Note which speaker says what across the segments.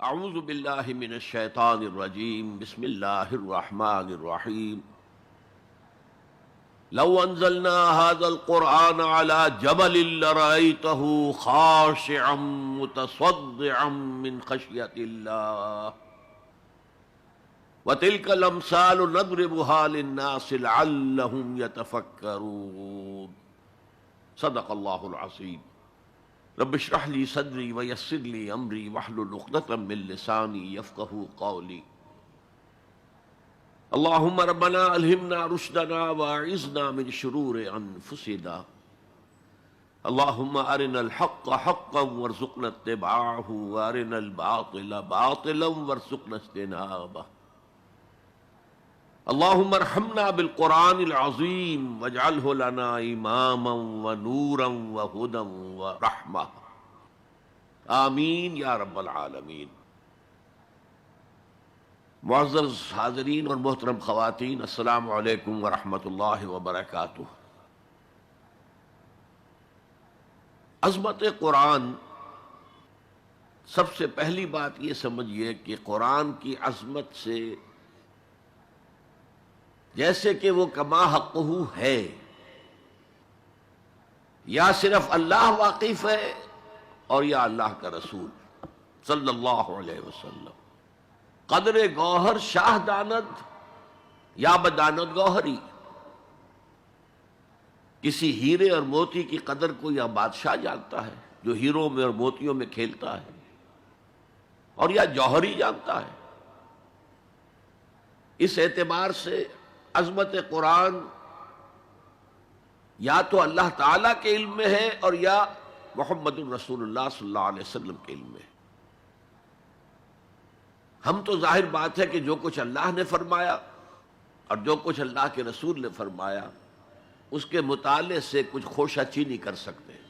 Speaker 1: اعوذ باللہ من الشیطان الرجیم بسم اللہ الرحمن الرحیم لو انزلنا هذا القرآن على جبل لرأيته خاشعا متصدعا من خشية الله وتلك الامثال نضربها للناس لعلهم يتفكرون صدق اللہ العظیم رب اشرح لي صدری ویسر لي امری واحلل عقدۃ من لسانی یفقہوا قولی اللهم ربنا الہمنا رشدنا واعذنا من شرور انفسنا اللهم ارنا الحق حقا وارزقنا اتباعه وارنا الباطل باطلا وارزقنا اجتنابه اللهم ارحمنا بالقرآن العظیم واجعله لنا اماما ونورا وهدى ورحمة آمین یا رب العالمین۔ معزز حاضرین اور محترم خواتین، السلام علیکم ورحمۃ اللہ وبرکاتہ۔ عظمت قرآن، سب سے پہلی بات یہ سمجھیے کہ قرآن کی عظمت سے جیسے کہ وہ کما حقہ ہے، یا صرف اللہ واقف ہے اور یا اللہ کا رسول صلی اللہ علیہ وسلم۔ قدر گوہر شاہ داند یا بداند گوہری، کسی ہیرے اور موتی کی قدر کو یا بادشاہ جانتا ہے جو ہیروں میں اور موتیوں میں کھیلتا ہے، اور یا جوہری جانتا ہے۔ اس اعتبار سے عظمت قرآن یا تو اللہ تعالیٰ کے علم میں ہے اور یا محمد الرسول اللہ صلی اللہ علیہ وسلم کے علم میں۔ ہم تو ظاہر بات ہے کہ جو کچھ اللہ نے فرمایا اور جو کچھ اللہ کے رسول نے فرمایا اس کے مطالعے سے کچھ خوشہ چینی کر سکتے ہیں۔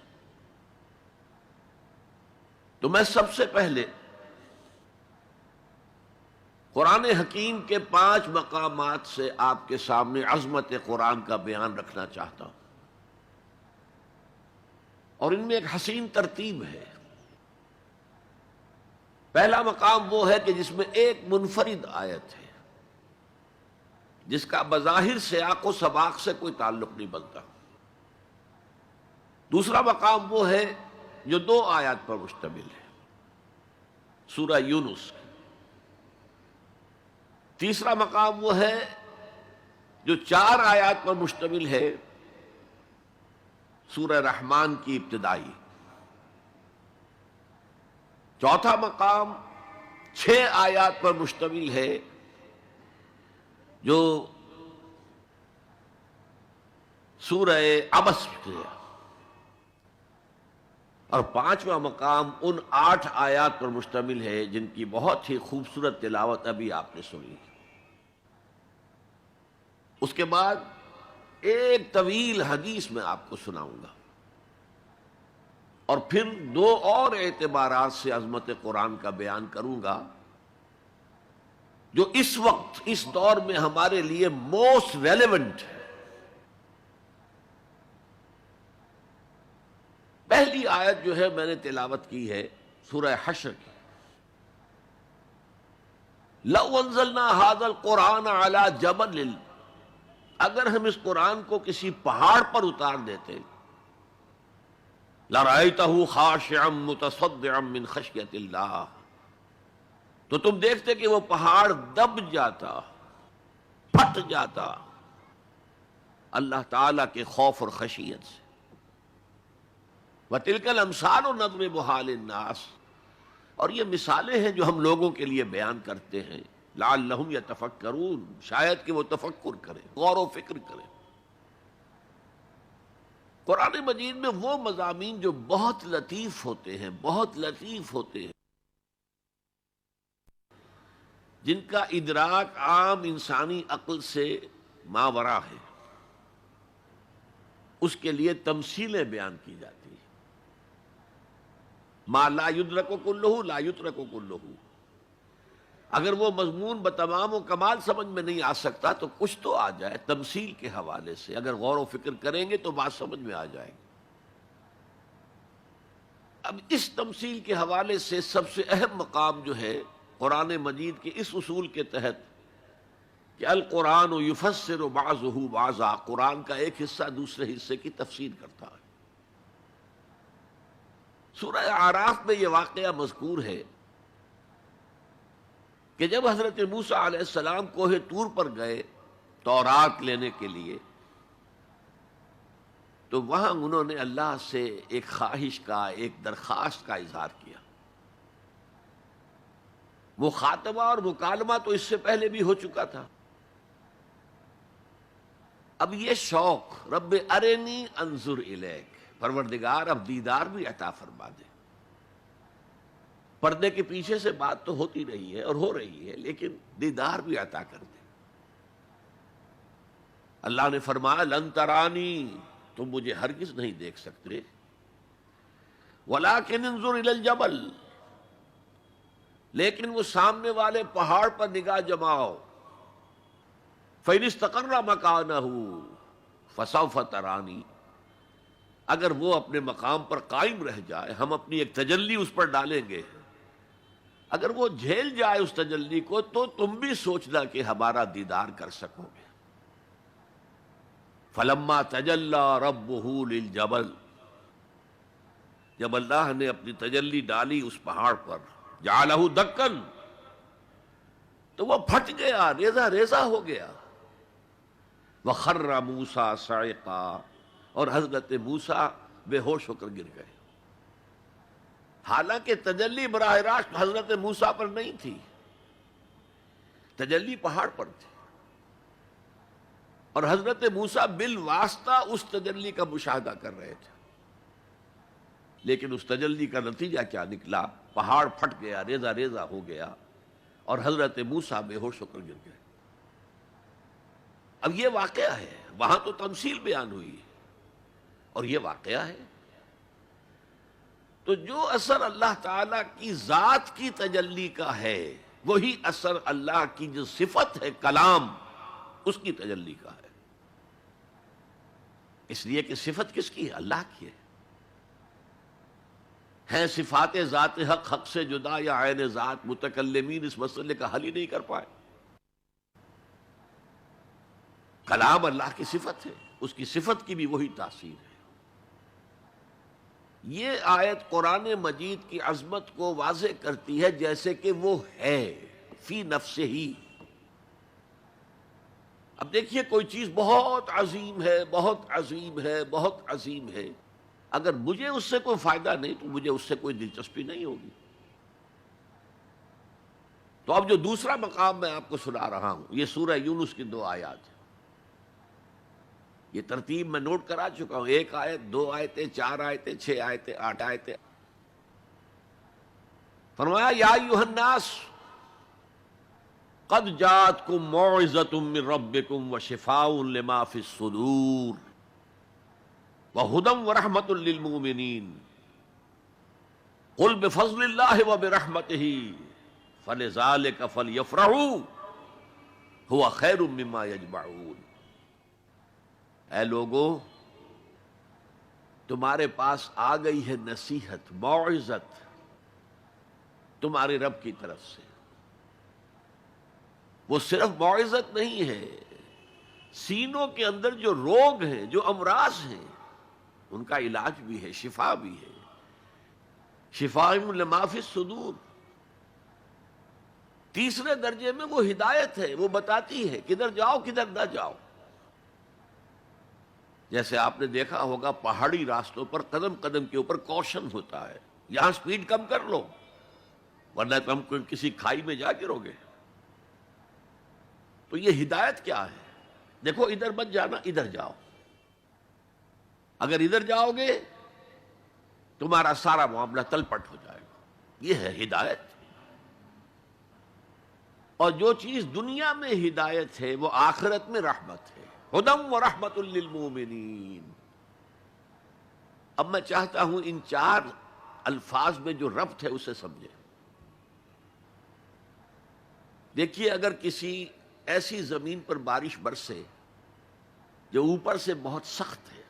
Speaker 1: تو میں سب سے پہلے قرآن حکیم کے 5 مقامات سے آپ کے سامنے عظمت قرآن کا بیان رکھنا چاہتا ہوں، اور ان میں ایک حسین ترتیب ہے۔ پہلا مقام وہ ہے کہ جس میں ایک منفرد آیت ہے جس کا بظاہر سیاق و سباق سے کوئی تعلق نہیں بنتا۔ دوسرا مقام وہ ہے جو 2 آیات پر مشتمل ہے، سورہ یونس۔ تیسرا مقام وہ ہے جو 4 آیات پر مشتمل ہے، سورہ رحمان کی ابتدائی۔ چوتھا مقام 6 آیات پر مشتمل ہے جو سورہ عبس ہے، اور 5واں مقام ان 8 آیات پر مشتمل ہے جن کی بہت ہی خوبصورت تلاوت ابھی آپ نے سنی۔ اس کے بعد ایک طویل حدیث میں آپ کو سناؤں گا، اور پھر 2 اور اعتبارات سے عظمت قرآن کا بیان کروں گا جو اس وقت اس دور میں ہمارے لیے موسٹ ریلیونٹ ہے۔ پہلی آیت جو ہے میں نے تلاوت کی ہے سورہ حشر کی، لَوْ أَنزَلْنَا هَذَا الْقُرْآنَ عَلَى جَبَلٍ، اگر ہم اس قرآن کو کسی پہاڑ پر اتار دیتے، لَرَأَيْتَهُ خَاشِعًا مُتَصَدِّعًا مِّنْ خَشْيَةِ اللَّهِ، تو تم دیکھتے کہ وہ پہاڑ دب جاتا، پھٹ جاتا اللہ تعالیٰ کے خوف اور خشیت سے۔ وَتِلْكَ الْأَمْثَالُ نَضْرِبُهَا لِلنَّاسِ، اور یہ مثالیں ہیں جو ہم لوگوں کے لیے بیان کرتے ہیں، لعلہم یتفکرون، شاید کہ وہ تفکر کریں، غور و فکر کریں۔ قرآن مجید میں وہ مضامین جو بہت لطیف ہوتے ہیں، بہت لطیف ہوتے ہیں، جن کا ادراک عام انسانی عقل سے ماورا ہے، اس کے لیے تمثیلیں بیان کی جاتی ہیں۔ ما لا یدرک کلہ لا یترک کلہ، اگر وہ مضمون بتمام و کمال سمجھ میں نہیں آ سکتا تو کچھ تو آ جائے تمثیل کے حوالے سے، اگر غور و فکر کریں گے تو بات سمجھ میں آ جائے گی۔ اب اس تمثیل کے حوالے سے سب سے اہم مقام جو ہے قرآن مجید کے اس اصول کے تحت کہ القرآن یفسر بعضہ بعضا، قرآن کا ایک حصہ دوسرے حصے کی تفسیر کرتا ہے۔ سورہ اعراف میں یہ واقعہ مذکور ہے کہ جب حضرت موسیٰ علیہ السلام کوہ طور پر گئے تورات لینے کے لیے، تو وہاں انہوں نے اللہ سے ایک خواہش کا، ایک درخواست کا اظہار کیا۔ مخاطبہ اور مکالمہ تو اس سے پہلے بھی ہو چکا تھا، اب یہ شوق، رب ارنی انظر الیک، پروردگار اب دیدار بھی عطا فرما دے۔ پردے کے پیچھے سے بات تو ہوتی رہی ہے اور ہو رہی ہے، لیکن دیدار بھی عطا کر دے۔ اللہ نے فرمایا لن ترانی، تم مجھے ہرگز نہیں دیکھ سکتے، ولیکن انظر الی الجبل، لیکن وہ سامنے والے پہاڑ پر نگاہ جماؤ، فإن استقر مکانہ فسوف ترانی، اگر وہ اپنے مقام پر قائم رہ جائے، ہم اپنی ایک تجلی اس پر ڈالیں گے، اگر وہ جھیل جائے اس تجلی کو، تو تم بھی سوچنا کہ ہمارا دیدار کر سکو گے۔ فلما تجلی ربہ للجبل، جب اللہ نے اپنی تجلی ڈالی اس پہاڑ پر، جعلہ دکن، تو وہ پھٹ گیا، ریزہ ریزہ ہو گیا۔ وخر موسیٰ صعقا، اور حضرت موسیٰ بے ہوش ہو کر گر گئے۔ حالانکہ تجلی براہ راست حضرت موسیٰ پر نہیں تھی، تجلی پہاڑ پر تھی، اور حضرت موسیٰ بالواسطہ اس تجلی کا مشاہدہ کر رہے تھے، لیکن اس تجلی کا نتیجہ کیا نکلا؟ پہاڑ پھٹ گیا، ریزہ ریزہ ہو گیا، اور حضرت موسیٰ بے ہوش ہو کر گر گئے۔ اب یہ واقعہ ہے، وہاں تو تمثیل بیان ہوئی ہے، اور یہ واقعہ ہے۔ تو جو اثر اللہ تعالی کی ذات کی تجلی کا ہے، وہی اثر اللہ کی جو صفت ہے کلام، اس کی تجلی کا ہے۔ اس لیے کہ صفت کس کی ہے؟ اللہ کی ہے صفات ذات حق، حق سے جدا یا عین ذات، متکلمین اس مسئلے کا حل ہی نہیں کر پائے۔ کلام اللہ کی صفت ہے، اس کی صفت کی بھی وہی تاثیر ہے۔ یہ آیت قرآن مجید کی عظمت کو واضح کرتی ہے، جیسے کہ وہ ہے فی نفسہ ہی۔ اب دیکھیے کوئی چیز بہت عظیم ہے، بہت عظیم ہے، بہت عظیم ہے، اگر مجھے اس سے کوئی فائدہ نہیں تو مجھے اس سے کوئی دلچسپی نہیں ہوگی۔ تو اب جو دوسرا مقام میں آپ کو سنا رہا ہوں، یہ سورہ یونس کی 2 آیات ہیں۔ یہ ترتیب میں نوٹ کرا چکا ہوں، 1 آیت، 2 آیتیں، 4 آیتیں، 6 آیتیں، 8 آیتیں۔ فرمایا یا ایھا الناس قد جاءتکم موعظۃ من ربکم وشفاء لما فی الصدور وہدی ورحمۃ للمؤمنین قل بفضل اللہ وبرحمتہ فلذلک فلیفرحوا ھو خیر مما یجمعون۔ اے لوگو، تمہارے پاس آ گئی ہے نصیحت، موعظت تمہارے رب کی طرف سے۔ وہ صرف موعظت نہیں ہے، سینوں کے اندر جو روگ ہیں، جو امراض ہیں، ان کا علاج بھی ہے، شفا بھی ہے۔ شفاء لما فی الصدور۔ تیسرے درجے میں وہ ہدایت ہے، وہ بتاتی ہے کدھر جاؤ کدھر نہ جاؤ۔ جیسے آپ نے دیکھا ہوگا پہاڑی راستوں پر قدم قدم کے اوپر کوشن ہوتا ہے، یہاں سپیڈ کم کر لو ورنہ تم کسی کھائی میں جا گرو گے۔ تو یہ ہدایت کیا ہے؟ دیکھو ادھر مت جانا، ادھر جاؤ، اگر ادھر جاؤ گے تمہارا سارا معاملہ تل پٹ ہو جائے گا۔ یہ ہے ہدایت۔ اور جو چیز دنیا میں ہدایت ہے وہ آخرت میں رحمت ہے، ہدی ورحمۃ للمؤمنین۔ اب میں چاہتا ہوں ان 4 الفاظ میں جو ربط ہے اسے سمجھیں۔ دیکھیے اگر کسی ایسی زمین پر بارش برسے جو اوپر سے بہت سخت ہے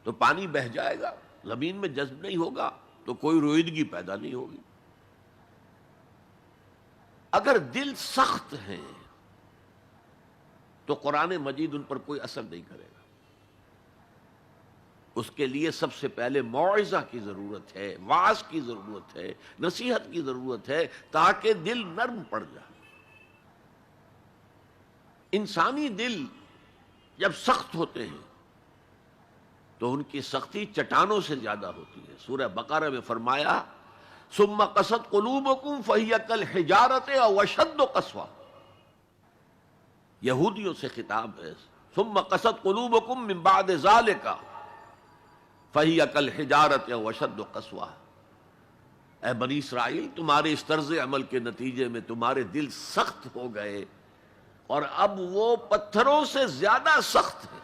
Speaker 1: تو پانی بہہ جائے گا، زمین میں جذب نہیں ہوگا تو کوئی رویدگی پیدا نہیں ہوگی۔ اگر دل سخت ہیں تو قرآن مجید ان پر کوئی اثر نہیں کرے گا۔ اس کے لیے سب سے پہلے موعظہ کی ضرورت ہے، وعظ کی ضرورت ہے، نصیحت کی ضرورت ہے، تاکہ دل نرم پڑ جائے۔ انسانی دل جب سخت ہوتے ہیں تو ان کی سختی چٹانوں سے زیادہ ہوتی ہے۔ سورہ بقرہ میں فرمایا ثم قست قلوبکم فہی کالحجارۃ او اشد قسوہ، یہودیوں سے خطاب ہے۔ ثم قست قلوبکم من بعد ذلک فہی کالحجارۃ او اشد قسوہ، اے بنی اسرائیل تمہارے اس طرز عمل کے نتیجے میں تمہارے دل سخت ہو گئے اور اب وہ پتھروں سے زیادہ سخت ہے۔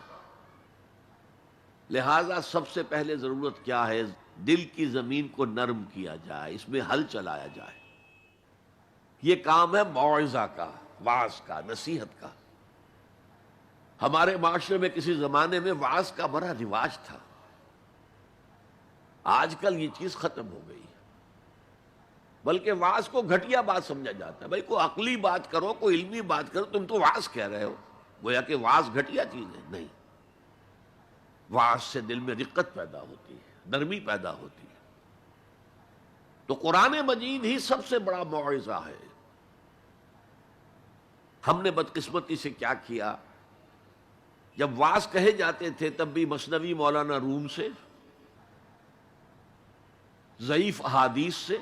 Speaker 1: لہذا سب سے پہلے ضرورت کیا ہے؟ دل کی زمین کو نرم کیا جائے، اس میں ہل چلایا جائے۔ یہ کام ہے موعظہ کا، وعظ کا، نصیحت کا۔ ہمارے معاشرے میں کسی زمانے میں وعظ کا بڑا رواج تھا، آج کل یہ چیز ختم ہو گئی، بلکہ وعظ کو گھٹیا بات سمجھا جاتا ہے۔ بھائی کوئی عقلی بات کرو، کوئی علمی بات کرو، تم تو وعظ کہہ رہے ہو، گویا کہ وعظ گھٹیا چیز ہے۔ نہیں، وعظ سے دل میں رقت پیدا ہوتی ہے، نرمی پیدا ہوتی ہے۔ تو قرآن مجید ہی سب سے بڑا موعظہ ہے۔ ہم نے بدقسمتی سے کیا کیا، جب وعظ کہے جاتے تھے تب بھی مثنوی مولانا روم سے، ضعیف احادیث سے،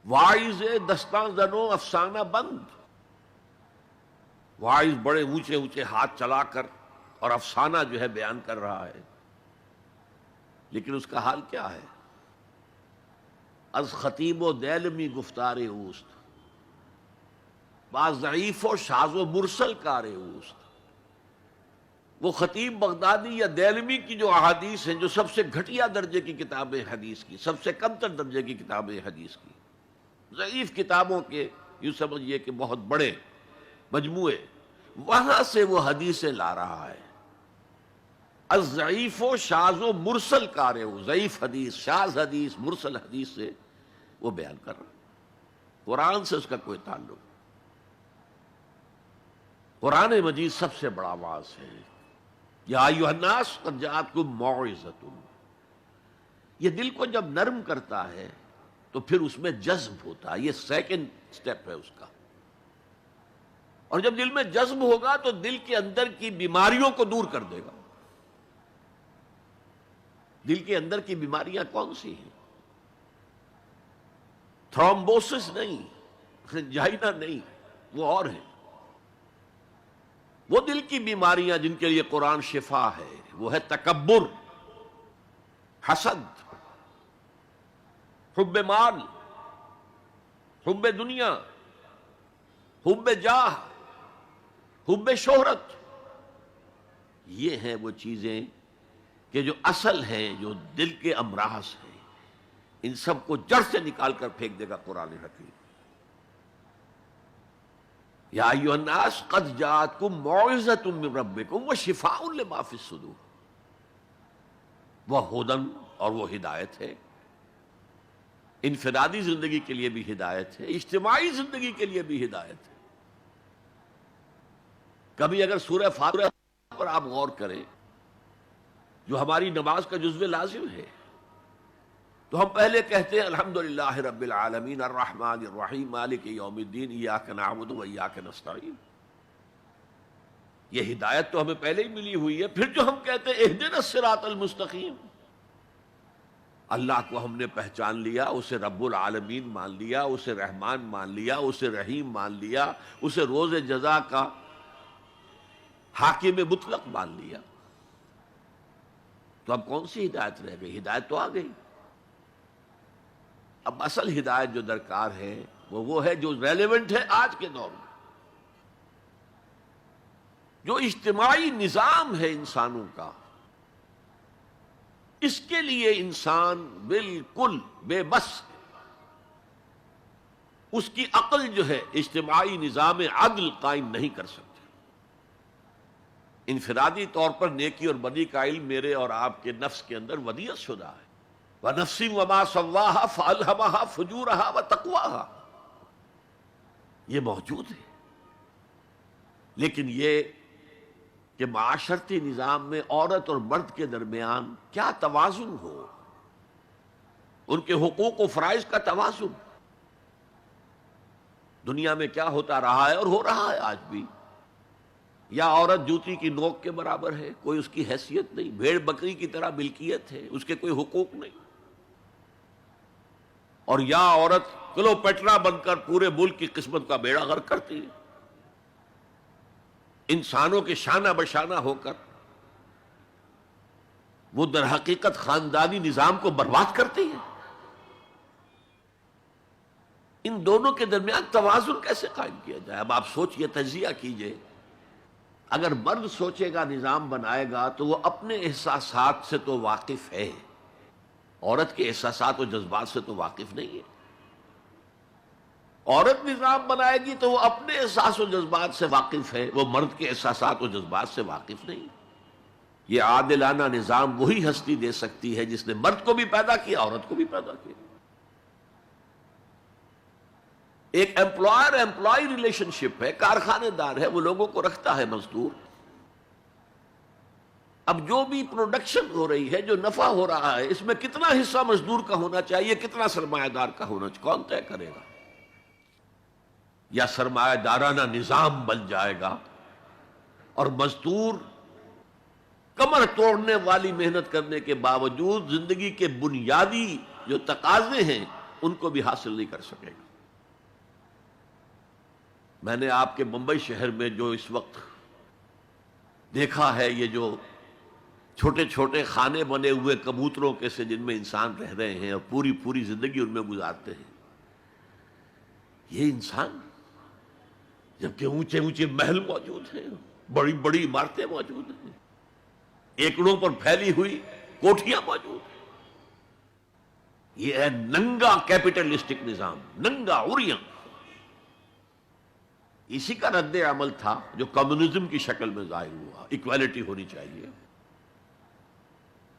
Speaker 1: واعظ دستاں زنو افسانہ بند، واعظ بڑے اونچے اونچے ہاتھ چلا کر اور افسانہ جو ہے بیان کر رہا ہے، لیکن اس کا حال کیا ہے؟ از خطیب و دیلمی گفتار اوست، بعض ضعیف و شاذ و مرسل کار اوست۔ وہ خطیب بغدادی یا دیلمی کی جو احادیث ہیں، جو سب سے گھٹیا درجے کی کتابیں حدیث کی، سب سے کم تر درجے کی کتابیں حدیث کی، ضعیف کتابوں کے یوں سمجھیے کہ بہت بڑے مجموعے، وہاں سے وہ حدیثیں لا رہا ہے۔ الضعیف و شاذ و مرسل کارے، ضعیف حدیث، شاذ حدیث، مرسل حدیث سے وہ بیان کر رہا ہے، قرآن سے اس کا کوئی تعلق۔ قرآن مجید سب سے بڑا واعظ ہے۔ یا ایھا الناس قد جاءتکم موعظۃ، یہ دل کو جب نرم کرتا ہے تو پھر اس میں جذب ہوتا ہے، یہ سیکنڈ سٹیپ ہے اس کا۔ اور جب دل میں جذب ہوگا تو دل کے اندر کی بیماریوں کو دور کر دے گا۔ دل کے اندر کی بیماریاں کون سی ہیں؟ تھرومبوسس نہیں، انجائنا نہیں، وہ اور ہیں۔ وہ دل کی بیماریاں جن کے لیے قرآن شفا ہے، وہ ہے تکبر، حسد، حب مال، حب دنیا، حب جاہ، حب شہرت۔ یہ ہیں وہ چیزیں کہ جو اصل ہیں، جو دل کے امراض ہیں، ان سب کو جڑ سے نکال کر پھینک دے گا قرآن حکیم۔ یا ایھا الناس قد جاءتکم موعظۃ من ربکم وشفاء لما فی الصدور، وہ ہدن، اور وہ ہدایت ہے، انفرادی زندگی کے لیے بھی ہدایت ہے، اجتماعی زندگی کے لیے بھی ہدایت ہے۔ کبھی اگر سورہ فاتحہ پر آپ غور کریں، جو ہماری نماز کا جزو لازم ہے، تو ہم پہلے کہتے ہیں الحمدللہ رب العالمین الرحمن الرحیم مالک یوم الدین ایاک نعبد و ایاک نستعین۔ یہ ہدایت تو ہمیں پہلے ہی ملی ہوئی ہے۔ پھر جو ہم کہتے ہیں اہدنا الصراط المستقیم، اللہ کو ہم نے پہچان لیا، اسے رب العالمین مان لیا، اسے رحمان مان لیا، اسے رحیم مان لیا، اسے روز جزا کا حاکم مطلق مان لیا، تو اب کون سی ہدایت رہ گئی؟ ہدایت تو آ گئی۔ اب اصل ہدایت جو درکار ہے وہ ہے جو ریلیونٹ ہے آج کے دور میں، جو اجتماعی نظام ہے انسانوں کا، اس کے لیے انسان بالکل بے بس ہے۔ اس کی عقل جو ہے اجتماعی نظام عدل قائم نہیں کر سکتی۔ انفرادی طور پر نیکی اور بدی کا علم میرے اور آپ کے نفس کے اندر ودیعت شدہ ہے. وَنَفْسٍ وَمَا سَوَّاهَا فَأَلْهَمَهَا فُجُورَهَا وَتَقْوَاهَا، یہ موجود ہے. لیکن یہ کہ معاشرتی نظام میں عورت اور مرد کے درمیان کیا توازن ہو، ان کے حقوق و فرائض کا توازن. دنیا میں کیا ہوتا رہا ہے اور ہو رہا ہے آج بھی. یا عورت جوتی کی نوک کے برابر ہے، کوئی اس کی حیثیت نہیں، بھیڑ بکری کی طرح ملکیت ہے، اس کے کوئی حقوق نہیں. اور یا عورت کلوپیٹرا بن کر پورے ملک کی قسمت کا بیڑا غرق کرتی ہے، انسانوں کے شانہ بشانہ ہو کر وہ در حقیقت خاندانی نظام کو برباد کرتی ہے. ان دونوں کے درمیان توازن کیسے قائم کیا جائے؟ اب آپ سوچئے، تجزیہ کیجئے. اگر مرد سوچے گا، نظام بنائے گا، تو وہ اپنے احساسات سے تو واقف ہے، عورت کے احساسات و جذبات سے تو واقف نہیں ہے. عورت نظام بنائے گی تو وہ اپنے احساس و جذبات سے واقف ہے، وہ مرد کے احساسات و جذبات سے واقف نہیں. یہ عادلانہ نظام وہی ہستی دے سکتی ہے جس نے مرد کو بھی پیدا کیا، عورت کو بھی پیدا کیا. ایک امپلائر امپلائی ریلیشن شپ ہے، کارخانے دار ہے، وہ لوگوں کو رکھتا ہے مزدور. اب جو بھی پروڈکشن ہو رہی ہے، جو نفع ہو رہا ہے، اس میں کتنا حصہ مزدور کا ہونا چاہیے، کتنا سرمایہ دار کا ہونا چاہیے، کون طے کرے گا؟ یا سرمایہ دارانہ نظام بن جائے گا اور مزدور کمر توڑنے والی محنت کرنے کے باوجود زندگی کے بنیادی جو تقاضے ہیں ان کو بھی حاصل نہیں کر سکے گا. میں نے آپ کے ممبئی شہر میں جو اس وقت دیکھا ہے، یہ جو چھوٹے چھوٹے کھانے بنے ہوئے کبوتروں کے سے جن میں انسان رہ رہے ہیں اور پوری پوری زندگی ان میں گزارتے ہیں، یہ انسان، جبکہ اونچے اونچے محل موجود ہیں، بڑی بڑی عمارتیں موجود ہیں، ایکڑوں پر پھیلی ہوئی کوٹھیاں موجود ہیں. یہ ہے ننگا کیپٹلسٹک نظام، ننگا عریاں. اسی کا رد عمل تھا جو کمیونزم کی شکل میں ظاہر ہوا. ایکویلٹی ہونی چاہیے،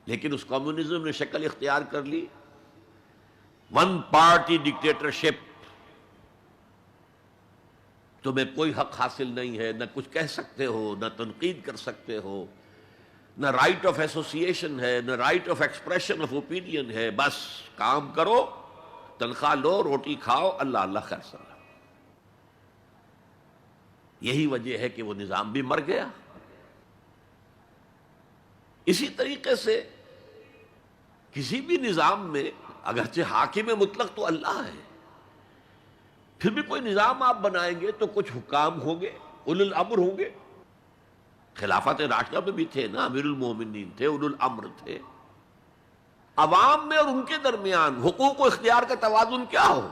Speaker 1: لیکن اس کمیونزم نے شکل اختیار کر لی ون پارٹی ڈکٹیٹرشپ. تمہیں کوئی حق حاصل نہیں ہے، نہ کچھ کہہ سکتے ہو، نہ تنقید کر سکتے ہو، نہ رائٹ آف ایسوسیشن ہے، نہ right of expression of opinion ہے. بس کام کرو، تنخواہ لو، روٹی کھاؤ، اللہ اللہ خیر سلام. یہی وجہ ہے کہ وہ نظام بھی مر گیا. اسی طریقے سے کسی بھی نظام میں اگرچہ حاکم مطلق تو اللہ ہے، پھر بھی کوئی نظام آپ بنائیں گے تو کچھ حکام ہوں گے، اولو الامر ہوں گے. خلافت راشدہ میں بھی تھے نا، امیر المومنین تھے، اولو الامر تھے. عوام میں اور ان کے درمیان حقوق و اختیار کا توازن کیا ہو،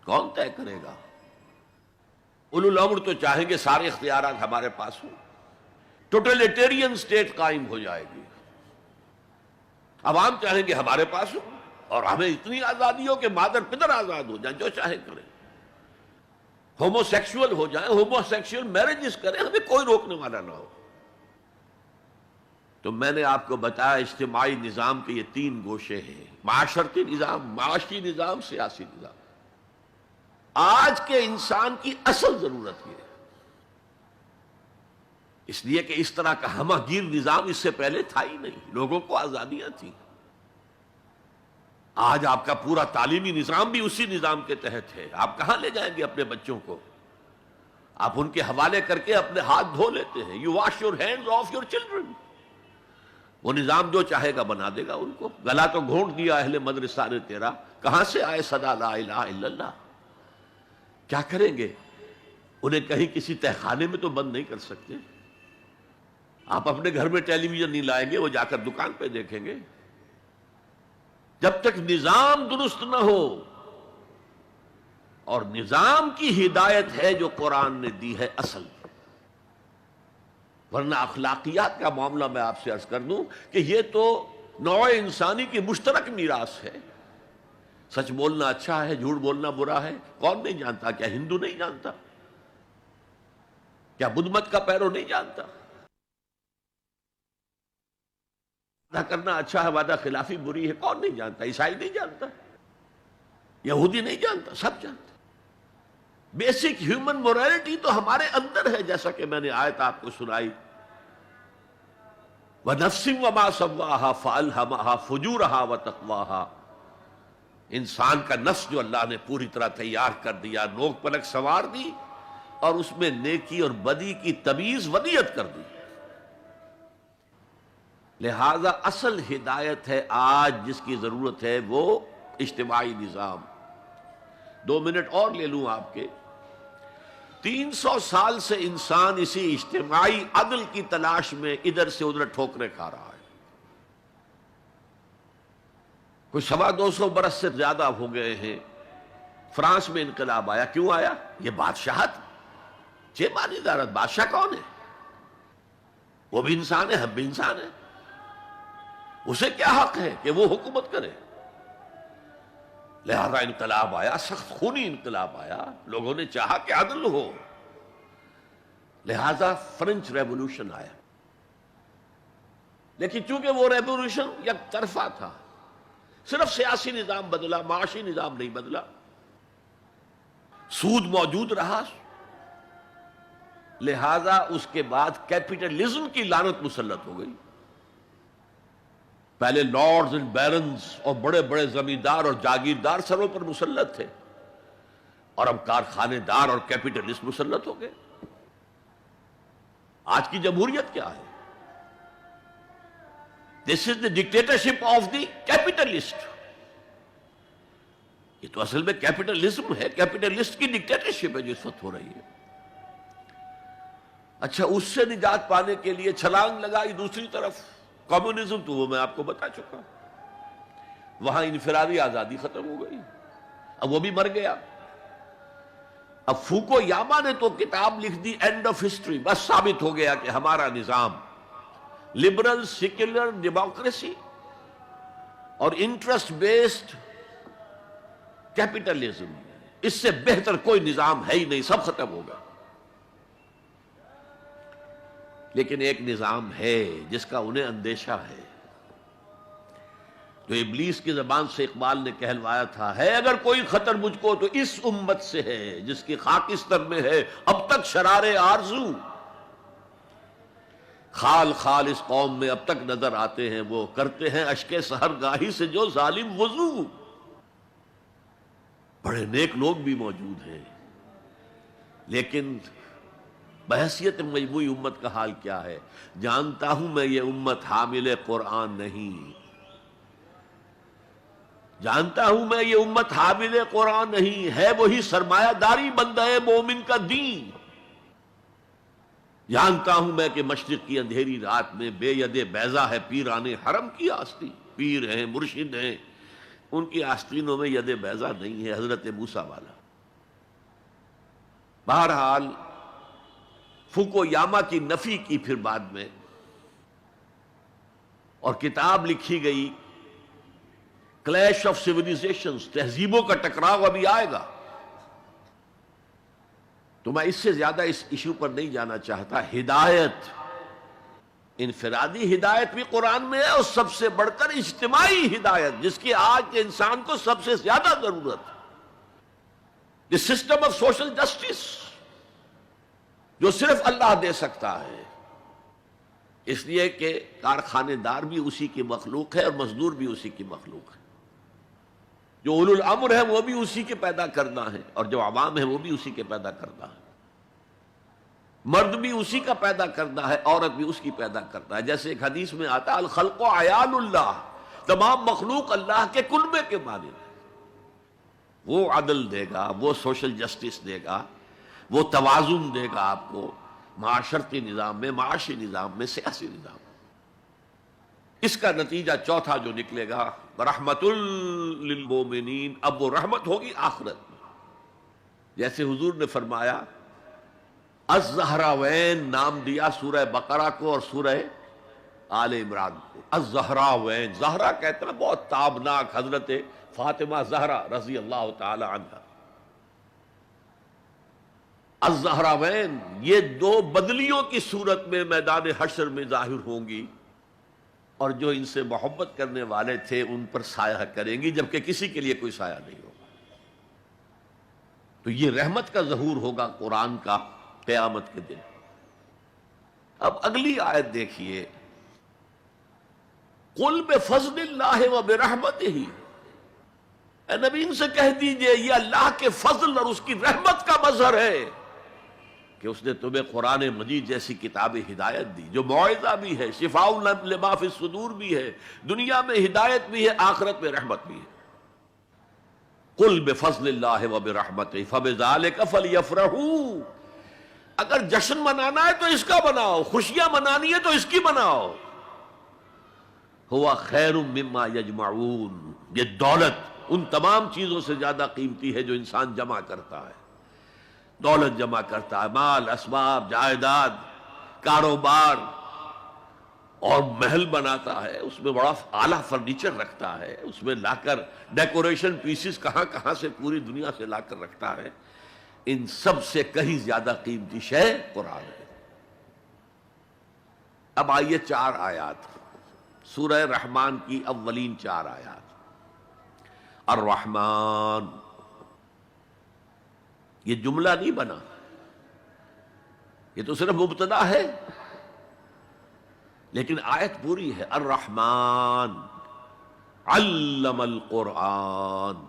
Speaker 1: کون طے کرے گا؟ اولو الامر تو چاہیں گے سارے اختیارات ہمارے پاس ہوں، ٹوٹلیٹیرین سٹیٹ قائم ہو جائے گی. عوام چاہیں گے ہمارے پاس ہوں اور ہمیں اتنی آزادی ہو کہ مادر پدر آزاد ہو جائیں، جو چاہے کریں. ہومو سیکشول ہو جائیں، ہومو سیکشول میرجز کریں، ہمیں کوئی روکنے والا نہ ہو. تو میں نے آپ کو بتایا اجتماعی نظام کے یہ 3 گوشے ہیں: معاشرتی نظام، معاشی نظام، سیاسی نظام. آج کے انسان کی اصل ضرورت یہ ہے، اس لیے کہ اس طرح کا ہمہ گیر نظام اس سے پہلے تھا ہی نہیں. لوگوں کو آزادیاں تھیں. آج آپ کا پورا تعلیمی نظام بھی اسی نظام کے تحت ہے. آپ کہاں لے جائیں گے اپنے بچوں کو؟ آپ ان کے حوالے کر کے اپنے ہاتھ دھو لیتے ہیں. You wash your hands of your children. وہ نظام جو چاہے گا بنا دے گا ان کو. گلا تو گھونٹ دیا اہل مدرسہ نے تیرا، کہاں سے آئے صدا لا الہ الا اللہ؟ کیا کریں گے؟ انہیں کہیں کسی تہخانے میں تو بند نہیں کر سکتے. آپ اپنے گھر میں ٹیلی ویژن نہیں لائیں گے، وہ جا کر دکان پہ دیکھیں گے. جب تک نظام درست نہ ہو، اور نظام کی ہدایت ہے جو قرآن نے دی ہے اصل، ورنہ اخلاقیات کا معاملہ میں آپ سے عرض کر دوں کہ یہ تو نوع انسانی کی مشترک میراث ہے. سچ بولنا اچھا ہے، جھوٹ بولنا برا ہے، کون نہیں جانتا؟ کیا ہندو نہیں جانتا؟ کیا بدھ مت کا پیرو نہیں جانتا؟ کرنا اچھا ہے، وعدہ خلافی بری ہے، کون نہیں جانتا؟ عیسائی نہیں جانتا، یہودی نہیں جانتا، سب جانتے۔ بیسک ہیومن مورالٹی تو ہمارے اندر ہے، جیسا کہ میں نے آیت آپ کو سنائی، وَنَفْسٍ وَمَا سَوَّاهَا فَأَلْهَمَهَا فُجُورَهَا وَتَقْوَاهَا، انسان کا نفس جو اللہ نے پوری طرح تیار کر دیا، نوک پلک سنوار دی، اور اس میں نیکی اور بدی کی تمیز ودیت کر دی۔ لہذا اصل ہدایت ہے آج جس کی ضرورت ہے وہ اجتماعی نظام۔ 2 منٹ اور لے لوں آپ کے۔ 300 سال سے انسان اسی اجتماعی عدل کی تلاش میں ادھر سے ادھر ٹھوکریں کھا رہا ہے۔ کوئی 250 برس سے زیادہ ہو گئے ہیں۔ فرانس میں انقلاب آیا، کیوں آیا؟ یہ بادشاہت، چیمانی دارت، بادشاہ کون ہے؟ وہ بھی انسان ہے، ہم بھی انسان ہیں، اسے کیا حق ہے کہ وہ حکومت کرے؟ لہذا انقلاب آیا، سخت خونی انقلاب آیا، لوگوں نے چاہا کہ عدل ہو، لہذا فرینچ ریولوشن آیا۔ لیکن چونکہ وہ ریولوشن یک طرفہ تھا، صرف سیاسی نظام بدلا، معاشی نظام نہیں بدلا، سود موجود رہا، لہذا اس کے بعد کیپٹلزم کی لعنت مسلط ہو گئی۔ پہلے لارڈز اینڈ بیرنز اور بڑے بڑے زمیندار اور جاگیردار سروں پر مسلط تھے، اور اب کارخانے دار اور کیپٹلسٹ مسلط ہو گئے۔ آج کی جمہوریت کیا ہے؟ دس از دا ڈکٹیٹرشپ آف دی کیپٹلسٹ۔ یہ تو اصل میں کیپٹلزم ہے، کیپٹلسٹ کی ڈکٹیٹرشپ ہے جو اس وقت ہو رہی ہے۔ اچھا، اس سے نجات پانے کے لیے چھلانگ لگائی دوسری طرف کمیونزم، تو وہ میں آپ کو بتا چکا، وہاں انفرادی آزادی ختم ہو گئی، اب وہ بھی مر گیا۔ اب فوکو یاما نے تو کتاب لکھ دی اینڈ آف ہسٹری، بس ثابت ہو گیا کہ ہمارا نظام لبرل سیکولر ڈیموکریسی اور انٹرسٹ بیسڈ کیپٹلزم، اس سے بہتر کوئی نظام ہے ہی نہیں، سب ختم ہوگا۔ لیکن ایک نظام ہے جس کا انہیں اندیشہ ہے، جو ابلیس کی زبان سے اقبال نے کہلوایا تھا، ہے اگر کوئی خطر مجھ کو تو اس امت سے ہے، جس کی خاکستر میں ہے اب تک شرار آرزو، خال خال اس قوم میں اب تک نظر آتے ہیں وہ، کرتے ہیں اشک سحر گاہی سے جو ظالم وضو۔ بڑے نیک لوگ بھی موجود ہیں، لیکن بحیثیت مجموعی امت کا حال کیا ہے؟ جانتا ہوں میں یہ امت حامل قرآن نہیں، جانتا ہوں میں یہ امت حامل قرآن نہیں ہے، وہی سرمایہ داری بندہ مومن کا دین۔ جانتا ہوں میں کہ مشرق کی اندھیری رات میں بے ید بیضا ہے پیران حرم کی آستین، پیر ہیں، مرشد ہیں، ان کی آستینوں میں ید بیضا نہیں ہے، حضرت موسیٰ والا۔ بہرحال فوکو یاما کی نفی کی پھر بعد میں، اور کتاب لکھی گئی کلیش آف سیویلائزیشنز، تہذیبوں کا ٹکراؤ ابھی آئے گا۔ تو میں اس سے زیادہ اس ایشو پر نہیں جانا چاہتا۔ ہدایت، انفرادی ہدایت بھی قرآن میں ہے، اور سب سے بڑھ کر اجتماعی ہدایت جس کی آج کے انسان کو سب سے زیادہ ضرورت ہے، the system of social justice, جو صرف اللہ دے سکتا ہے، اس لیے کہ کارخانے دار بھی اسی کی مخلوق ہے اور مزدور بھی اسی کی مخلوق ہے، جو اولو الامر ہے وہ بھی اسی کے پیدا کرنا ہے، اور جو عوام ہے وہ بھی اسی کے پیدا کرنا ہے، مرد بھی اسی کا پیدا کرنا ہے، عورت بھی اس کی پیدا کرنا ہے۔ جیسے ایک حدیث میں آتا ہے الخلق عیال اللہ، تمام مخلوق اللہ کے کلبے کے مانند ہے، وہ عدل دے گا، وہ سوشل جسٹس دے گا، وہ توازن دے گا آپ کو معاشرتی نظام میں، معاشی نظام میں، سیاسی نظام میں۔ اس کا نتیجہ چوتھا جو نکلے گا رحمت للمومنین، اب وہ رحمت ہوگی آخرت میں۔ جیسے حضور نے فرمایا الزہراوین نام دیا سورہ بقرہ کو اور سورہ آل عمران کو، الزہراوین، زہرا کہتے ہیں بہت تابناک حضرت فاطمہ زہرا رضی اللہ تعالی عنہ، الزہراوین، یہ دو بدلیوں کی صورت میں میدان حشر میں ظاہر ہوں گی۔ اور جو ان سے محبت کرنے والے تھے ان پر سایہ کریں گی، جبکہ کسی کے لیے کوئی سایہ نہیں ہوگا۔ تو یہ رحمت کا ظہور ہوگا قرآن کا قیامت کے دن۔ اب اگلی آیت دیکھیے، قل بفضل اللہ وبرحمتہ، اے نبی ان سے کہہ دیجئے یہ اللہ کے فضل اور اس کی رحمت کا مظہر ہے کہ اس نے تمہیں قرآن مجید جیسی کتاب ہدایت دی، جو موعظہ بھی ہے، شفاء لما فی الصدور بھی ہے، دنیا میں ہدایت بھی ہے، آخرت میں رحمت بھی ہے۔ قل بفضل اللہ وبرحمتہ فبذلک فلیفرحوا، اگر جشن منانا ہے تو اس کا مناؤ، خوشیاں منانی ہے تو اس کی مناؤ۔ ہوا خیر مما یجمعون، یہ دولت ان تمام چیزوں سے زیادہ قیمتی ہے جو انسان جمع کرتا ہے۔ دولت جمع کرتا ہے، مال، اسباب، جائیداد، کاروبار، اور محل بناتا ہے، اس میں بڑا اعلیٰ فرنیچر رکھتا ہے، اس میں لا کر ڈیکوریشن پیسز کہاں کہاں سے پوری دنیا سے لا کر رکھتا ہے۔ ان سب سے کہیں زیادہ قیمتی شے قرآن ہے۔ اب آئیے 4 آیات، سورہ رحمان کی اولین 4 آیات۔ الرحمن، یہ جملہ نہیں بنا، یہ تو صرف مبتدا ہے، لیکن آیت پوری ہے۔ الرحمن علم القرآن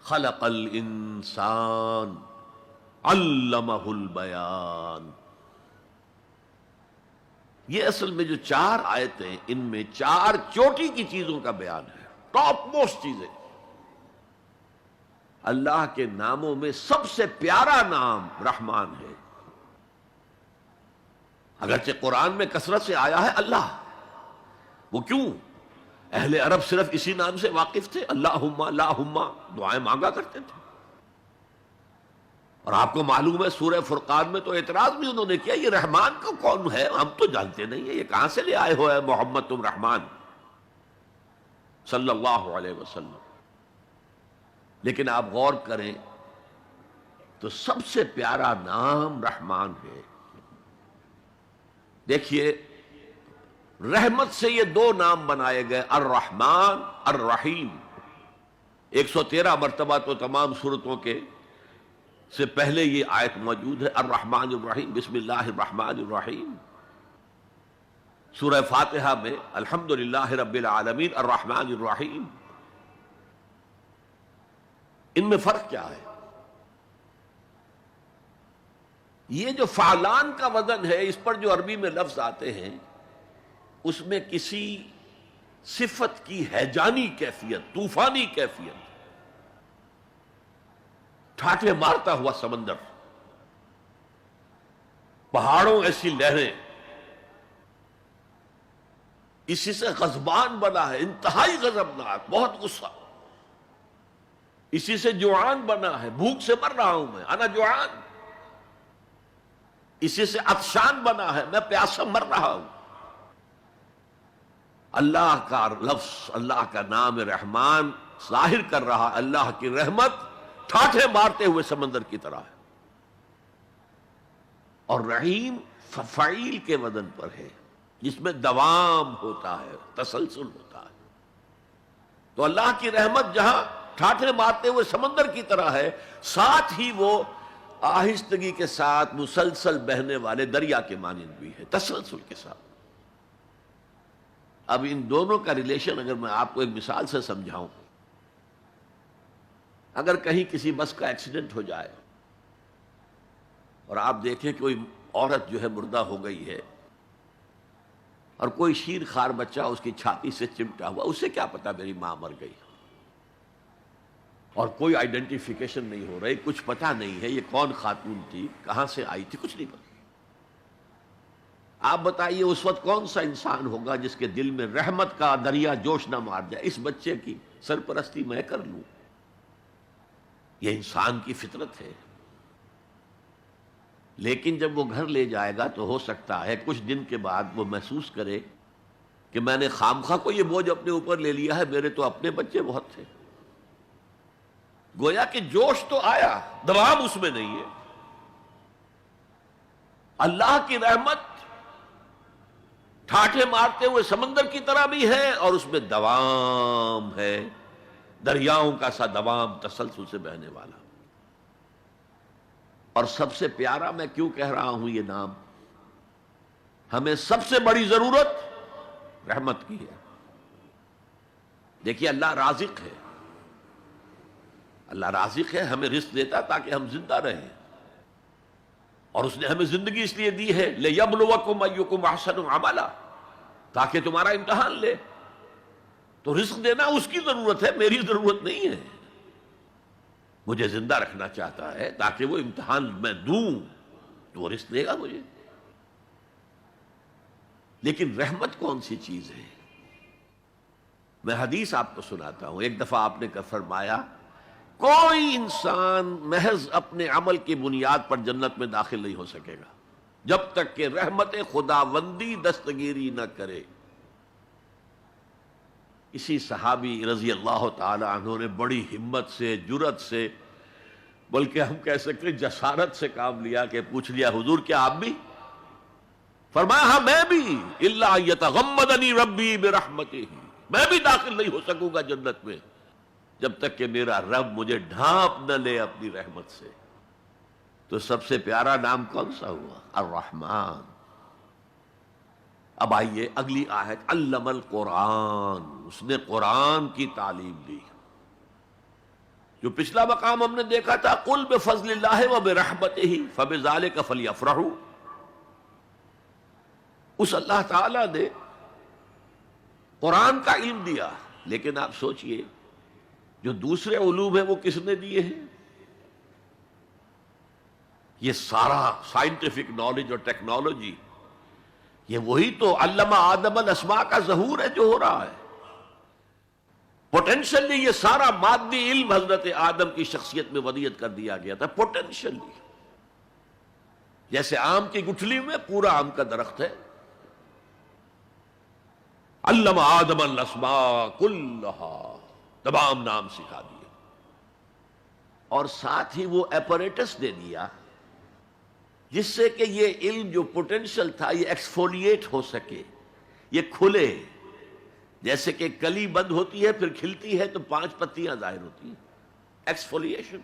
Speaker 1: خلق الانسان علمہ البیان۔ یہ اصل میں جو 4 آیتیں، ان میں 4 چوٹی کی چیزوں کا بیان ہے، ٹاپ موسٹ چیزیں۔ اللہ کے ناموں میں سب سے پیارا نام رحمان ہے، اگرچہ قرآن میں کثرت سے آیا ہے اللہ۔ وہ کیوں؟ اہل عرب صرف اسی نام سے واقف تھے، اللہم اللہم دعائیں مانگا کرتے تھے۔ اور آپ کو معلوم ہے سورہ فرقان میں تو اعتراض بھی انہوں نے کیا، یہ رحمان کو کون ہے، ہم تو جانتے نہیں ہیں، یہ کہاں سے لے آئے ہو ہے محمد تم رحمان صلی اللہ علیہ وسلم۔ لیکن آپ غور کریں تو سب سے پیارا نام رحمان ہے۔ دیکھیے رحمت سے یہ 2 نام بنائے گئے، الرحمن الرحیم۔ 113 مرتبہ تو تمام سورتوں کے سے پہلے یہ آیت موجود ہے، الرحمن الرحیم، بسم اللہ الرحمن الرحیم۔ سورہ فاتحہ میں الحمدللہ رب العالمین الرحمن الرحیم۔ ان میں فرق کیا ہے؟ یہ جو فعلان کا وزن ہے، اس پر جو عربی میں لفظ آتے ہیں، اس میں کسی صفت کی ہیجانی کیفیت، طوفانی کیفیت، ٹھاٹھے مارتا ہوا سمندر، پہاڑوں ایسی لہریں، اسی سے غضبان بنا ہے، انتہائی غضبناک، بہت غصہ۔ اسی سے جوعان بنا ہے، بھوک سے مر رہا ہوں میں، انا جوعان۔ اسی سے عطشان بنا ہے، میں پیاسا مر رہا ہوں۔ اللہ کا لفظ، اللہ کا نام رحمان ظاہر کر رہا اللہ کی رحمت ٹھاٹھے مارتے ہوئے سمندر کی طرح ہے، اور رحیم فعیل کے وزن پر ہے، جس میں دوام ہوتا ہے، تسلسل ہوتا ہے۔ تو اللہ کی رحمت جہاں ٹھاٹھے مارتے ہوئے سمندر کی طرح ہے، ساتھ ہی وہ آہستگی کے ساتھ مسلسل بہنے والے دریا کے مانند بھی ہے، تسلسل کے ساتھ۔ اب ان دونوں کا ریلیشن اگر میں آپ کو ایک مثال سے سمجھاؤں، اگر کہیں کسی بس کا ایکسیڈنٹ ہو جائے اور آپ دیکھیں کہ کوئی عورت جو ہے مردہ ہو گئی ہے، اور کوئی شیر خوار بچہ اس کی چھاتی سے چمٹا ہوا، اسے کیا پتا میری ماں مر گئی، اور کوئی آئیڈینٹیفیکیشن نہیں ہو رہی، کچھ پتا نہیں ہے یہ کون خاتون تھی، کہاں سے آئی تھی، کچھ نہیں پتا۔ آپ بتائیے اس وقت کون سا انسان ہوگا جس کے دل میں رحمت کا دریا جوش نہ مار جائے، اس بچے کی سرپرستی میں کر لوں۔ یہ انسان کی فطرت ہے۔ لیکن جب وہ گھر لے جائے گا تو ہو سکتا ہے کچھ دن کے بعد وہ محسوس کرے کہ میں نے خامخواہ کو یہ بوجھ اپنے اوپر لے لیا ہے، میرے تو اپنے بچے بہت تھے۔ گویا کہ جوش تو آیا، دوام اس میں نہیں ہے۔ اللہ کی رحمت ٹھاٹھے مارتے ہوئے سمندر کی طرح بھی ہے اور اس میں دوام ہے، دریاؤں کا سا دوام تسلسل سے بہنے والا۔ اور سب سے پیارا میں کیوں کہہ رہا ہوں یہ نام، ہمیں سب سے بڑی ضرورت رحمت کی ہے۔ دیکھیے اللہ رازق ہے، اللہ رازق ہے، ہمیں رزق دیتا تاکہ ہم زندہ رہیں، اور اس نے ہمیں زندگی اس لیے دی ہے لِيَبْلُوَكُمْ أَيُّكُمْ أَحْسَنُ عَمَلًا، تاکہ تمہارا امتحان لے۔ تو رزق دینا اس کی ضرورت ہے، میری ضرورت نہیں ہے۔ مجھے زندہ رکھنا چاہتا ہے تاکہ وہ امتحان میں دوں تو وہ رزق دے گا مجھے۔ لیکن رحمت کون سی چیز ہے؟ میں حدیث آپ کو سناتا ہوں۔ ایک دفعہ آپ نے فرمایا کوئی انسان محض اپنے عمل کی بنیاد پر جنت میں داخل نہیں ہو سکے گا جب تک کہ رحمت خداوندی دستگیری نہ کرے۔ اسی صحابی رضی اللہ تعالی عنہ نے بڑی ہمت سے، جرأت سے، بلکہ ہم کہہ سکتے ہیں جسارت سے کام لیا کہ پوچھ لیا حضور کیا آپ بھی؟ فرمایا ہاں میں بھی، الا یتغمدنی ربی برحمتہ، میں بھی داخل نہیں ہو سکوں گا جنت میں جب تک کہ میرا رب مجھے ڈھانپ نہ لے اپنی رحمت سے۔ تو سب سے پیارا نام کون سا ہوا؟ الرحمن۔ اب آئیے اگلی آیت، علم القرآن، اس نے قرآن کی تعلیم دی۔ جو پچھلا مقام ہم نے دیکھا تھا قل بفضل اللہ وبرحمتہ فبذلک فلیفرحوا، اس اللہ تعالی نے قرآن کا علم دیا، لیکن آپ سوچئے جو دوسرے علوم ہیں وہ کس نے دیے ہیں؟ یہ سارا سائنٹیفک نالج اور ٹیکنالوجی، یہ وہی تو علم آدم الاسماء کا ظہور ہے جو ہو رہا ہے۔ پوٹینشلی یہ سارا مادی علم حضرت آدم کی شخصیت میں ودیعت کر دیا گیا تھا، پوٹینشلی۔ جیسے آم کی گٹھلی میں پورا آم کا درخت ہے، علم آدم الاسماء کلھا، تمام نام سکھا دیے، اور ساتھ ہی وہ ایپریٹس دے دیا جس سے کہ یہ علم جو پوٹینشل تھا یہ ایکسفولیٹ ہو سکے، یہ کھلے۔ جیسے کہ کلی بند ہوتی ہے پھر کھلتی ہے تو 5 پتیاں ظاہر ہوتی ہیں، ایکسفولیشن۔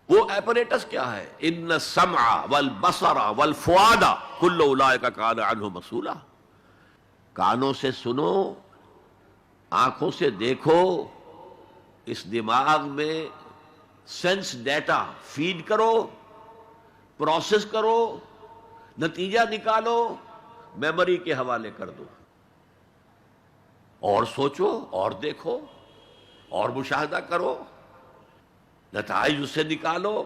Speaker 1: وہ ایپریٹس کیا ہے؟ ان السمع والبصر والفؤاد کل اولئک کان عنہ مسئولا۔ کانوں سے سنو، آنکھوں سے دیکھو، اس دماغ میں سینس ڈیٹا فیڈ کرو، پروسیس کرو، نتیجہ نکالو، میموری کے حوالے کر دو، اور سوچو اور دیکھو اور مشاہدہ کرو، نتائج اس سے نکالو،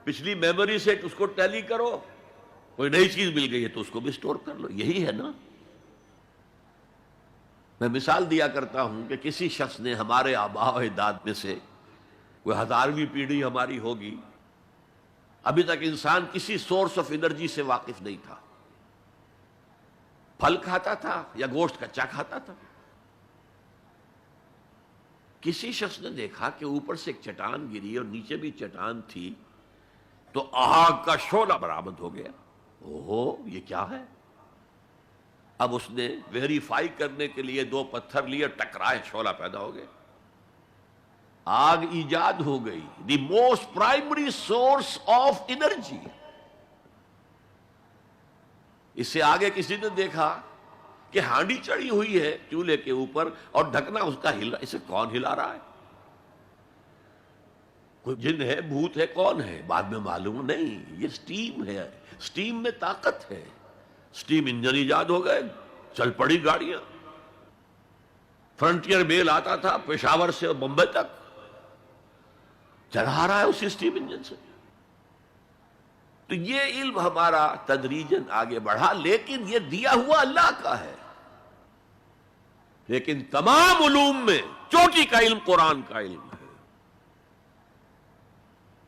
Speaker 1: پچھلی میموری سے اس کو ٹیلی کرو، کوئی نئی چیز مل گئی ہے تو اس کو بھی سٹور کر لو۔ یہی ہے نا۔ میں مثال دیا کرتا ہوں کہ کسی شخص نے، ہمارے آباء و اجداد میں سے کوئی 1000ویں پیڑھی ہماری ہوگی، ابھی تک انسان کسی سورس آف انرجی سے واقف نہیں تھا، پھل کھاتا تھا یا گوشت کچا کھاتا تھا۔ کسی شخص نے دیکھا کہ اوپر سے ایک چٹان گری اور نیچے بھی چٹان تھی، تو آگ کا شعلہ برآمد ہو گیا۔ اوہو یہ کیا ہے؟ اب اس نے ویریفائی کرنے کے لیے 2 پتھر لیے، ٹکرائے، شعلہ پیدا ہو گیا، آگ ایجاد ہو گئی، the most primary source of energy. اس سے آگے کسی نے دیکھا کہ ہانڈی چڑھی ہوئی ہے چولہے کے اوپر اور ڈھکنا اس کا ہل رہا، اسے کون ہلا رہا ہے؟ کوئی جن ہے، بھوت ہے، کون ہے؟ بعد میں معلوم نہیں، یہ سٹیم ہے، سٹیم میں طاقت ہے۔ سٹیم انجن ایجاد ہو گئے، چل پڑی گاڑیاں۔ فرنٹیئر میل آتا تھا پشاور سے بمبئی تک، چلا رہا ہے اسی سٹیم انجن سے۔ تو یہ علم ہمارا تدریجاً آگے بڑھا، لیکن یہ دیا ہوا اللہ کا ہے۔ لیکن تمام علوم میں چوٹی کا علم قرآن کا علم ہے۔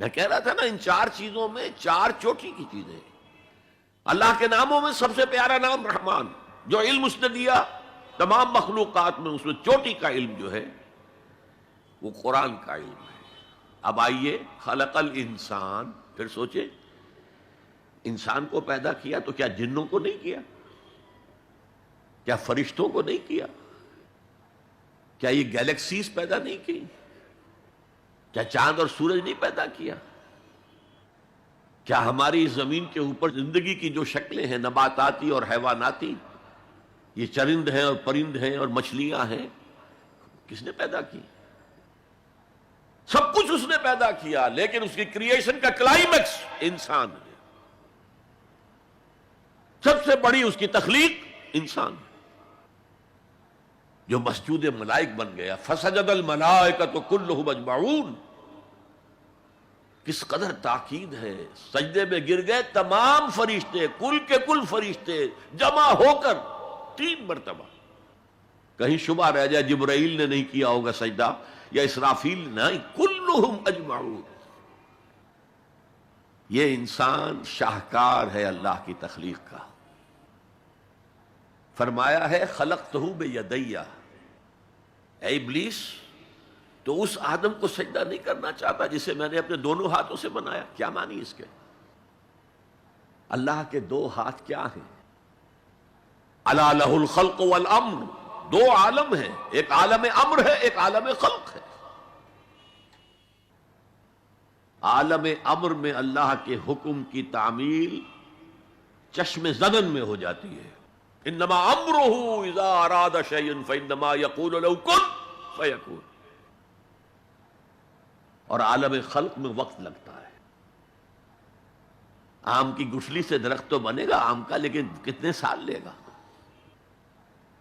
Speaker 1: میں کہہ رہا تھا نا، ان 4 چیزوں میں 4 چوٹی کی چیزیں۔ اللہ کے ناموں میں سب سے پیارا نام رحمان، جو علم اس نے دیا تمام مخلوقات میں، اس میں چوٹی کا علم جو ہے وہ قرآن کا علم ہے۔ اب آئیے خلق الانسان، پھر سوچے انسان کو پیدا کیا تو کیا جنوں کو نہیں کیا؟ کیا فرشتوں کو نہیں کیا؟ کیا یہ گیلیکسیز پیدا نہیں کی؟ کیا چاند اور سورج نہیں پیدا کیا؟ کیا ہماری زمین کے اوپر زندگی کی جو شکلیں ہیں نباتاتی اور حیواناتی، یہ چرند ہیں اور پرند ہیں اور مچھلیاں ہیں، کس نے پیدا کی؟ سب کچھ اس نے پیدا کیا، لیکن اس کی کریشن کا کلائمیکس انسان ہے۔ سب سے بڑی اس کی تخلیق انسان ہے، جو مسجود ملائک بن گیا۔ فسجد الملائکۃ کلھم اجمعون، کس قدر تاکید ہے، سجدے میں گر گئے تمام فرشتے، کل کے کل فرشتے جمع ہو کر 3 مرتبہ۔ کہیں شبہ رہ جائے جبرائیل نے نہیں کیا ہوگا سجدہ یا اسرافیل، نہیں، کلھم اجمعون۔ یہ انسان شاہکار ہے اللہ کی تخلیق کا۔ فرمایا ہے خلقتہ بیدیہ، اے ابلیس تو اس آدم کو سجدہ نہیں کرنا چاہتا جسے میں نے اپنے دونوں ہاتھوں سے بنایا؟ کیا معنی اس کے؟ اللہ کے 2 ہاتھ کیا ہیں؟ الا لہ الخلق والامر، 2 عالم ہیں، ایک عالم امر ہے، ایک عالم خلق ہے۔ عالم امر میں اللہ کے حکم کی تعمیل چشم زدن میں ہو جاتی ہے، انما امرہ اذا اراد شیئا فانما یقول له کن فیکون۔ اور عالم خلق میں وقت لگتا ہے۔ آم کی گٹھلی سے درخت تو بنے گا آم کا، لیکن کتنے سال لے گا؟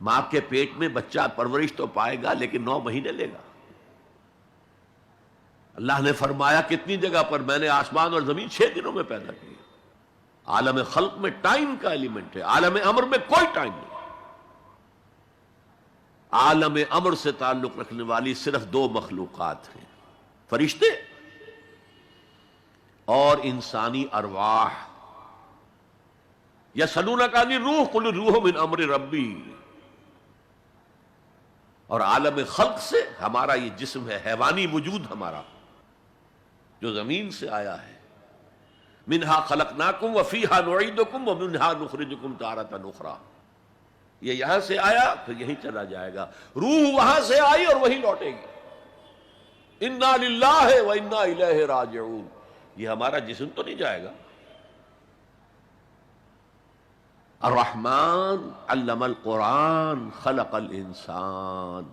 Speaker 1: ماں کے پیٹ میں بچہ پرورش تو پائے گا، لیکن 9 مہینے لے گا۔ اللہ نے فرمایا کتنی جگہ پر میں نے آسمان اور زمین 6 دنوں میں پیدا کی۔ عالم خلق میں ٹائم کا ایلیمنٹ ہے، عالم امر میں کوئی ٹائم نہیں۔ عالم امر سے تعلق رکھنے والی صرف 2 مخلوقات ہیں، فرشتے اور انسانی ارواح۔ یسألونک عن الروح قل الروح من امر ربی۔ اور عالم خلق سے ہمارا یہ جسم ہے، حیوانی وجود ہمارا جو زمین سے آیا ہے، منہا خلقناکم وفیہا نعیدکم ومنہا نخرجکم تارۃ اخری۔ یہ یہاں سے آیا پھر یہیں چلا جائے گا، روح وہاں سے آئی اور وہیں لوٹے گی۔ انا للہ وانا الیہ راجعون، یہ ہمارا جسم تو نہیں جائے گا۔ الرحمن علم القرآن خلق الانسان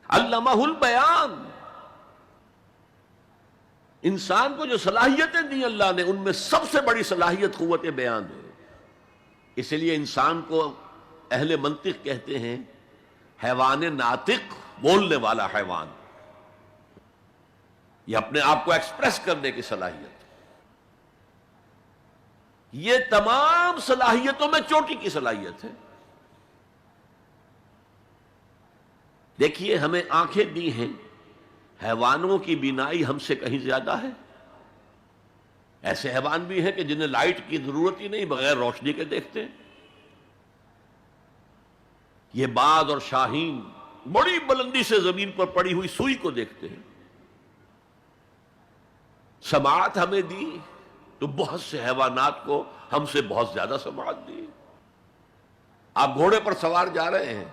Speaker 1: علمہ البیان۔ انسان کو جو صلاحیتیں دی اللہ نے، ان میں سب سے بڑی صلاحیت قوت بیان ہے۔ اس لیے انسان کو اہل منطق کہتے ہیں حیوان ناطق، بولنے والا حیوان، یہ اپنے آپ کو ایکسپریس کرنے کی صلاحیت۔ یہ تمام صلاحیتوں میں چوٹی کی صلاحیت ہے۔ دیکھیے ہمیں آنکھیں دی ہیں، حیوانوں کی بینائی ہم سے کہیں زیادہ ہے۔ ایسے حیوان بھی ہیں کہ جنہیں لائٹ کی ضرورت ہی نہیں، بغیر روشنی کے دیکھتے ہیں۔ یہ باز اور شاہین بڑی بلندی سے زمین پر پڑی ہوئی سوئی کو دیکھتے ہیں۔ سماعت ہمیں دی تو بہت سے حیوانات کو ہم سے بہت زیادہ سماعت دی۔ آپ گھوڑے پر سوار جا رہے ہیں،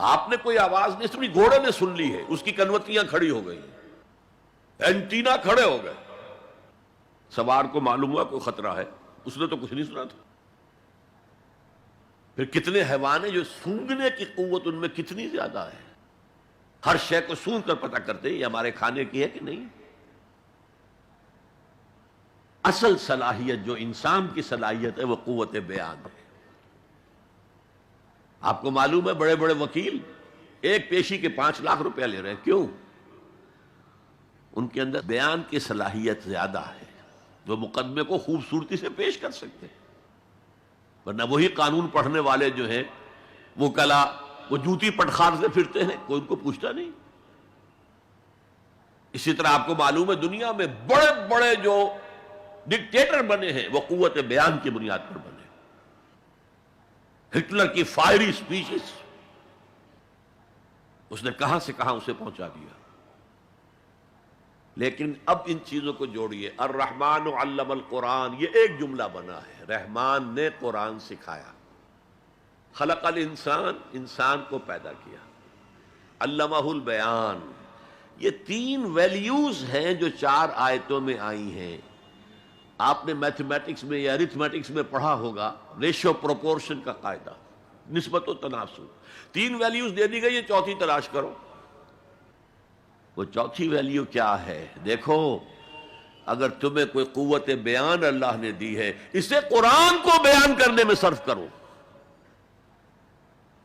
Speaker 1: آپ نے کوئی آواز نہیں سنی، گھوڑے نے سن لی ہے، اس کی کنوتیاں کھڑی ہو گئی، اینٹینا کھڑے ہو گئے۔ سوار کو معلوم ہوا کوئی خطرہ ہے، اس نے تو کچھ نہیں سنا تھا۔ پھر کتنے حیوان ہیں جو سونگنے کی قوت ان میں کتنی زیادہ ہے، ہر شے کو سونگ کر پتہ کرتے ہیں یہ ہمارے کھانے کی ہے کہ نہیں۔ اصل صلاحیت جو انسان کی صلاحیت ہے وہ قوت بیان ہے۔ آپ کو معلوم ہے بڑے بڑے وکیل ایک پیشی کے 5 لاکھ روپیہ لے رہے ہیں، کیوں؟ ان کے اندر بیان کی صلاحیت زیادہ ہے، جو مقدمے کو خوبصورتی سے پیش کر سکتے ہیں۔ ورنہ وہی قانون پڑھنے والے جو ہیں وکلا، وہ جوتی پٹخار سے پھرتے ہیں، کوئی ان کو پوچھتا نہیں۔ اسی طرح آپ کو معلوم ہے دنیا میں بڑے بڑے جو ڈکٹیٹر بنے ہیں وہ قوت بیان کی بنیاد پر بنے۔ ہٹلر کی فائری سپیچز اس نے کہاں سے کہاں اسے پہنچا دیا۔ لیکن اب ان چیزوں کو جوڑیے، الرحمن علم القرآن، یہ ایک جملہ بنا ہے، رحمان نے قرآن سکھایا۔ خلق الانسان، انسان کو پیدا کیا، علمہ البیان، یہ تین ویلیوز ہیں جو 4 آیتوں میں آئی ہیں۔ آپ نے میتھمیٹکس میں یا ارتھمیٹکس میں پڑھا ہوگا ریشو پروپورشن کا قاعدہ، نسبت و تناسب۔ 3 ویلیوز دے دی گئی، یہ چوتھی تلاش کرو۔ وہ چوتھی ویلیو کیا ہے؟ دیکھو، اگر تمہیں کوئی قوت بیان اللہ نے دی ہے، اسے قرآن کو بیان کرنے میں صرف کرو۔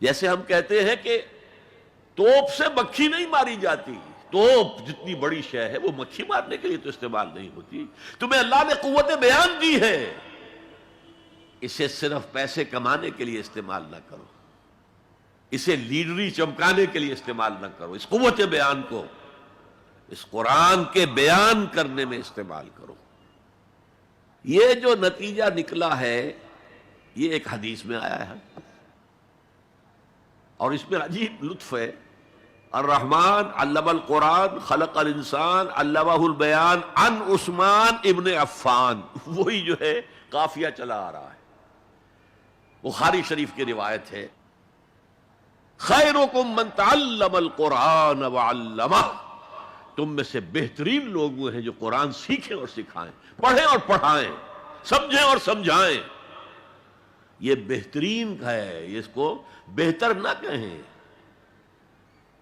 Speaker 1: جیسے ہم کہتے ہیں کہ توپ سے مکھی نہیں ماری جاتی، توپ جتنی بڑی شے ہے وہ مکھی مارنے کے لیے تو استعمال نہیں ہوتی۔ تمہیں اللہ نے قوت بیان دی ہے، اسے صرف پیسے کمانے کے لیے استعمال نہ کرو، اسے لیڈری چمکانے کے لیے استعمال نہ کرو، اس قوت بیان کو اس قرآن کے بیان کرنے میں استعمال کرو۔ یہ جو نتیجہ نکلا ہے یہ ایک حدیث میں آیا ہے، اور اس میں عجیب لطف ہے۔ الرحمن علم القرآن خلق الانسان علمہ البیان عن عثمان ابن عفان، وہی جو ہے قافیہ چلا آ رہا ہے، بخاری شریف کی روایت ہے، خیرکم من تعلم القرآن وعلمہ، تم میں سے بہترین لوگ وہ ہیں جو قرآن سیکھیں اور سکھائیں، پڑھیں اور پڑھائیں، سمجھیں اور سمجھائیں۔ یہ بہترین ہے، اس کو بہتر نہ کہیں۔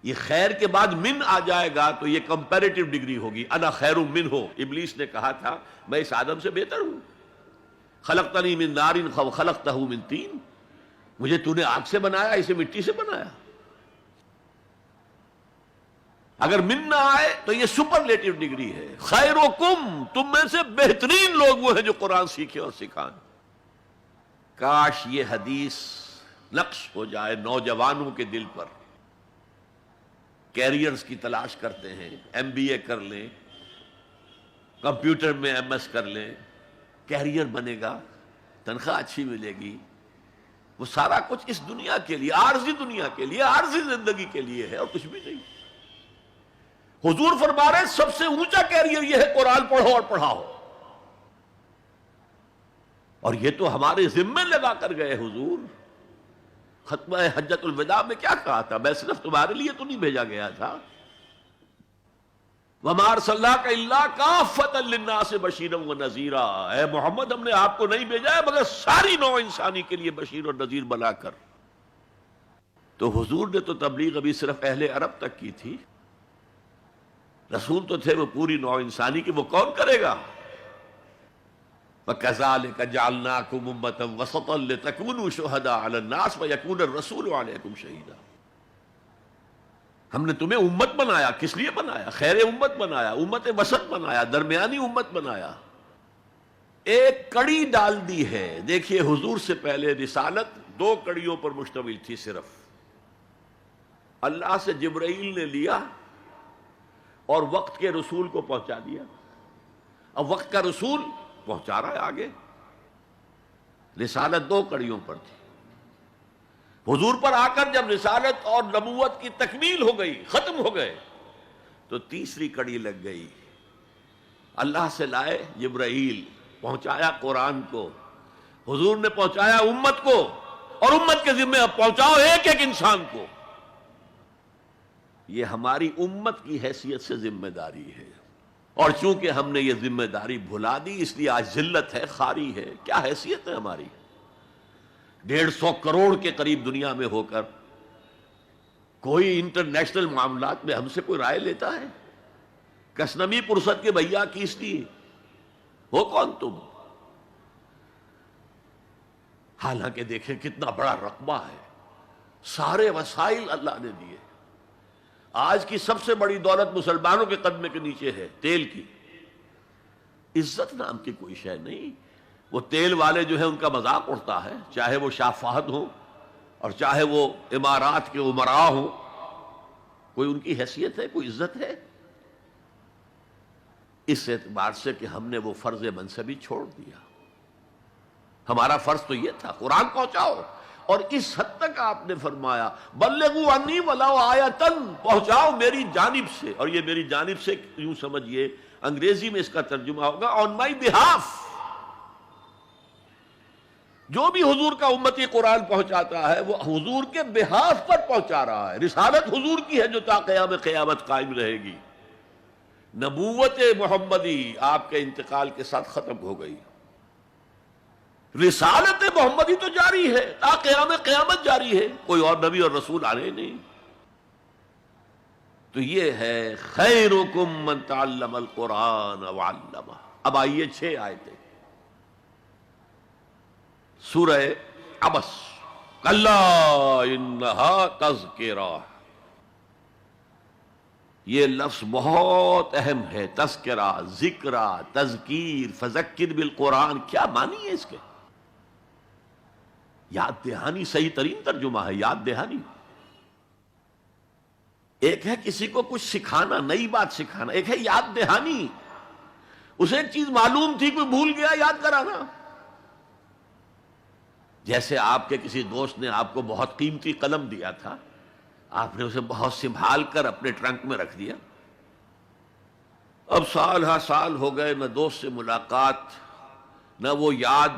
Speaker 1: یہ خیر کے بعد من آ جائے گا تو یہ کمپیریٹو ڈگری ہوگی، انا خیر منہ۔ ابلیس نے کہا تھا میں اس آدم سے بہتر ہوں، خلقتنی من نار خلقتہ من طین، مجھے تو نے آگ سے بنایا، اسے مٹی سے بنایا۔ اگر من نہ آئے تو یہ سپرلیٹو ڈگری ہے، خیرکم، تم میں سے بہترین لوگ وہ ہیں جو قرآن سیکھیں اور سکھائیں۔ کاش یہ حدیث نقش ہو جائے نوجوانوں کے دل پر۔ کیریئرز کی تلاش کرتے ہیں، ایم بی اے کر لیں، کمپیوٹر میں ایم ایس کر لیں، کیریئر بنے گا، تنخواہ اچھی ملے گی، وہ سارا کچھ اس دنیا کے لیے، عارضی دنیا کے لیے، عارضی زندگی کے لیے ہے اور کچھ بھی نہیں۔ حضور فرما رہے ہیں سب سے اونچا کیریئر یہ ہے قرآن پڑھو اور پڑھاؤ، اور یہ تو ہمارے ذمے لگا کر گئے حضور۔ ختمہ حجۃ الوداع میں کیا کہا تھا؟ میں صرف تمہارے لیے تو نہیں بھیجا گیا تھا، وَمَا أَرْسَلْنَاكَ إِلَّا كَافَّةً لِلنَّاسِ بَشِيرًا وَنَذِيرًا، اے محمد ہم نے آپ کو نہیں بھیجا ہے مگر ساری نوع انسانی کے لیے بشیر اور نذیر بنا کر۔ تو حضور نے تو تبلیغ ابھی صرف اہل عرب تک کی تھی، رسول تو تھے وہ پوری نوع انسانی کی، وہ کون کرے گا؟ وَكَذَلِكَ جَعَلْنَاكُمْ أُمَّةً وَسَطًا لِتَكُونُوا شُهَدَاءَ عَلَى النَّاسِ وَيَكُونَ الرَّسُولُ عَلَيْكُمْ شَهِيدًا۔ ہم نے تمہیں امت بنایا، کس لیے بنایا؟ خیر امت بنایا، امت وسط بنایا، درمیانی امت بنایا، ایک کڑی ڈال دی ہے۔ دیکھیے حضور سے پہلے رسالت 2 کڑیوں پر مشتمل تھی صرف۔ اللہ سے جبرائیل نے لیا اور وقت کے رسول کو پہنچا دیا، اب وقت کا رسول پہنچا رہا ہے آگے۔ رسالت 2 کڑیوں پر تھی، حضور پر آ کر جب رسالت اور نبوت کی تکمیل ہو گئی، ختم ہو گئے، تو تیسری کڑی لگ گئی۔ اللہ سے لائے جبرائیل، پہنچایا قرآن کو، حضور نے پہنچایا امت کو، اور امت کے ذمہ اب پہنچاؤ ایک ایک انسان کو۔ یہ ہماری امت کی حیثیت سے ذمہ داری ہے، اور چونکہ ہم نے یہ ذمہ داری بھلا دی اس لیے آج ذلت ہے، خاری ہے۔ کیا حیثیت ہے ہماری؟ 150 کروڑ کے قریب دنیا میں ہو کر کوئی انٹرنیشنل معاملات میں ہم سے کوئی رائے لیتا ہے؟ کسنمی پرست کے بھیا کیس دی ہو کون تم؟ حالانکہ دیکھیں کتنا بڑا رقبہ ہے، سارے وسائل اللہ نے دیے۔ آج کی سب سے بڑی دولت مسلمانوں کے قدمے کے نیچے ہے، تیل کی۔ عزت نام کی کوئی شے نہیں۔ وہ تیل والے جو ہیں ان کا مذاق اڑتا ہے، چاہے وہ شاہ فہد ہوں اور چاہے وہ امارات کے امراء ہوں، کوئی ان کی حیثیت ہے، کوئی عزت ہے؟ اس اعتبار سے کہ ہم نے وہ فرض منصبی چھوڑ دیا۔ ہمارا فرض تو یہ تھا قرآن پہنچاؤ، اور اس حد تک آپ نے فرمایا بلغوا عنی ولو آیۃ، پہنچاؤ میری جانب سے، اور یہ میری جانب سے یوں سمجھیے انگریزی میں اس کا ترجمہ ہوگا آن مائی بہاف۔ جو بھی حضور کا امتی قرآن پہنچاتا ہے وہ حضور کے بحاف پر پہنچا رہا ہے. رسالت حضور کی ہے جو تا قیام قیامت قائم رہے گی. نبوت محمدی آپ کے انتقال کے ساتھ ختم ہو گئی. رسالت محمدی تو جاری ہے، تا قیام قیامت جاری ہے، کوئی اور نبی اور رسول آ رہے نہیں. تو یہ ہے خیرکم من تعلم القرآن وعلمہ. اب آئیے 6 آیتیں سورہ عبس. کلا انہا تذکرہ. یہ لفظ بہت اہم ہے. تذکرہ، ذکرہ، تذکیر، فذکر بالقرآن، کیا معنی ہے اس کے؟ یاد دہانی صحیح ترین ترجمہ ہے، یاد دہانی. ایک ہے کسی کو کچھ سکھانا، نئی بات سکھانا، ایک ہے یاد دہانی. اسے ایک چیز معلوم تھی، کوئی بھول گیا، یاد کرانا. جیسے آپ کے کسی دوست نے آپ کو بہت قیمتی قلم دیا تھا، آپ نے اسے بہت سنبھال کر اپنے ٹرنک میں رکھ دیا. اب سال ہا سال ہو گئے، نہ دوست سے ملاقات، نہ وہ یاد.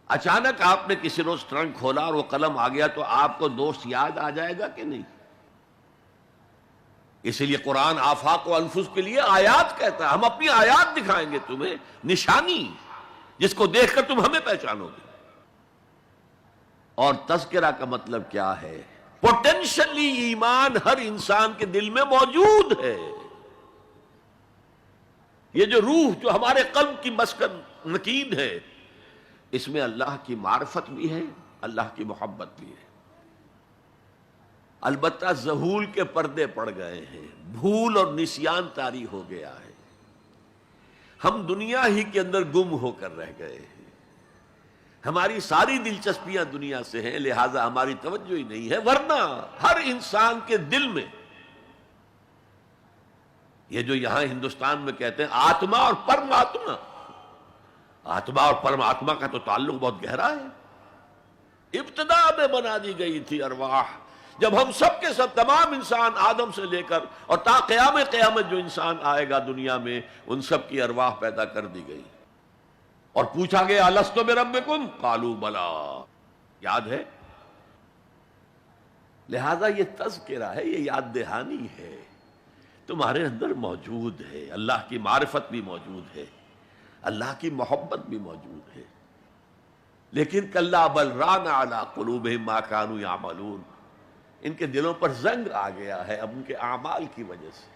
Speaker 1: اچانک آپ نے کسی روز ٹرنک کھولا اور وہ قلم آ گیا، تو آپ کو دوست یاد آ جائے گا کہ نہیں؟ اسی لیے قرآن آفاق و انفس کے لیے آیات کہتا ہے. ہم اپنی آیات دکھائیں گے تمہیں، نشانی جس کو دیکھ کر تم ہمیں پہچانو گے. اور تذکرہ کا مطلب کیا ہے؟ پوٹینشلی ایمان ہر انسان کے دل میں موجود ہے. یہ جو روح جو ہمارے قلب کی مسکن مکین ہے، اس میں اللہ کی معرفت بھی ہے، اللہ کی محبت بھی ہے. البتہ ذہول کے پردے پڑ گئے ہیں، بھول اور نسیان طاری ہو گیا ہے. ہم دنیا ہی کے اندر گم ہو کر رہ گئے ہیں. ہماری ساری دلچسپیاں دنیا سے ہیں، لہذا ہماری توجہ ہی نہیں ہے. ورنہ ہر انسان کے دل میں یہ جو یہاں ہندوستان میں کہتے ہیں آتما اور پرماتما، آتما اور پرماتما کا تو تعلق بہت گہرا ہے. ابتدا میں بنا دی گئی تھی ارواح. جب ہم سب کے سب تمام انسان آدم سے لے کر اور تا قیام قیامت جو انسان آئے گا دنیا میں، ان سب کی ارواح پیدا کر دی گئی اور پوچھا گیا الستو بربکم قالوا بلا. یاد ہے؟ لہذا یہ تذکرہ ہے، یہ یاد دہانی ہے، تمہارے اندر موجود ہے. اللہ کی معرفت بھی موجود ہے، اللہ کی محبت بھی موجود ہے. لیکن کلا بل ران علی قلوبہم ما کانوا یعملون. ان کے دلوں پر زنگ آ گیا ہے اب ان کے اعمال کی وجہ سے.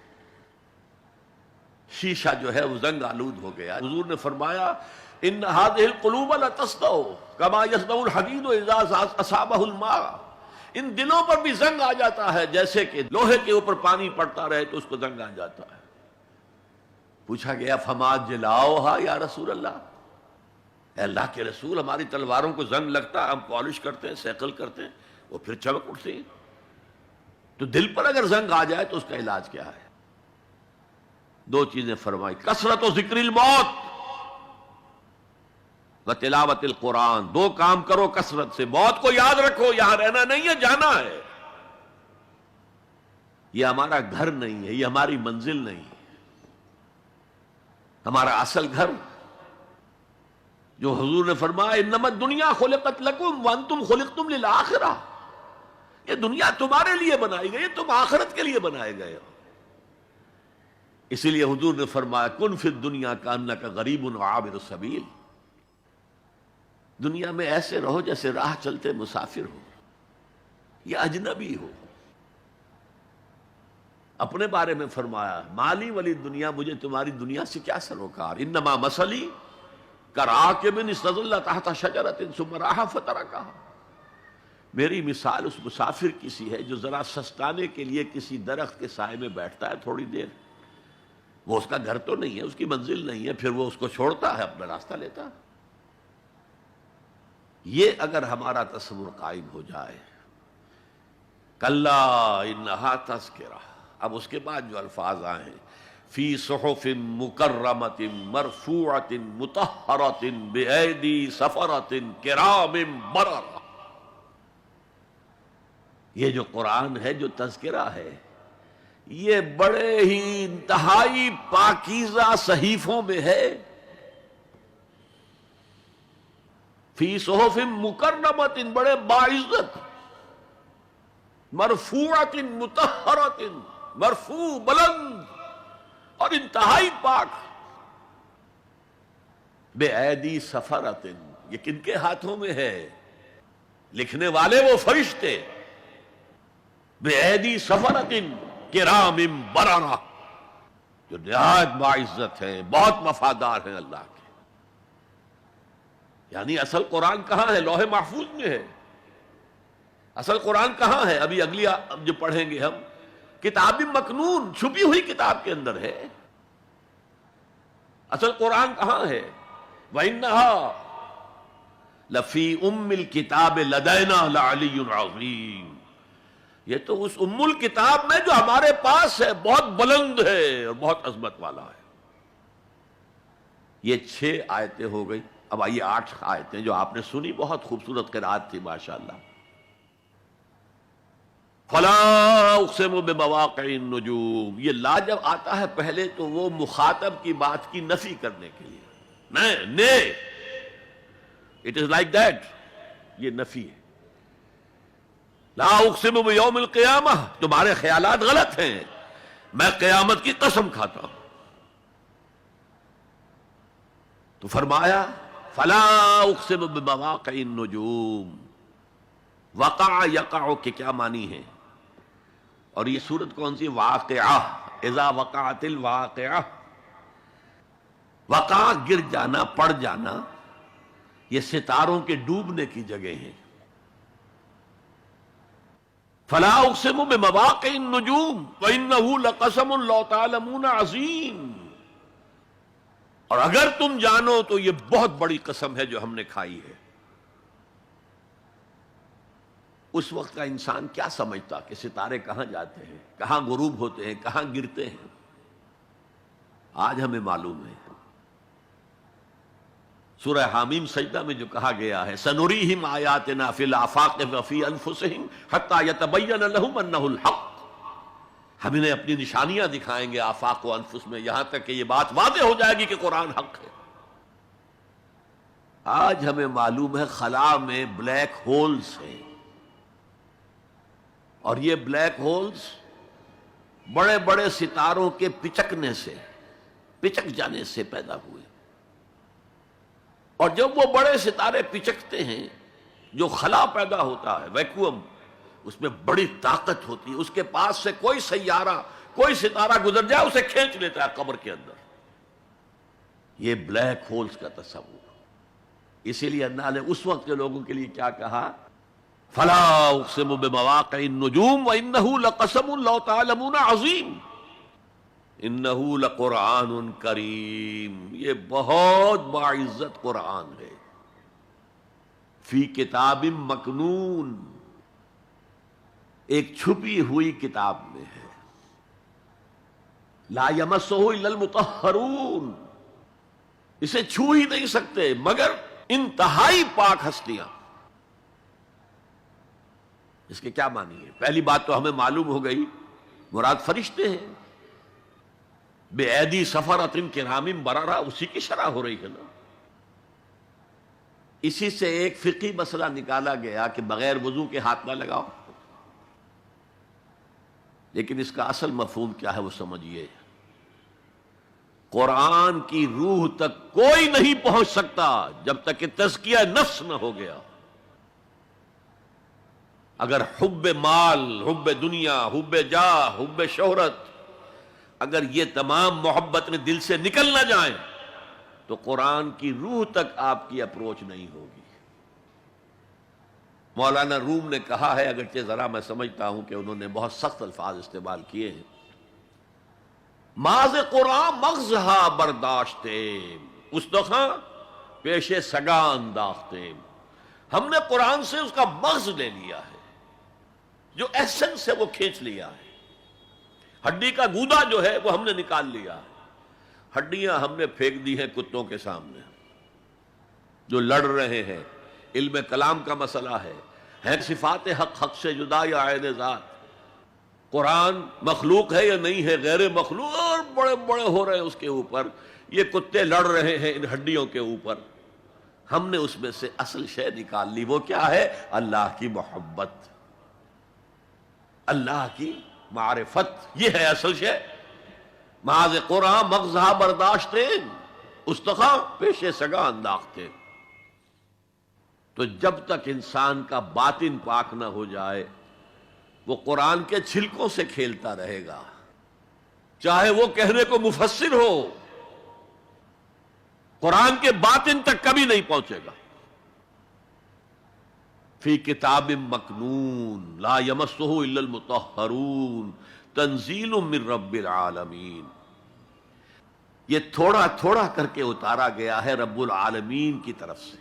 Speaker 1: شیشہ جو ہے وہ زنگ آلود ہو گیا. حضور نے فرمایا ان هذه القلوب لتصدع كما يصدع الحديد اذا اصابه الماء. ان دلوں پر بھی زنگ آ جاتا ہے جیسے کہ لوہے کے اوپر پانی پڑتا رہے تو اس کو زنگ آ جاتا ہے. پوچھا گیا فما جلاؤھا یا رسول اللہ. اے اللہ کے رسول، ہماری تلواروں کو زنگ لگتا ہے، ہم پالش کرتے ہیں، سیکل کرتے ہیں، وہ پھر چمک اٹھتے ہیں. تو دل پر اگر زنگ آ جائے تو اس کا علاج کیا ہے؟ 2 چیزیں فرمائی، کثرت و ذکر الموت و تلاوت القرآن. 2 کام کرو کثرت سے. موت کو یاد رکھو، یہاں رہنا نہیں ہے، جانا ہے. یہ ہمارا گھر نہیں ہے، یہ ہماری منزل نہیں ہے. ہمارا اصل گھر جو حضور نے فرمایا انما الدنیا خلقت لکم وانتم خلقتم للآخرہ. یہ دنیا تمہارے لیے بنائی گئی، تم آخرت کے لیے بنائے گئے ہو. اسی لیے حضور نے فرمایا کن فی الدنیا کانک غریب وعابر السبیل. دنیا میں ایسے رہو جیسے راہ چلتے مسافر ہو یا اجنبی ہو. اپنے بارے میں فرمایا مالی ولی دنیا، مجھے تمہاری دنیا سے کیا سروکار. انما مثلی کراکب استظل تحت شجرۃ ثم راح فترکھا. میری مثال اس مسافر کی سی ہے جو ذرا سستانے کے لیے کسی درخت کے سائے میں بیٹھتا ہے تھوڑی دیر. وہ اس کا گھر تو نہیں ہے، اس کی منزل نہیں ہے، پھر وہ اس کو چھوڑتا ہے، اپنا راستہ لیتا ہے. یہ اگر ہمارا تصور قائم ہو جائے، کلا انہا تذکرہ. اب اس کے بعد جو الفاظ آئے ہیں فی صحف مکرمۃ مرفوعۃ مطہرۃ بایدی سفرۃ کرام بررہ. یہ جو قرآن ہے، جو تذکرہ ہے، یہ بڑے ہی انتہائی پاکیزہ صحیفوں میں ہے. فی صحف مکرمۃ، بڑے باعزت، مرفوعۃ مطہرۃ، مرفوع بلند اور انتہائی پاک، بے ایدی سفرۃ، یہ کن کے ہاتھوں میں ہے؟ لکھنے والے وہ فرشتے، بے ایدی سفرۃ کرام بررہ، جو نہایت باعزت ہیں، بہت وفادار ہیں اللہ کے۔ یعنی اصل قرآن کہاں ہے؟ لوح محفوظ میں ہے۔ اصل قرآن کہاں ہے؟ ابھی اگلی جو پڑھیں گے ہم، کتاب مکنون، چھپی ہوئی کتاب کے اندر ہے۔ اصل قرآن کہاں ہے؟ وَإِنَّهَا لَفِي أُمِّ الْكِتَابِ لَدَيْنَا لَعَلِيٌّ عَظِيمٌ، یہ تو اس ام الکتاب میں جو ہمارے پاس ہے، بہت بلند ہے اور بہت عظمت والا ہے۔ یہ 6 آیتیں ہو گئی۔ اب آئیے 8 آیتیں جو آپ نے سنی، بہت خوبصورت قرات تھی ماشاءاللہ۔ فَلَا أُقْسِمُ بِمَوَاقِعِ النُّجُومِ، یہ لا جب آتا ہے پہلے تو وہ مخاطب کی بات کی نفی کرنے کے لیے، نہیں، اٹ از لائک دیٹ، یہ نفی ہے۔ لا اقسم بیوم القیامہ، تمہارے خیالات غلط ہیں، میں قیامت کی قسم کھاتا ہوں۔ تو فرمایا فلا اقسم بمواقع النجوم، وقع یقع کے کیا معنی ہے؟ اور یہ سورت کون سی؟ واقعہ، اذا وقعت الواقعہ، وقع گر جانا، پڑ جانا، یہ ستاروں کے ڈوبنے کی جگہ ہے۔ فلا اقسم بمواقع النجوم وانه لقسم لو تعلمون عظیم، اور اگر تم جانو تو یہ بہت بڑی قسم ہے جو ہم نے کھائی ہے۔ اس وقت کا انسان کیا سمجھتا کہ ستارے کہاں جاتے ہیں، کہاں غروب ہوتے ہیں، کہاں گرتے ہیں؟ آج ہمیں معلوم ہے۔ سورہ حامیم سجدہ میں جو کہا گیا ہے سنریہم آیاتنا فی الآفاق وفی انفسہم حتی یتبین لہم انہ الحق، ہم انہیں اپنی نشانیاں دکھائیں گے آفاق و انفس میں، یہاں تک کہ یہ بات واضح ہو جائے گی کہ قرآن حق ہے۔ آج ہمیں معلوم ہے خلا میں بلیک ہولز ہیں، اور یہ بلیک ہولز بڑے بڑے ستاروں کے پچکنے سے، پچک جانے سے پیدا ہوئے، اور جب وہ بڑے ستارے پچکتے ہیں، جو خلا پیدا ہوتا ہے، ویکوم، اس میں بڑی طاقت ہوتی ہے، اس کے پاس سے کوئی سیارہ، کوئی ستارہ گزر جائے اسے کھینچ لیتا ہے قبر کے اندر۔ یہ بلیک ہولز کا تصور۔ اسی لیے اللہ نے اس وقت کے لوگوں کے لیے کیا کہا؟ فلا اقسم بمواقع النجوم وانہ لقسم لو تعلمون عظیم، انہ لقرآن کریم، یہ بہت باعزت قرآن ہے، فی کتاب مکنون، ایک چھپی ہوئی کتاب میں ہے، لا یمسہ الا المطہرون، اسے چھو ہی نہیں سکتے مگر انتہائی پاک ہستیاں۔ اس کے کیا معنی ہے؟ پہلی بات تو ہمیں معلوم ہو گئی، مراد فرشتے ہیں، بے ایدی سفرۃ کرام بررہ، اسی کی شرح ہو رہی ہے نا۔ اسی سے ایک فقہی مسئلہ نکالا گیا کہ بغیر وضو کے ہاتھ نہ لگاؤ، لیکن اس کا اصل مفہوم کیا ہے وہ سمجھیے۔ قرآن کی روح تک کوئی نہیں پہنچ سکتا جب تک کہ تزکیہ نفس نہ ہو گیا۔ اگر حب مال، حب دنیا، حب جاہ، حب شہرت، اگر یہ تمام محبتیں دل سے نکل نہ جائیں تو قرآن کی روح تک آپ کی اپروچ نہیں ہوگی۔ مولانا روم نے کہا ہے، اگرچہ ذرا میں سمجھتا ہوں کہ انہوں نے بہت سخت الفاظ استعمال کیے ہیں، ماز قرآن مغزہا برداشتے استخاں پیش سگاں انداختے، ہم نے قرآن سے اس کا مغز لے لیا ہے، جو ایسنس ہے وہ کھینچ لیا ہے، ہڈی کا گودا جو ہے وہ ہم نے نکال لیا ہے۔ ہڈیاں ہم نے پھینک دی ہیں کتوں کے سامنے جو لڑ رہے ہیں، علم کلام کا مسئلہ ہے صفات حق حق سے جدا یا عین ذات، قرآن مخلوق ہے یا نہیں ہے، غیر مخلوق، اور بڑے بڑے ہو رہے ہیں اس کے اوپر۔ یہ کتے لڑ رہے ہیں ان ہڈیوں کے اوپر، ہم نے اس میں سے اصل شے نکال لی. وہ کیا ہے؟ اللہ کی محبت، اللہ کی معرفت. یہ ہے اصل شے. محاذ قرآن مغزہ برداشتیں استخاں پیش سگاں انداختیں. تو جب تک انسان کا باطن پاک نہ ہو جائے وہ قرآن کے چھلکوں سے کھیلتا رہے گا، چاہے وہ کہنے کو مفسر ہو، قرآن کے باطن تک کبھی نہیں پہنچے گا. فی کتاب مکنون لا یمسہ الا المطہرون تنزیل من رب العالمین. یہ تھوڑا تھوڑا کر کے اتارا گیا ہے رب العالمین کی طرف سے.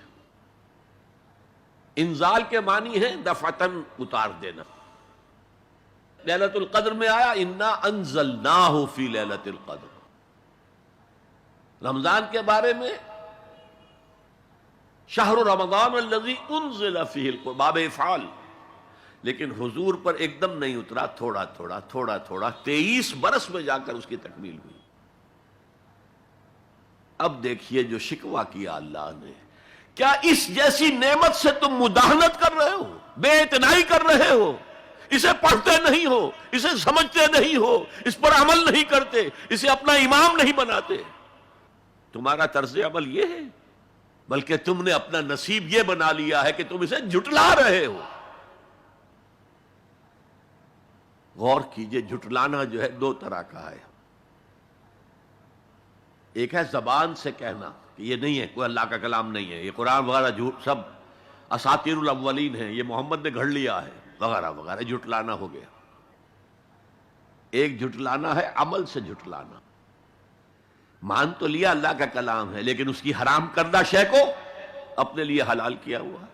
Speaker 1: انزال کے معنی ہے دفعتاً اتار دینا. لیلۃ القدر میں آیا انا انزلناہ فی لیلۃ القدر. رمضان کے بارے میں شہر رمضان الذی انزل فیہ القرآن، باب افعال. لیکن حضور پر ایک دم نہیں اترا، تھوڑا تھوڑا تھوڑا تھوڑا 23 برس میں جا کر اس کی تکمیل ہوئی. اب دیکھیے جو شکوہ کیا اللہ نے، کیا اس جیسی نعمت سے تم مداہنت کر رہے ہو، بے اعتنائی کر رہے ہو، اسے پڑھتے نہیں ہو، اسے سمجھتے نہیں ہو، اس پر عمل نہیں کرتے، اسے اپنا امام نہیں بناتے. تمہارا طرز عمل یہ ہے، بلکہ تم نے اپنا نصیب یہ بنا لیا ہے کہ تم اسے جھٹلا رہے ہو. غور کیجئے، جھٹلانا جو ہے دو طرح کا ہے. ایک ہے زبان سے کہنا کہ یہ نہیں ہے، کوئی اللہ کا کلام نہیں ہے، یہ قرآن وغیرہ جھوٹ، سب اساطیر الاولین ہیں، یہ محمد نے گھڑ لیا ہے وغیرہ وغیرہ، جھٹلانا ہو گیا. ایک جھٹلانا ہے عمل سے جھٹلانا. مان تو لیا اللہ کا کلام ہے لیکن اس کی حرام کردہ شے کو اپنے لیے حلال کیا ہوا.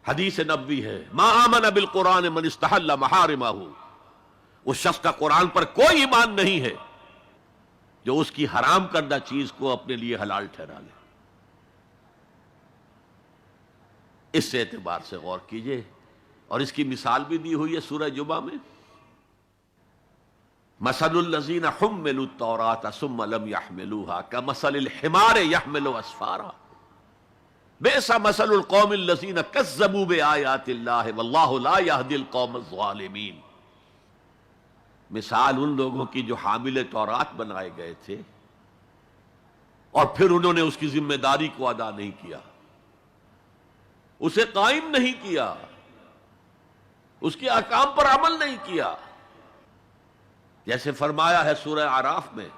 Speaker 1: حدیث نبوی ہے ما آمن بالقرآن من استحل محارمہ. اس شخص کا قرآن پر کوئی ایمان نہیں ہے جو اس کی حرام کردہ چیز کو اپنے لیے حلال ٹھہرا لے. اس اعتبار سے غور کیجئے. اور اس کی مثال بھی دی ہوئی ہے سورہ جمعہ میں. مثل الذین حملوا التوراة ثم لم يحملوها كمثل الحمار يحمل اسفارا بئس مثل القوم الذین کذبوا بآیات اللہ واللہ لا يهدی القوم الظالمین. مثال ان لوگوں کی جو حامل تورات بنائے گئے تھے اور پھر انہوں نے اس کی ذمہ داری کو ادا نہیں کیا، اسے قائم نہیں کیا، اس کے احکام پر عمل نہیں کیا. جیسے فرمایا ہے سورہ اعراف میں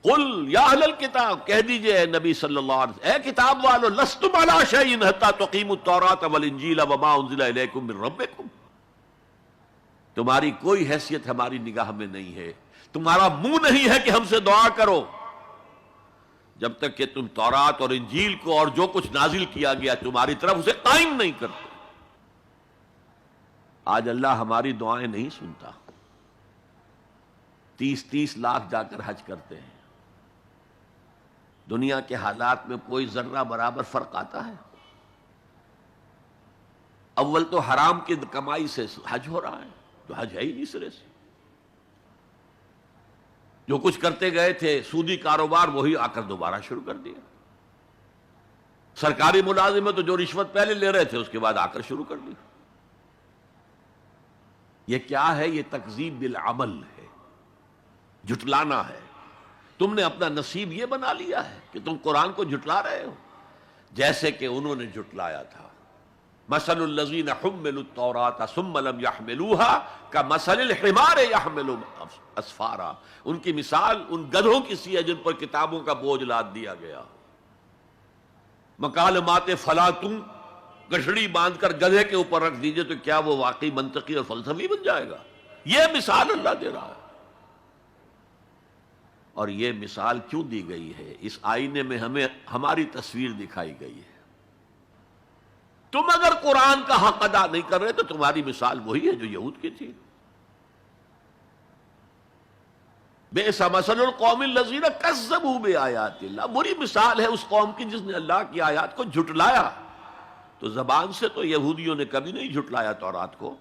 Speaker 1: قل یا اہل الکتاب، کہہ دیجئے اے نبی صلی اللہ علیہ وسلم، اے کتاب والو لستم علی شیء حتی تقیموا التوراۃ والانجیل وما انزل الیکم من ربکم. تمہاری کوئی حیثیت ہماری نگاہ میں نہیں ہے، تمہارا منہ نہیں ہے کہ ہم سے دعا کرو جب تک کہ تم تورات اور انجیل کو اور جو کچھ نازل کیا گیا تمہاری طرف اسے قائم نہیں کرتے. آج اللہ ہماری دعائیں نہیں سنتا. 30 لاکھ جا کر حج کرتے ہیں. دنیا کے حالات میں کوئی ذرہ برابر فرق آتا ہے؟ اول تو حرام کی کمائی سے حج ہو رہا ہے، تو حج ہے ہی نہیں سرے سے. جو کچھ کرتے گئے تھے سودی کاروبار وہی آ کر دوبارہ شروع کر دیا. سرکاری ملازم تو جو رشوت پہلے لے رہے تھے اس کے بعد آ کر شروع کر دی. یہ کیا ہے؟ یہ تکذیب بالعمل ہے، جھٹلانا ہے. تم نے اپنا نصیب یہ بنا لیا ہے کہ تم قرآن کو جھٹلا رہے ہو جیسے کہ انہوں نے جھٹلایا تھا. مثل الذین حملوا التوراۃ ثم لم يحملوها كمثل الحمار يحمل اسفارا. ان کی مثال ان گدھوں کی سی ہے جن پر کتابوں کا بوجھ لاد دیا گیا. مکالمات فلاں تم گٹھڑی باندھ کر گدھے کے اوپر رکھ دیجئے تو کیا وہ واقعی منطقی اور فلسفی بن جائے گا؟ یہ مثال اللہ دے رہا ہے. اور یہ مثال کیوں دی گئی ہے؟ اس آئینے میں ہمیں ہماری تصویر دکھائی گئی ہے. تم اگر قرآن کا حق ادا نہیں کر رہے تو تمہاری مثال وہی ہے جو یہود کی تھی. بئس مثل القوم الذین کذبوا بآیات اللہ. بری مثال ہے اس قوم کی جس نے اللہ کی آیات کو جھٹلایا. تو زبان سے تو یہودیوں نے کبھی نہیں جھٹلایا تورات کو،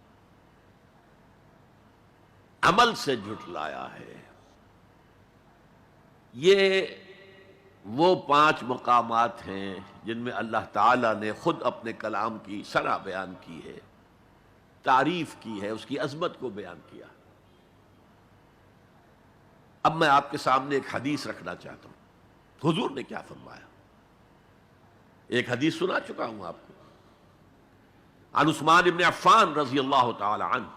Speaker 1: عمل سے جھٹلایا ہے. یہ وہ 5 مقامات ہیں جن میں اللہ تعالیٰ نے خود اپنے کلام کی ثنا بیان کی ہے، تعریف کی ہے، اس کی عظمت کو بیان کیا۔ اب میں آپ کے سامنے ایک حدیث رکھنا چاہتا ہوں، حضور نے کیا فرمایا۔ ایک حدیث سنا چکا ہوں آپ کو، عن عثمان بن عفان رضی اللہ تعالی عنہ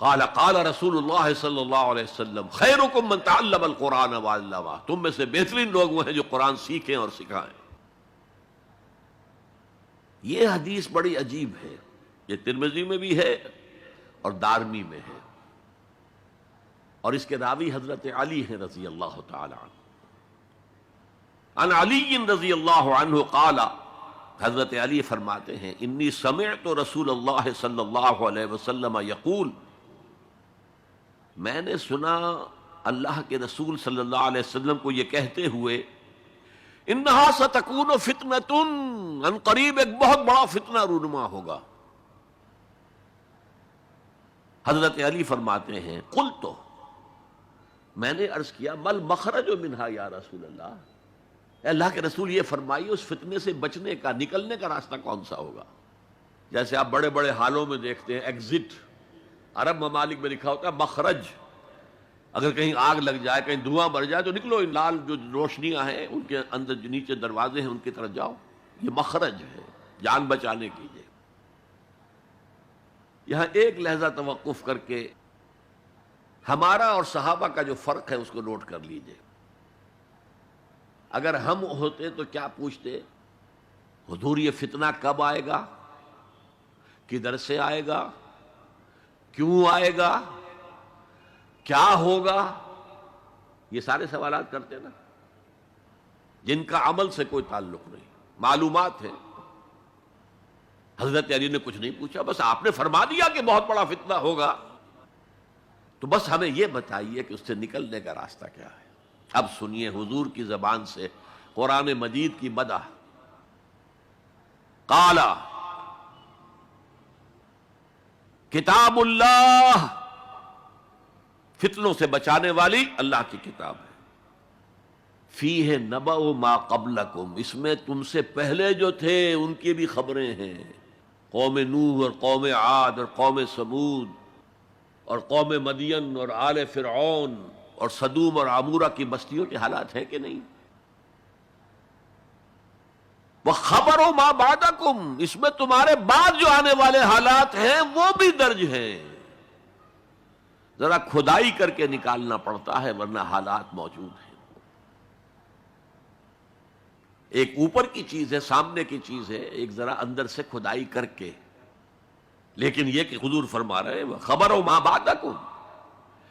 Speaker 1: قال قال رسول اللہ صلی اللہ علیہ وسلم خیرکم من تعلم القرآن وعلمہ، تم میں سے بہترین لوگ وہ ہیں جو قرآن سیکھیں اور سکھائیں۔ یہ حدیث بڑی عجیب ہے، یہ ترمذی میں بھی ہے اور دارمی میں ہے، اور اس کے راوی حضرت علی ہیں رضی اللہ تعالی عنہ۔ عن علی رضی اللہ عنہ قال، حضرت علی فرماتے ہیں انی سمعت رسول اللہ صلی اللہ علیہ وسلم یقول، میں نے سنا اللہ کے رسول صلی اللہ علیہ وسلم کو یہ کہتے ہوئے، انہا ستکون فتنۃ، ان قریب ایک بہت بڑا فتنہ رونما ہوگا۔ حضرت علی فرماتے ہیں قلت، میں نے عرض کیا مل مخرج منہا یا رسول اللہ، اے اللہ کے رسول یہ فرمائیے اس فتنے سے بچنے کا، نکلنے کا راستہ کون سا ہوگا؟ جیسے آپ بڑے بڑے حالوں میں دیکھتے ہیں ایگزٹ، عرب ممالک میں لکھا ہوتا ہے مخرج، اگر کہیں آگ لگ جائے، کہیں دھواں بڑھ جائے تو نکلو، ان لال جو روشنیاں ہیں ان کے اندر جو نیچے دروازے ہیں ان کی طرف جاؤ، یہ مخرج ہے جان بچانے کی۔ یہاں ایک لحظہ توقف کر کے ہمارا اور صحابہ کا جو فرق ہے اس کو نوٹ کر لیجئے۔ اگر ہم ہوتے تو کیا پوچھتے؟ حضور یہ فتنہ کب آئے گا، کدھر سے آئے گا، کیوں آئے گا، کیا ہوگا؟ یہ سارے سوالات کرتے نا، جن کا عمل سے کوئی تعلق نہیں، معلومات ہے۔ حضرت علی نے کچھ نہیں پوچھا، بس آپ نے فرما دیا کہ بہت بڑا فتنہ ہوگا، تو بس ہمیں یہ بتائیے کہ اس سے نکلنے کا راستہ کیا ہے۔ اب سنیے حضور کی زبان سے قرآن مجید کی مدح۔ قال کتاب اللہ، فتنوں سے بچانے والی اللہ کی کتاب ہے، فیہ نبأ ما قبلکم، اس میں تم سے پہلے جو تھے ان کی بھی خبریں ہیں، قوم نوح اور قوم عاد اور قوم سمود اور قوم مدین اور آل فرعون اور سدوم اور عمورہ کی بستیوں کے حالات ہیں کہ نہیں؟ وَخَبَرُ مَا بَعْدَكُمْ، اس میں تمہارے بعد جو آنے والے حالات ہیں وہ بھی درج ہیں، ذرا کھدائی کر کے نکالنا پڑتا ہے ورنہ حالات موجود ہیں۔ ایک اوپر کی چیز ہے، سامنے کی چیز ہے، ایک ذرا اندر سے کھدائی کر کے، لیکن یہ کہ حضور فرما رہے ہیں خبرو ما بعدکم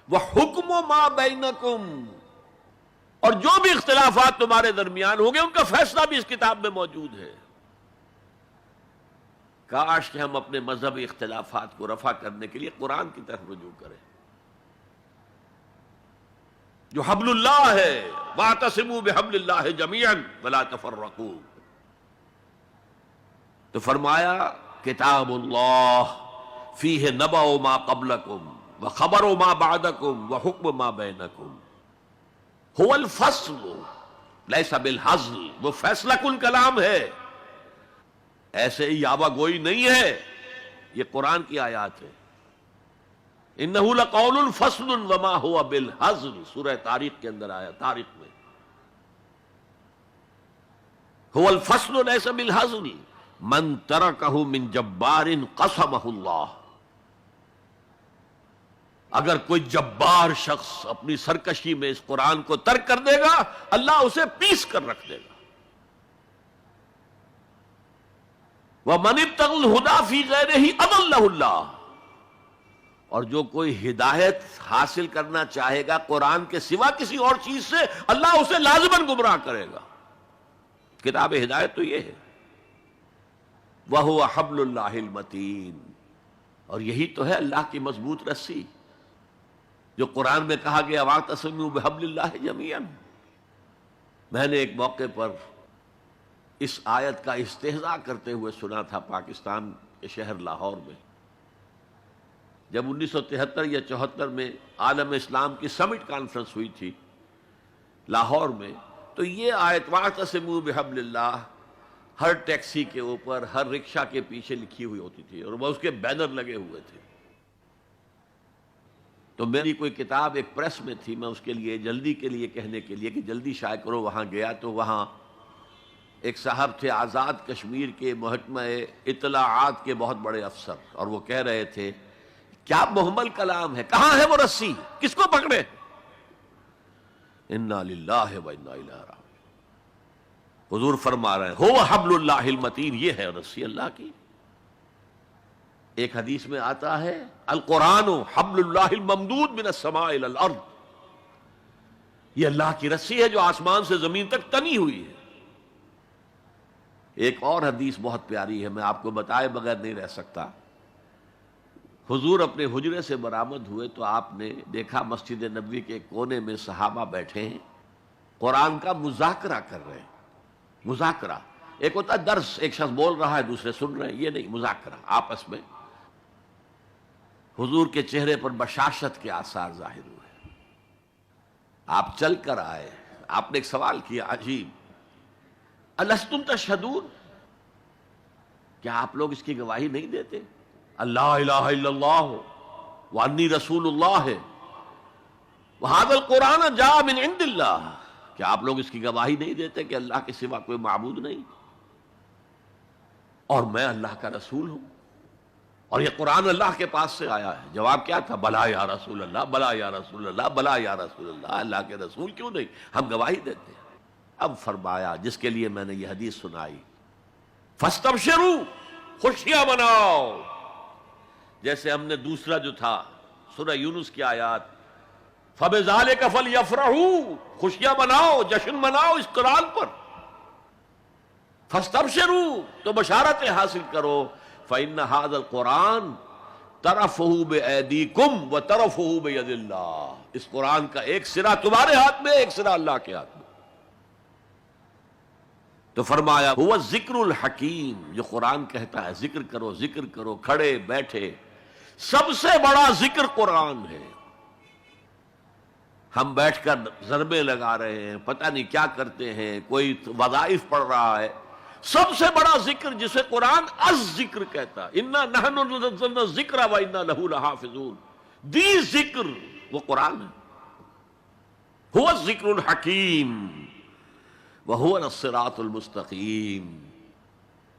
Speaker 1: وحکم ما بینکم، اور جو بھی اختلافات تمہارے درمیان ہوں گے ان کا فیصلہ بھی اس کتاب میں موجود ہے۔ کاش کہ ہم اپنے مذہبی اختلافات کو رفع کرنے کے لیے قرآن کی طرف رجوع کریں، جو حبل اللہ ہے، واعتصموا بحبل اللہ جمیعا ولا تفرقوا۔ تو فرمایا کتاب اللہ فیہ نبأ ما قبلکم وخبر ما بعدکم وحکم ما بینکم، هو الفصل لیس بالحزل، وہ فیصلہ کن کلام ہے، ایسے ہی یابہ گوئی نہیں ہے، یہ قرآن کی آیات ہے۔ انہ لقول فصل وما هو بالحزل، سورہ طارق کے اندر آیا، طارق میں هو الفصل لیس بالحزل من ترکہ من جبار قسمہ اللہ، اگر کوئی جبار شخص اپنی سرکشی میں اس قرآن کو ترک کر دے گا اللہ اسے پیس کر رکھ دے گا۔ وَمَنِ ابْتَغَى الْهُدَى فِي غَيْرِهِ أَضَلَّهُ اللَّهُ، اور جو کوئی ہدایت حاصل کرنا چاہے گا قرآن کے سوا کسی اور چیز سے، اللہ اسے لازماً گمراہ کرے گا۔ کتاب ہدایت تو یہ ہے، وَهُوَ حَبْلُ اللَّهِ الْمَتِينُ، اور یہی تو ہے اللہ کی مضبوط رسی، جو قرآن میں کہا گیا وَاعْتَصِمُوا بِحَبْلِ اللَّهِ جَمِيعًا۔ میں نے ایک موقع پر اس آیت کا استہزاء کرتے ہوئے سنا تھا پاکستان کے شہر لاہور میں، جب 1973 یا 74 میں عالم اسلام کی سمٹ کانفرنس ہوئی تھی لاہور میں، تو یہ آیت واعتصموا بحبل اللہ ہر ٹیکسی کے اوپر، ہر رکشہ کے پیچھے لکھی ہوئی ہوتی تھی، اور وہ اس کے بینر لگے ہوئے تھے۔ تو میری کوئی کتاب ایک پریس میں تھی، میں اس کے لیے جلدی کے لیے کہنے کے لیے کہ جلدی شائع کرو، وہاں گیا تو وہاں ایک صاحب تھے آزاد کشمیر کے محکمہ اطلاعات کے بہت بڑے افسر، اور وہ کہہ رہے تھے کیا محمل کلام ہے، کہاں ہے وہ رسی، کس کو پکڑے؟ انا للہ و انا الیہ راجعون۔ حضور فرما رہے ہیں هو حبل اللہ المتین، یہ ہے رسی اللہ کی۔ ایک حدیث میں آتا ہے القرآن حبل اللہ الممدود من السماء الى الارض، یہ اللہ کی رسی ہے جو آسمان سے زمین تک تنی ہوئی ہے۔ ایک اور حدیث بہت پیاری ہے، میں آپ کو بتائے بغیر نہیں رہ سکتا۔ حضور اپنے حجرے سے برآمد ہوئے تو آپ نے دیکھا مسجد نبوی کے کونے میں صحابہ بیٹھے ہیں، قرآن کا مذاکرہ کر رہے ہیں۔ مذاکرہ ایک ہوتا ہے درس، ایک شخص بول رہا ہے دوسرے سن رہے ہیں، یہ نہیں، مذاکرہ آپس میں۔ حضور کے چہرے پر بشاشت کے آثار ظاہر ہوئے، آپ چل کر آئے، آپ نے ایک سوال کیا عجیب، الستم تشہدون، کیا آپ لوگ اس کی گواہی نہیں دیتے اللہ الہ الا اللہ وانی رسول اللہ وہذا القرآن جاء من عند اللہ، کیا آپ لوگ اس کی گواہی نہیں دیتے کہ اللہ کے سوا کوئی معبود نہیں اور میں اللہ کا رسول ہوں اور یہ قرآن اللہ کے پاس سے آیا ہے؟ جواب کیا تھا؟ بلا یا رسول اللہ، بلا یا رسول اللہ، بلا یا رسول اللہ، اللہ کے رسول کیوں نہیں، ہم گواہی دیتے ہیں۔ اب فرمایا جس کے لیے میں نے یہ حدیث سنائی، فاستبشروا، خوشیاں مناؤ، جیسے ہم نے دوسرا جو تھا سورہ یونس کی آیات فَبِذَلِكَ فَلْيَفْرَحُوا، خوشیاں مناؤ، جشن مناؤ اس قرآن پر، فاستبشروا، تو بشارتیں حاصل کرو، فَإِنَّ هَذَا الْقُرْآنَ طَرَفُهُ بِأَيْدِيكُمْ وَطَرَفُهُ بِيَدِ اللَّهِ، اس قرآن کا ایک سرا تمہارے ہاتھ میں، ایک سرا اللہ کے ہاتھ میں۔ تو فرمایا هو الذکر الحکیم، جو قرآن کہتا ہے ذکر کرو، ذکر کرو، کھڑے بیٹھے، سب سے بڑا ذکر قرآن ہے۔ ہم بیٹھ کر ضربے لگا رہے ہیں، پتہ نہیں کیا کرتے ہیں، کوئی وظائف پڑھ رہا ہے، سب سے بڑا ذکر جسے قرآن الذکر کہتا ہے، انا نحن نزلنا الذکر و انا لہ لحافظون، دی ذکر وہ قرآن ہے، هو الذکر الحکیم وهو الصراط المستقیم۔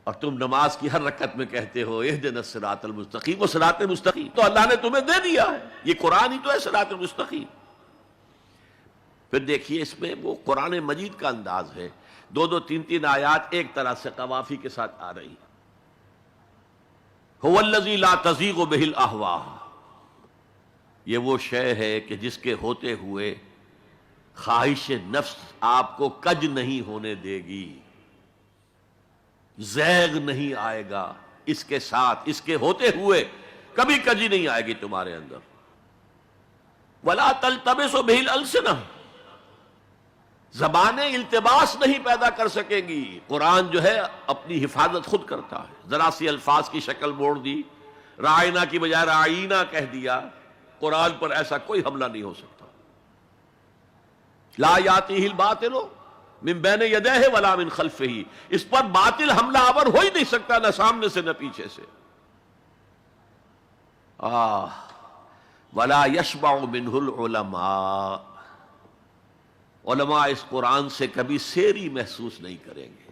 Speaker 1: اور تم نماز کی ہر رکعت میں کہتے ہو اہدنا الصراط المستقیم، وہ صراط مستقیم تو اللہ نے تمہیں دے دیا ہے، یہ قرآن ہی تو ہے صراط المستقیم۔ پھر دیکھیے اس میں وہ قرآن مجید کا انداز ہے، دو دو تین تین آیات ایک طرح سے قوافی کے ساتھ آ رہی، هو الذی لا تزیغ بہ الاہواء، یہ وہ شے ہے کہ جس کے ہوتے ہوئے خواہش نفس آپ کو کج نہیں ہونے دے گی، زیغ نہیں آئے گا اس کے ساتھ، اس کے ہوتے ہوئے کبھی کجی نہیں آئے گی تمہارے اندر۔ ولا تلتبس بہ الالسنہ، زبانیں التباس نہیں پیدا کر سکیں گی، قرآن جو ہے اپنی حفاظت خود کرتا ہے۔ ذرا سی الفاظ کی شکل موڑ دی، رائنا کی بجائے رائینا کہہ دیا، قرآن پر ایسا کوئی حملہ نہیں ہو سکتا۔ لا یاتیہ الباطل من بین یدیہ ولا من خلفہ، اس پر باطل حملہ آور ہو ہی نہیں سکتا، نہ سامنے سے نہ پیچھے سے۔ ولا یشبع منہ العلماء، علماء اس قرآن سے کبھی سیری محسوس نہیں کریں گے،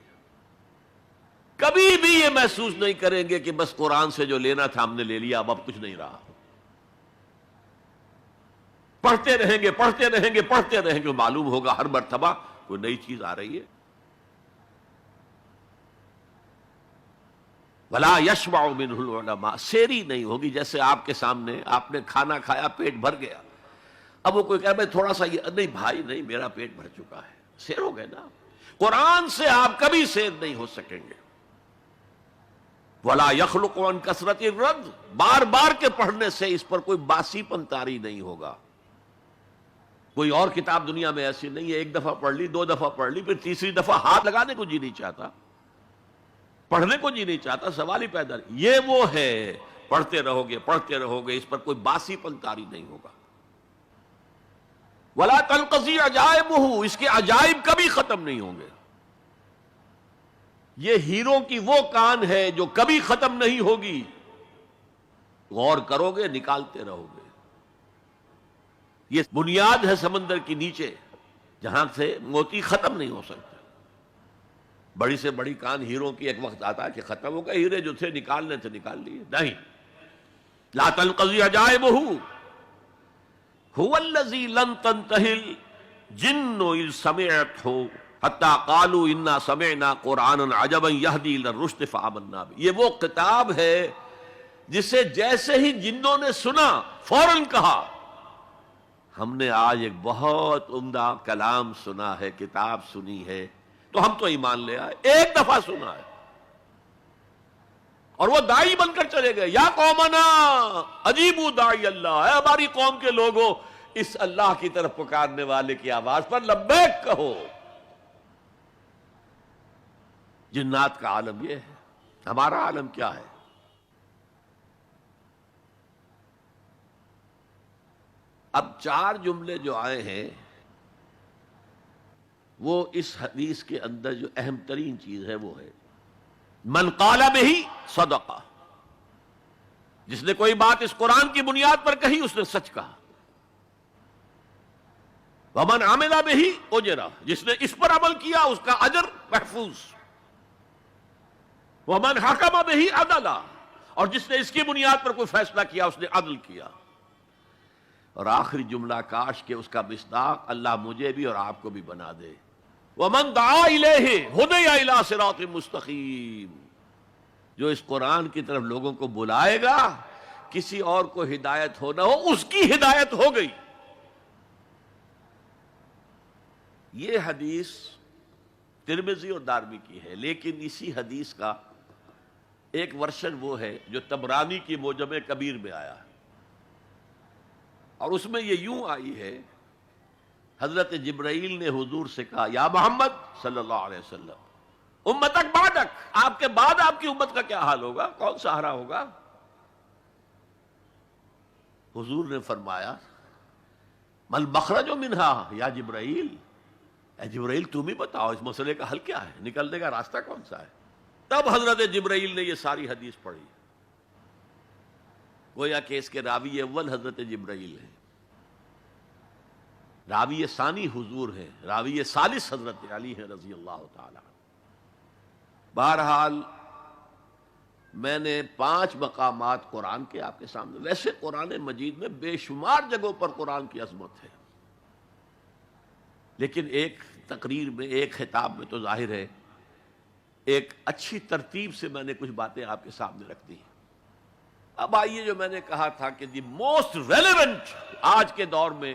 Speaker 1: کبھی بھی یہ محسوس نہیں کریں گے کہ بس قرآن سے جو لینا تھا ہم نے لے لیا، اب کچھ نہیں رہا۔ پڑھتے رہیں گے، پڑھتے رہیں گے، پڑھتے رہیں گے، معلوم ہوگا ہر مرتبہ کوئی نئی چیز آ رہی ہے۔ ولا یشبع منہ العلماء، سیری نہیں ہوگی، جیسے آپ کے سامنے آپ نے کھانا کھایا، پیٹ بھر گیا، اب وہ کوئی کہہ بھائی تھوڑا سا یہ، نہیں بھائی نہیں، میرا پیٹ بھر چکا ہے، سیر ہو گئے نا۔ قرآن سے آپ کبھی سیر نہیں ہو سکیں گے۔ ولا یخلق عن کثرت الرد، بار بار کے پڑھنے سے اس پر کوئی باسی پن طاری نہیں ہوگا۔ کوئی اور کتاب دنیا میں ایسی نہیں ہے، ایک دفعہ پڑھ لی، دو دفعہ پڑھ لی، پھر تیسری دفعہ ہاتھ لگانے کو جی نہیں چاہتا، پڑھنے کو جی نہیں چاہتا، سوال ہی پیدا نہیں۔ یہ وہ ہے، پڑھتے رہو گے، پڑھتے رہو گے، اس پر کوئی باسی پن طاری نہیں ہوگا۔ ولا تنقضی عجائبہ، اس کے عجائب کبھی ختم نہیں ہوں گے. یہ ہیروں کی وہ کان ہے جو کبھی ختم نہیں ہوگی، غور کرو گے نکالتے رہو گے. یہ بنیاد ہے سمندر کی نیچے جہاں سے موتی ختم نہیں ہو سکتا. بڑی سے بڑی کان ہیروں کی ایک وقت آتا ہے کہ ختم ہو گئے، ہیرے جو تھے نکالنے تھے نکال لیے. نہیں، لا تنقضی عجائبہ هو الذی لن تنتہی الجن اذ سمعتہ حتی قالوا انا سمعنا قرآنا عجبا یہدی الی الرشد فآمنا بہ. یہ وہ کتاب ہے جسے جیسے ہی جنوں نے سنا فوراً کہا ہم نے آج ایک بہت عمدہ کلام سنا ہے، کتاب سنی ہے، تو ہم تو ایمان لے آئے. ایک دفعہ سنا ہے اور وہ داعی بن کر چلے گئے. یا قومنا اجیبوا داعی اللہ، اے ہماری قوم کے لوگوں اس اللہ کی طرف پکارنے والے کی آواز پر لبیک کہو. جنات کا عالم یہ ہے، ہمارا عالم کیا ہے؟ اب 4 جملے جو آئے ہیں وہ اس حدیث کے اندر جو اہم ترین چیز ہے وہ ہے من قال بہ صدقہ. جس نے کوئی بات اس قرآن کی بنیاد پر کہی اس نے سچ کہا. ومن عمل بہ اجر، جس نے اس پر عمل کیا اس کا اجر محفوظ. ومن حکم بہ عدل، اور جس نے اس کی بنیاد پر کوئی فیصلہ کیا اس نے عدل کیا. اور آخری جملہ کاش کہ اس کا مصداق اللہ مجھے بھی اور آپ کو بھی بنا دے. ومن دعا الیہ ہدی الی صراط مستقیم، جو اس قرآن کی طرف لوگوں کو بلائے گا کسی اور کو ہدایت ہو نہ ہو اس کی ہدایت ہو گئی. یہ حدیث ترمذی اور دارمی کی ہے، لیکن اسی حدیث کا ایک ورشن وہ ہے جو طبرانی کی معجم کبیر میں آیا ہے، اور اس میں یہ یوں آئی ہے حضرت جبرائیل نے حضور سے کہا یا محمد صلی اللہ علیہ وسلم امتک بعدک، آپ کے بعد آپ کی امت کا کیا حال ہوگا، کون سہارا ہوگا؟ حضور نے فرمایا مل مخرج منہا یا جبرائیل، اے جبرائیل تم ہی بتاؤ اس مسئلے کا حل کیا ہے، نکلنے کا راستہ کون سا ہے؟ تب حضرت جبرائیل نے یہ ساری حدیث پڑھی. گویا کہ اس کے راوی اول حضرت جبرائیل ہے، راوی ثانی حضور ہے، راوی ثالث حضرت علی ہے رضی اللہ تعالی. بہرحال میں نے 5 مقامات قرآن کے آپ کے سامنے، ویسے قرآن مجید میں بے شمار جگہوں پر قرآن کی عظمت ہے، لیکن ایک تقریر میں ایک خطاب میں تو ظاہر ہے ایک اچھی ترتیب سے میں نے کچھ باتیں آپ کے سامنے رکھ دی. اب آئیے جو میں نے کہا تھا کہ دی موسٹ ریلیونٹ آج کے دور میں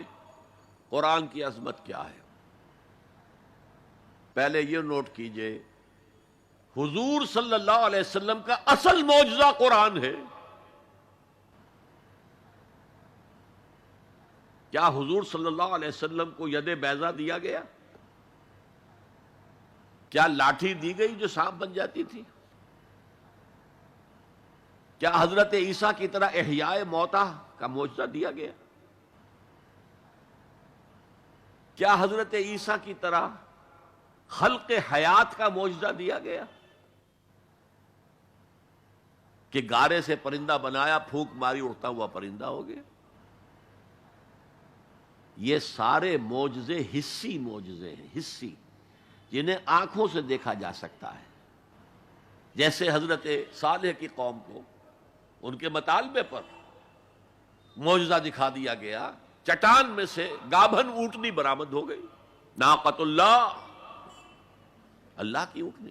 Speaker 1: قرآن کی عظمت کیا ہے. پہلے یہ نوٹ کیجئے حضور صلی اللہ علیہ وسلم کا اصل معجزہ قرآن ہے. کیا حضور صلی اللہ علیہ وسلم کو ید بیضا دیا گیا؟ کیا لاٹھی دی گئی جو سانپ بن جاتی تھی؟ کیا حضرت عیسیٰ کی طرح احیاء موتیٰ کا معجزہ دیا گیا؟ کیا حضرت عیسیٰ کی طرح خلق حیات کا معجزہ دیا گیا کہ گارے سے پرندہ بنایا، پھونک ماری اڑتا ہوا پرندہ ہو گیا؟ یہ سارے معجزے حسی معجزے ہیں، حسی، جنہیں آنکھوں سے دیکھا جا سکتا ہے. جیسے حضرت صالح کی قوم کو ان کے مطالبے پر معجزہ دکھا دیا گیا، چٹان میں سے گابھن اونٹنی برآمد ہو گئی. ناقۃ اللہ، اللہ کی اونٹنی،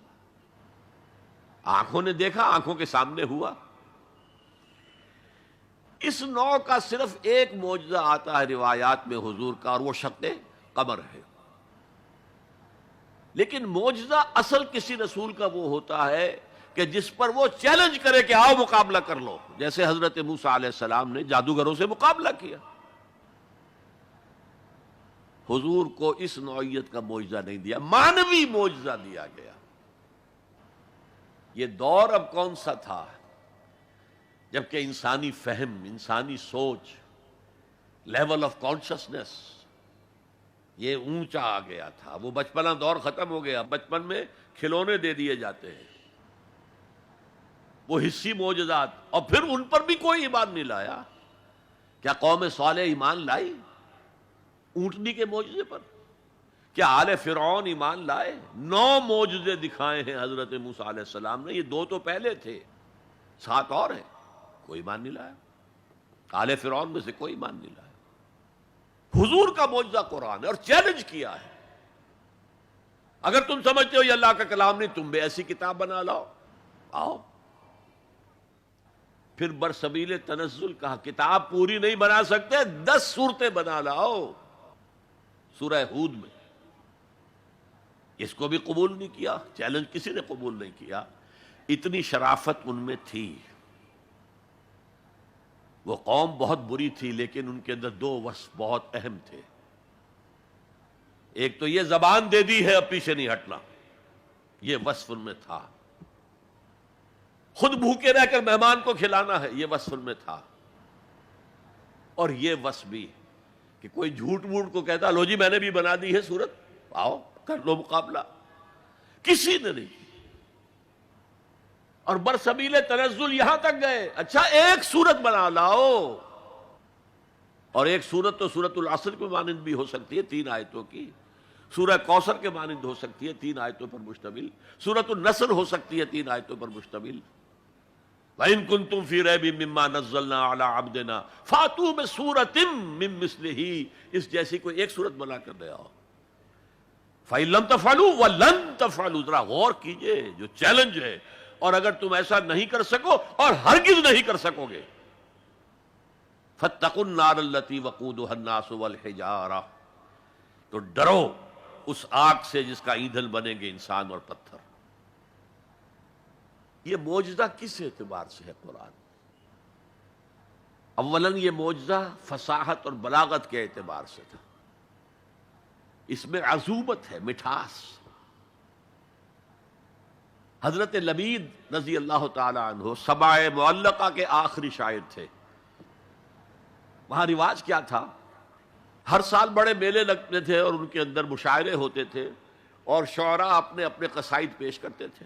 Speaker 1: آنکھوں نے دیکھا، آنکھوں کے سامنے ہوا. اس نوع کا صرف ایک معجزہ آتا ہے روایات میں حضور کا، اور وہ شق قمر ہے. لیکن معجزہ اصل کسی رسول کا وہ ہوتا ہے کہ جس پر وہ چیلنج کرے کہ آؤ مقابلہ کر لو، جیسے حضرت موسیٰ علیہ السلام نے جادوگروں سے مقابلہ کیا. حضور کو اس نوعیت کا معجزہ نہیں دیا، مانوی معجزہ دیا گیا. یہ دور اب کون سا تھا جبکہ انسانی فہم، انسانی سوچ، لیول آف کانشسنس یہ اونچا آ گیا تھا، وہ بچپنا دور ختم ہو گیا، بچپن میں کھلونے دے دیے جاتے ہیں، وہ حصی معجزات، اور پھر ان پر بھی کوئی ایمان نہیں لایا۔ کیا قوم صالح ایمان لائی اونٹنی کے معجزے پر؟ کیا آل فرعون ایمان لائے؟ 9 معجزے دکھائے ہیں حضرت موسیٰ علیہ السلام نے، یہ 2 تو پہلے تھے، 7 اور ہیں، کوئی ایمان نہیں لایا۔ آل فرعون میں سے کوئی ایمان نہیں لایا۔ حضور کا معجزہ قرآن ہے، اور چیلنج کیا ہے، اگر تم سمجھتے ہو یہ اللہ کا کلام نہیں، تم بھی ایسی کتاب بنا لاؤ، آؤ۔ پھر برسبیل تنزل کہا، کتاب پوری نہیں بنا سکتے، 10 صورتیں بنا لاؤ۔ سورہ ہود میں اس کو بھی قبول نہیں کیا، چیلنج کسی نے قبول نہیں کیا۔ اتنی شرافت ان میں تھی، وہ قوم بہت بری تھی، لیکن ان کے اندر 2 وصف بہت اہم تھے۔ ایک تو یہ زبان دے دی ہے اب پیچھے نہیں ہٹنا، یہ وصف ان میں تھا۔ خود بھوکے رہ کر مہمان کو کھلانا ہے، یہ وصف ان میں تھا۔ اور یہ وصف بھی کہ کوئی جھوٹ موٹ کو کہتا لو جی میں نے بھی بنا دی ہے سورت، آؤ کر لو مقابلہ، کسی نے نہیں کی۔ اور برسبیل تنزل یہاں تک گئے، اچھا ایک سورت بنا لاؤ، اور ایک سورت تو سورت العصر کے مانند بھی ہو سکتی ہے، 3 آیتوں کی، سورہ کوثر کے مانند ہو سکتی ہے، 3 آیتوں پر مشتمل، سورت النصر ہو سکتی ہے 3 آیتوں پر مشتمل۔ وَإِن كُنتُمْ فِي رَيْبٍ مِّمَّا نَزَّلْنَا عَلَىٰ عَبْدِنَا فَأْتُوا بِسُورَةٍ مِّن مِّثْلِهِ، اس جیسی کوئی ایک سورت بنا کر لے آؤ۔ فَإِن لَّمْ تَفْعَلُوا وَلَن تَفْعَلُوا، ذرا غور کیجئے، جو چیلنج ہے، اور اگر تم ایسا نہیں کر سکو اور ہرگز نہیں کر سکو گے، فَاتَّقُوا النَّارَ الَّتِي وَقُودُهَا النَّاسُ وَالْحِجَارَةُ، تو ڈرو اس آگ سے جس کا ایندھن بنیں گے انسان اور پتھر۔ یہ معجزہ کس اعتبار سے ہے قرآن؟ اولاً یہ معجزہ فصاحت اور بلاغت کے اعتبار سے تھا، اس میں عذوبت ہے، مٹھاس۔ حضرت لبید رضی اللہ تعالی عنہ سبع معلقہ کے آخری شاعر تھے۔ وہاں رواج کیا تھا، ہر سال بڑے میلے لگتے تھے اور ان کے اندر مشاعرے ہوتے تھے، اور شعراء اپنے اپنے قصائد پیش کرتے تھے۔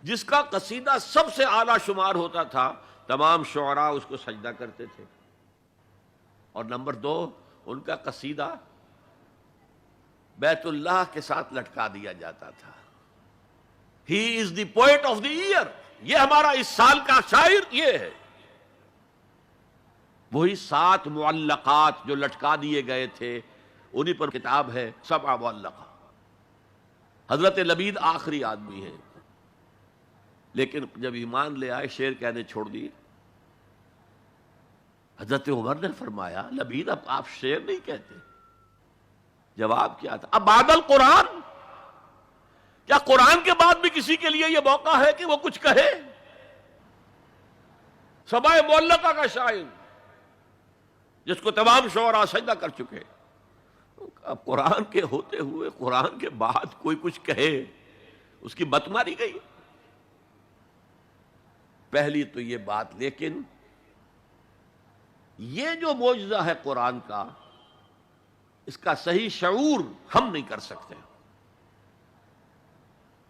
Speaker 1: جس کا قصیدہ سب سے اعلیٰ شمار ہوتا تھا، تمام شعراء اس کو سجدہ کرتے تھے، اور نمبر 2 ان کا قصیدہ بیت اللہ کے ساتھ لٹکا دیا جاتا تھا۔ ہی از دی پوئٹ آف دی ایئر، یہ ہمارا اس سال کا شاعر یہ ہے۔ وہی 7 معلقات جو لٹکا دیے گئے تھے، انہی پر کتاب ہے سبع معلقہ۔ حضرت لبید آخری آدمی ہیں، لیکن جب ایمان لے آئے شعر کہنے چھوڑ دیے۔ حضرت عمر نے فرمایا لبید اب آپ شعر نہیں کہتے؟ جواب کیا تھا، اب بعد القرآن، کیا قرآن کے بعد بھی کسی کے لیے یہ موقع ہے کہ وہ کچھ کہے؟ سبع معلقہ کا شاعر جس کو تمام شعراء سجدہ کر چکے، اب قرآن کے ہوتے ہوئے قرآن کے بعد کوئی کچھ کہے، اس کی مت ماری گئی۔ پہلی تو یہ بات، لیکن یہ جو معجزہ ہے قرآن کا، اس کا صحیح شعور ہم نہیں کر سکتے۔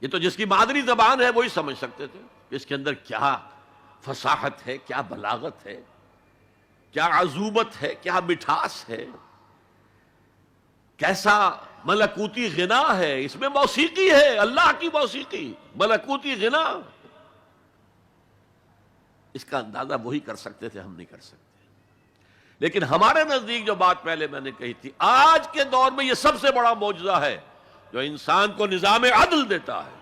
Speaker 1: یہ تو جس کی مادری زبان ہے وہی سمجھ سکتے تھے کہ اس کے اندر کیا فصاحت ہے، کیا بلاغت ہے، کیا عذوبت ہے، کیا مٹھاس ہے، کیسا ملکوتی غنا ہے، اس میں موسیقی ہے، اللہ کی موسیقی، ملکوتی غنا۔ اس کا اندازہ وہی کر سکتے تھے، ہم نہیں کر سکتے۔ لیکن ہمارے نزدیک جو بات پہلے میں نے کہی تھی، آج کے دور میں یہ سب سے بڑا معجزہ ہے جو انسان کو نظام عدل دیتا ہے۔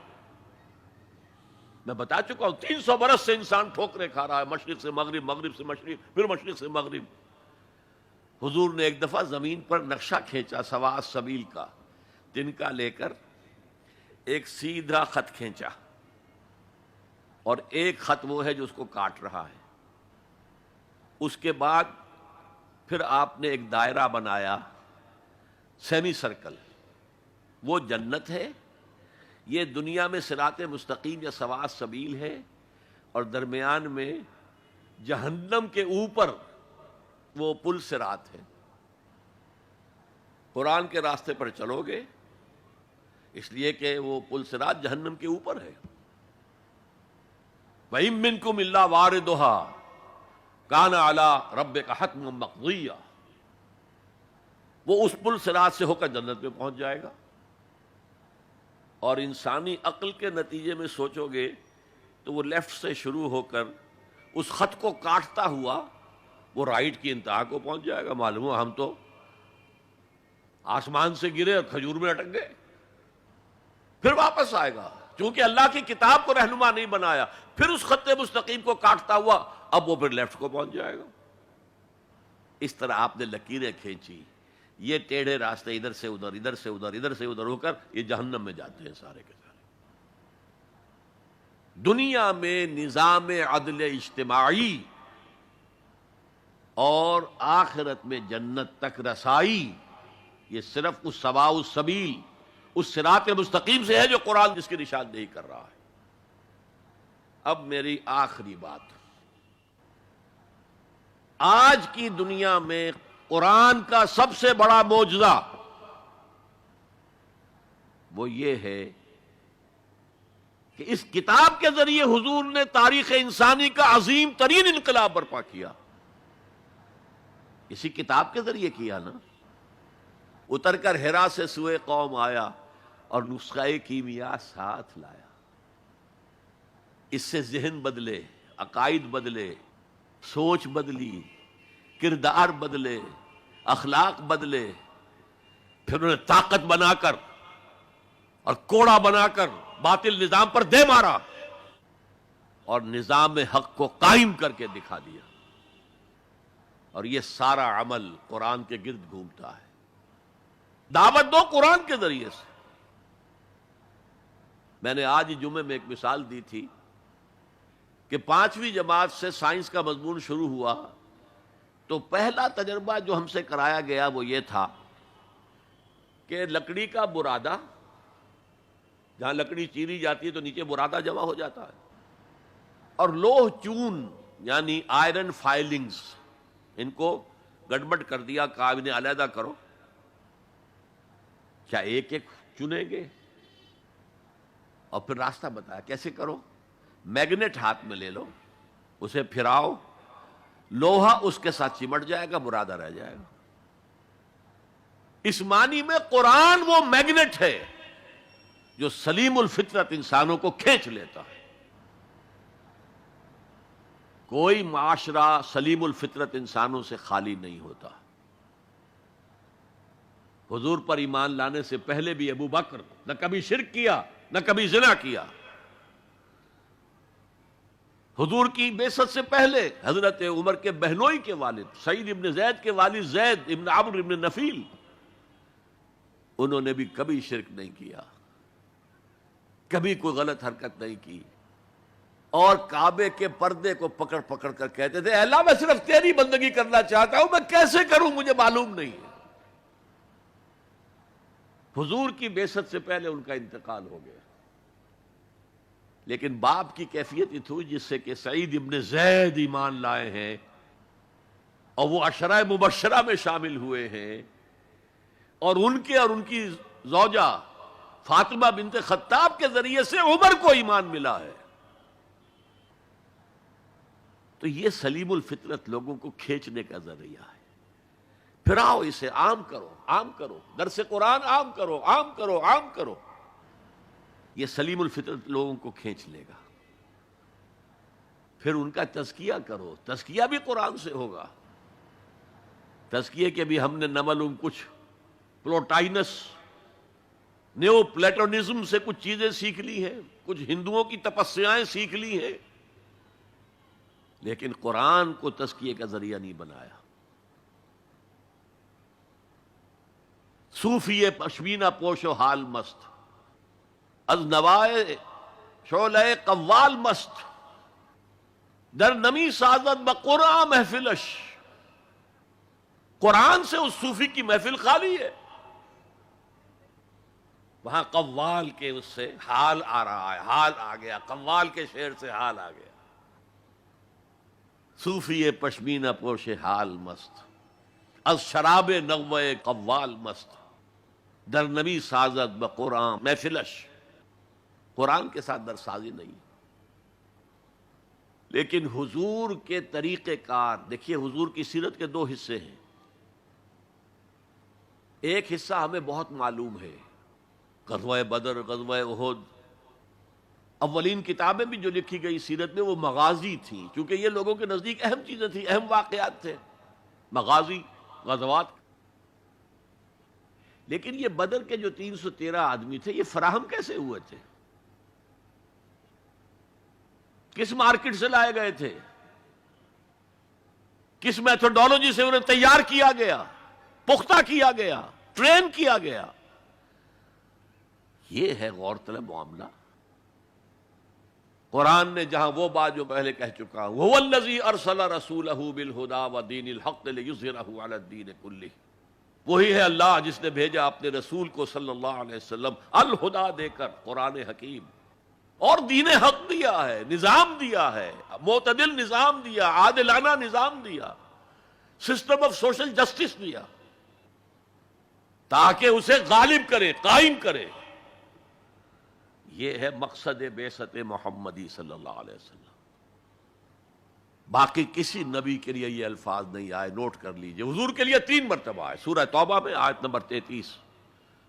Speaker 1: میں بتا چکا ہوں 300 برس سے انسان ٹھوکریں کھا رہا ہے، مشرق سے مغرب، مغرب سے مشرق، پھر مشرق سے مغرب۔ حضور نے ایک دفعہ زمین پر نقشہ کھینچا سواء السبیل کا، تنکا لے کر ایک سیدھا خط کھینچا، اور ایک خط وہ ہے جو اس کو کاٹ رہا ہے۔ اس کے بعد پھر آپ نے ایک دائرہ بنایا، سیمی سرکل، وہ جنت ہے، یہ دنیا میں صراط مستقیم یا سواء السبیل ہے، اور درمیان میں جہنم کے اوپر وہ پل صراط ہے۔ قرآن کے راستے پر چلو گے، اس لیے کہ وہ پل صراط جہنم کے اوپر ہے۔ وَإِن مِّنكُمْ إِلَّا وَارِدُهَا كَانَ عَلَىٰ رَبِّكَ حَتْمًا مَّقْضِيًّا، وہ اس پل صراط سے ہو کر جنت میں پہنچ جائے گا۔ اور انسانی عقل کے نتیجے میں سوچو گے تو وہ لیفٹ سے شروع ہو کر اس خط کو کاٹتا ہوا وہ رائٹ کی انتہا کو پہنچ جائے گا۔ معلوم ہو ہم تو آسمان سے گرے اور کھجور میں اٹک گئے، پھر واپس آئے گا، چونکہ اللہ کی کتاب کو رہنما نہیں بنایا، پھر اس خط مستقیم کو کاٹتا ہوا اب وہ پھر لیفٹ کو پہنچ جائے گا۔ اس طرح آپ نے لکیریں کھینچی، یہ ٹیڑھے راستے ادھر سے ادھر، ادھر سے ادھر، ادھر سے ادھر ہو کر یہ جہنم میں جاتے ہیں سارے کے سارے۔ دنیا میں نظام عدل اجتماعی اور آخرت میں جنت تک رسائی، یہ صرف اس سواء السبیل، اس صراط مستقیم سے ہے جو قرآن جس کی نشاندہی کر رہا ہے۔ اب میری آخری بات، آج کی دنیا میں قرآن کا سب سے بڑا معجزہ وہ یہ ہے کہ اس کتاب کے ذریعے حضور نے تاریخ انسانی کا عظیم ترین انقلاب برپا کیا۔ اسی کتاب کے ذریعے کیا نا، اتر کر حرا سے سوئے قوم آیا اور نسخہ کیمیا ساتھ لایا۔ اس سے ذہن بدلے، عقائد بدلے، سوچ بدلی، کردار بدلے، اخلاق بدلے، پھر انہیں طاقت بنا کر اور کوڑا بنا کر باطل نظام پر دے مارا اور نظام حق کو قائم کر کے دکھا دیا۔ اور یہ سارا عمل قرآن کے گرد گھومتا ہے۔ دعوت دو قرآن کے ذریعے سے۔ میں نے آج ہی جمعے میں ایک مثال دی تھی کہ 5ویں جماعت سے سائنس کا مضمون شروع ہوا تو پہلا تجربہ جو ہم سے کرایا گیا وہ یہ تھا کہ لکڑی کا برادہ، جہاں لکڑی چیری جاتی ہے تو نیچے برادہ جمع ہو جاتا ہے، اور لوہ چون یعنی آئرن فائلنگز، ان کو گڑبڑ کر دیا، کہا انہیں علیحدہ کرو۔ کیا ایک ایک چنیں گے؟ اور پھر راستہ بتایا کیسے کرو۔ میگنیٹ ہاتھ میں لے لو، اسے پھراؤ، لوہا اس کے ساتھ چمٹ جائے گا، برادہ رہ جائے گا۔ اس معنی میں قرآن وہ میگنیٹ ہے جو سلیم الفطرت انسانوں کو کھینچ لیتا ہے۔ کوئی معاشرہ سلیم الفطرت انسانوں سے خالی نہیں ہوتا۔ حضور پر ایمان لانے سے پہلے بھی ابو بکر نہ کبھی شرک کیا، نہ کبھی زنا کیا۔ حضور کی بعثت سے پہلے حضرت عمر کے بہنوئی کے والد سعید ابن زید کے والد زید ابن عمرو ابن نفیل، انہوں نے بھی کبھی شرک نہیں کیا، کبھی کوئی غلط حرکت نہیں کی، اور کعبے کے پردے کو پکڑ پکڑ کر کہتے تھے اے اللہ میں صرف تیری بندگی کرنا چاہتا ہوں، میں کیسے کروں مجھے معلوم نہیں ہے۔ حضور کی بعثت سے پہلے ان کا انتقال ہو گیا، لیکن باپ کی کیفیت یہ تھی جس سے کہ سعید ابن زید ایمان لائے ہیں اور وہ عشرہ مبشرہ میں شامل ہوئے ہیں، اور ان کے اور ان کی زوجہ فاطمہ بنت خطاب کے ذریعے سے عمر کو ایمان ملا ہے۔ تو یہ سلیم الفطرت لوگوں کو کھینچنے کا ذریعہ ہے۔ پھراؤ اسے، عام کرو، عام کرو، درس قرآن عام کرو، عام کرو، عام کرو، یہ سلیم الفطرت لوگوں کو کھینچ لے گا۔ پھر ان کا تزکیہ کرو، تزکیہ بھی قرآن سے ہوگا۔ تزکیے کے بھی ہم نے نملم کچھ پلوٹائنس نیو پلیٹونزم سے کچھ چیزیں سیکھ لی ہیں، کچھ ہندوؤں کی تپسیائیں سیکھ لی ہیں، لیکن قرآن کو تزکیے کا ذریعہ نہیں بنایا۔ صوفی پشمینہ پوش و حال مست، از نوائے شعلہ قوال مست، در نمی سازد بقرآن محفلش۔ قرآن سے اس صوفی کی محفل خالی ہے، وہاں قوال کے اس سے حال آ رہا ہے، حال آ گیا، قوال کے شعر سے حال آ گیا۔ صوفی پشمینہ پوش حال مست، از شراب نغمہ قوال مست۔ در نبی سازد بقرآن محفلش، قرآن کے ساتھ در سازی نہیں۔ لیکن حضور کے طریقہ کار دیکھیے، حضور کی سیرت کے دو حصے ہیں۔ ایک حصہ ہمیں بہت معلوم ہے، غزوہ بدر، غزوہ احد، اولین کتابیں بھی جو لکھی گئی سیرت میں وہ مغازی تھیں، کیونکہ یہ لوگوں کے نزدیک اہم چیزیں تھیں، اہم واقعات تھے، مغازی، غزوات۔ لیکن یہ بدر کے جو 313 آدمی تھے، یہ فراہم کیسے ہوئے تھے؟ کس مارکیٹ سے لائے گئے تھے؟ کس میتھڈالوجی سے انہیں تیار کیا گیا، پختہ کیا گیا، ٹرین کیا گیا؟ یہ ہے غور طلب معاملہ۔ قرآن نے جہاں وہ بات جو پہلے کہہ چکا ہوں، هو الذی ارسل رسولہ بالہدی ودین الحق لیظہرہ علی الدین کلہ، وہی ہے اللہ جس نے بھیجا اپنے رسول کو صلی اللہ علیہ وسلم الہدا دے کر، قرآن حکیم، اور دین حق دیا ہے، نظام دیا ہے، معتدل نظام دیا، عادلانہ نظام دیا، سسٹم آف سوشل جسٹس دیا، تاکہ اسے غالب کرے، قائم کرے۔ یہ ہے مقصد بعثت محمدی صلی اللہ علیہ وسلم۔ باقی کسی نبی کے لیے یہ الفاظ نہیں آئے، نوٹ کر لیجئے۔ حضور کے لیے 3 مرتبہ آئے، سورہ توبہ میں آیت نمبر 33،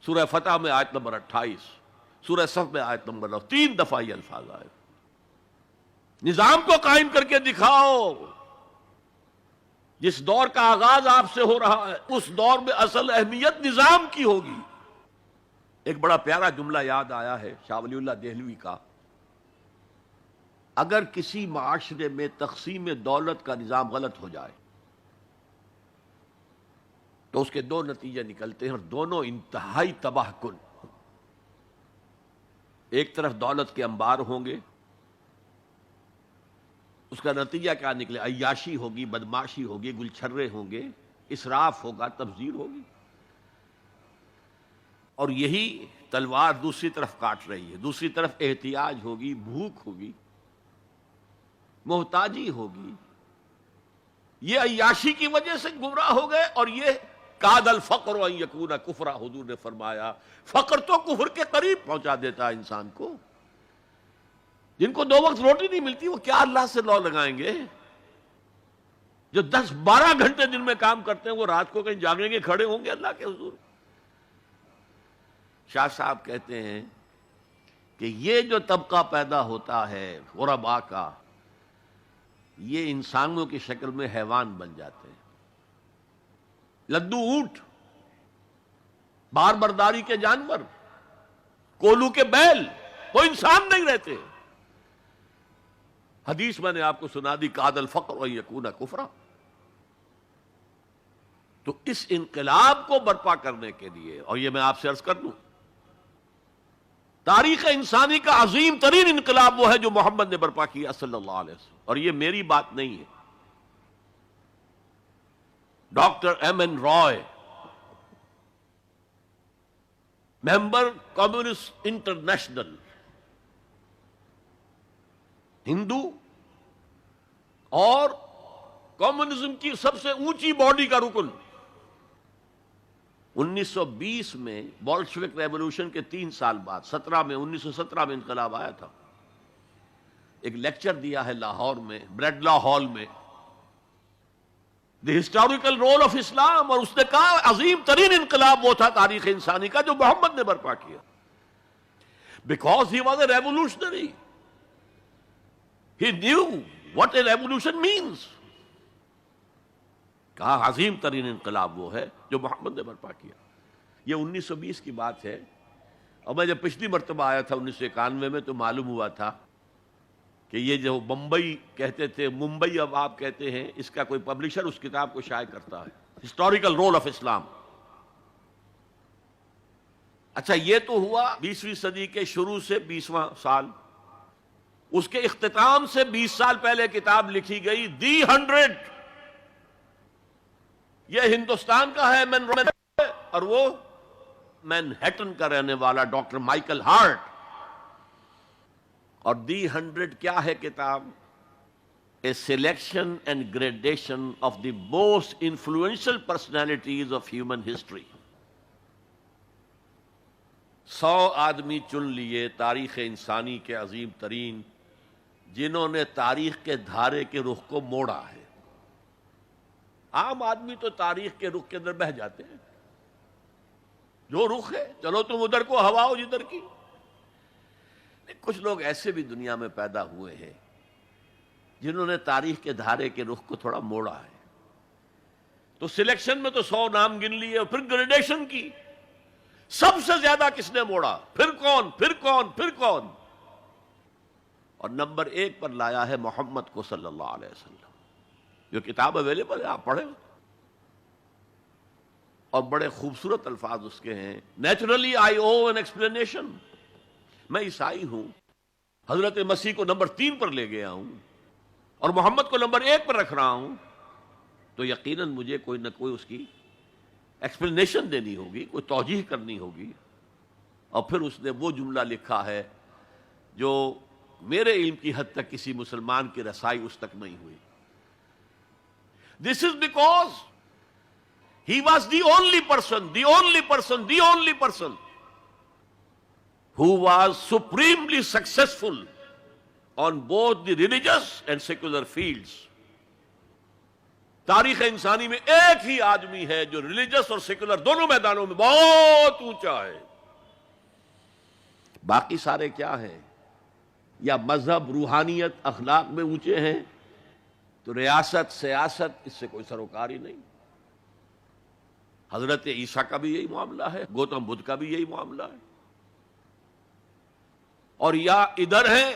Speaker 1: سورہ فتح میں آیت نمبر 28، سورہ صف میں آیت نمبر 9، 3 دفعہ یہ الفاظ آئے۔ نظام کو قائم کر کے دکھاؤ۔ جس دور کا آغاز آپ سے ہو رہا ہے، اس دور میں اصل اہمیت نظام کی ہوگی۔ ایک بڑا پیارا جملہ یاد آیا ہے شاہ ولی اللہ دہلوی کا، اگر کسی معاشرے میں تقسیم دولت کا نظام غلط ہو جائے تو اس کے 2 نتیجے نکلتے ہیں، اور دونوں انتہائی تباہ کن۔ ایک طرف دولت کے انبار ہوں گے، اس کا نتیجہ کیا نکلے؟ عیاشی ہوگی، بدماشی ہوگی، گلچھرے ہوں گے، اسراف ہوگا، تبذیر ہوگی، اور یہی تلوار دوسری طرف کاٹ رہی ہے۔ دوسری طرف احتیاج ہوگی، بھوک ہوگی، محتاجی ہوگی۔ یہ عیاشی کی وجہ سے گمراہ ہو گئے، اور یہ کاد الفقر ان یکون کفرا، حضور نے فرمایا فقر تو کفر کے قریب پہنچا دیتا ہے انسان کو۔ جن کو 2 وقت روٹی نہیں ملتی، وہ کیا اللہ سے لو لگائیں گے؟ جو 10-12 گھنٹے دن میں کام کرتے ہیں، وہ رات کو کہیں جاگیں گے، کھڑے ہوں گے اللہ کے حضور؟ شاہ صاحب کہتے ہیں کہ یہ جو طبقہ پیدا ہوتا ہے غرباء کا، یہ انسانوں کی شکل میں حیوان بن جاتے ہیں، لدو اونٹ، بار برداری کے جانور، کولو کے بیل، وہ انسان نہیں رہتے۔ حدیث میں نے آپ کو سنا دی، کاد الفقر ان یکون کفرا۔ تو اس انقلاب کو برپا کرنے کے لیے، اور یہ میں آپ سے عرض کر دوں، تاریخ انسانی کا عظیم ترین انقلاب وہ ہے جو محمد نے برپا کیا صلی اللہ علیہ وسلم، اور یہ میری بات نہیں ہے۔ ڈاکٹر ایم این رائے، ممبر کمیونسٹ انٹرنیشنل، ہندو اور کمیونزم کی سب سے اونچی باڈی کا رکن، 1920 میں بولشوک ریولوشن کے 3 سال بعد 1917 میں انقلاب آیا تھا، ایک لیکچر دیا ہے لاہور میں، بریڈلا ہال میں، دی ہسٹوریکل رول آف اسلام، اور اس نے کہا عظیم ترین انقلاب وہ تھا تاریخ انسانی کا جو محمد نے برپا کیا، because he was a revolutionary, he knew what a revolution means. کہا عظیم ترین انقلاب وہ ہے جو محمد نے برپا کیا۔ یہ 1920 کی بات ہے، اور میں جب پچھلی مرتبہ آیا تھا 1991 میں تو معلوم ہوا تھا کہ یہ جو بمبئی کہتے تھے، ممبئی اب آپ کہتے ہیں، اس کا کوئی پبلشر اس کتاب کو شائع کرتا ہے، ہسٹوریکل رول آف اسلام۔ اچھا، یہ تو ہوا 20ویں صدی کے شروع سے 20واں سال، اس کے اختتام سے 20 سال پہلے کتاب لکھی گئی دی 100، یہ ہندوستان کا ہے اور وہ مینہٹن کا رہنے والا ڈاکٹر مائیکل ہارٹ۔ اور دی 100 کیا ہے کتاب؟ A selection and gradation of the most influential personalities of human history. 100 آدمی چن لیے تاریخ انسانی کے عظیم ترین، جنہوں نے تاریخ کے دھارے کے رخ کو موڑا ہے۔ عام آدمی تو تاریخ کے رخ کے اندر بہہ جاتے ہیں، جو رخ ہے چلو تم ادھر کو ہواؤ جدھر کی۔ کچھ لوگ ایسے بھی دنیا میں پیدا ہوئے ہیں جنہوں نے تاریخ کے دھارے کے رخ کو تھوڑا موڑا ہے۔ تو سلیکشن میں تو 100 نام گن لیے، اور پھر گریڈیشن کی، سب سے زیادہ کس نے موڑا، پھر کون پھر کون پھر کون، اور نمبر 1 پر لایا ہے محمد کو صلی اللہ علیہ وسلم۔ جو کتاب اویلیبل ہے آپ پڑھیں، اور بڑے خوبصورت الفاظ اس کے ہیں۔ Naturally I O an explanation, میں عیسائی ہوں، حضرت مسیح کو نمبر 3 پر لے گیا ہوں اور محمد کو نمبر 1 پر رکھ رہا ہوں، تو یقیناً مجھے کوئی نہ کوئی اس کی ایکسپلینیشن دینی ہوگی، کوئی توجیہ کرنی ہوگی۔ اور پھر اس نے وہ جملہ لکھا ہے جو میرے علم کی حد تک کسی مسلمان کی رسائی اس تک نہیں ہوئی۔ This is because he was the only person who was supremely successful on both the religious and secular fields. تاریخ انسانی میں ایک ہی آدمی ہے جو ریلیجس اور سیکولر دونوں میدانوں میں بہت اونچا ہے۔ باقی سارے کیا ہیں؟ یا مذہب، روحانیت، اخلاق میں اونچے ہیں، تو ریاست، سیاست، اس سے کوئی سروکار ہی نہیں۔ حضرت عیسیٰ کا بھی یہی معاملہ ہے، گوتم بدھ کا بھی یہی معاملہ ہے۔ اور یا ادھر ہیں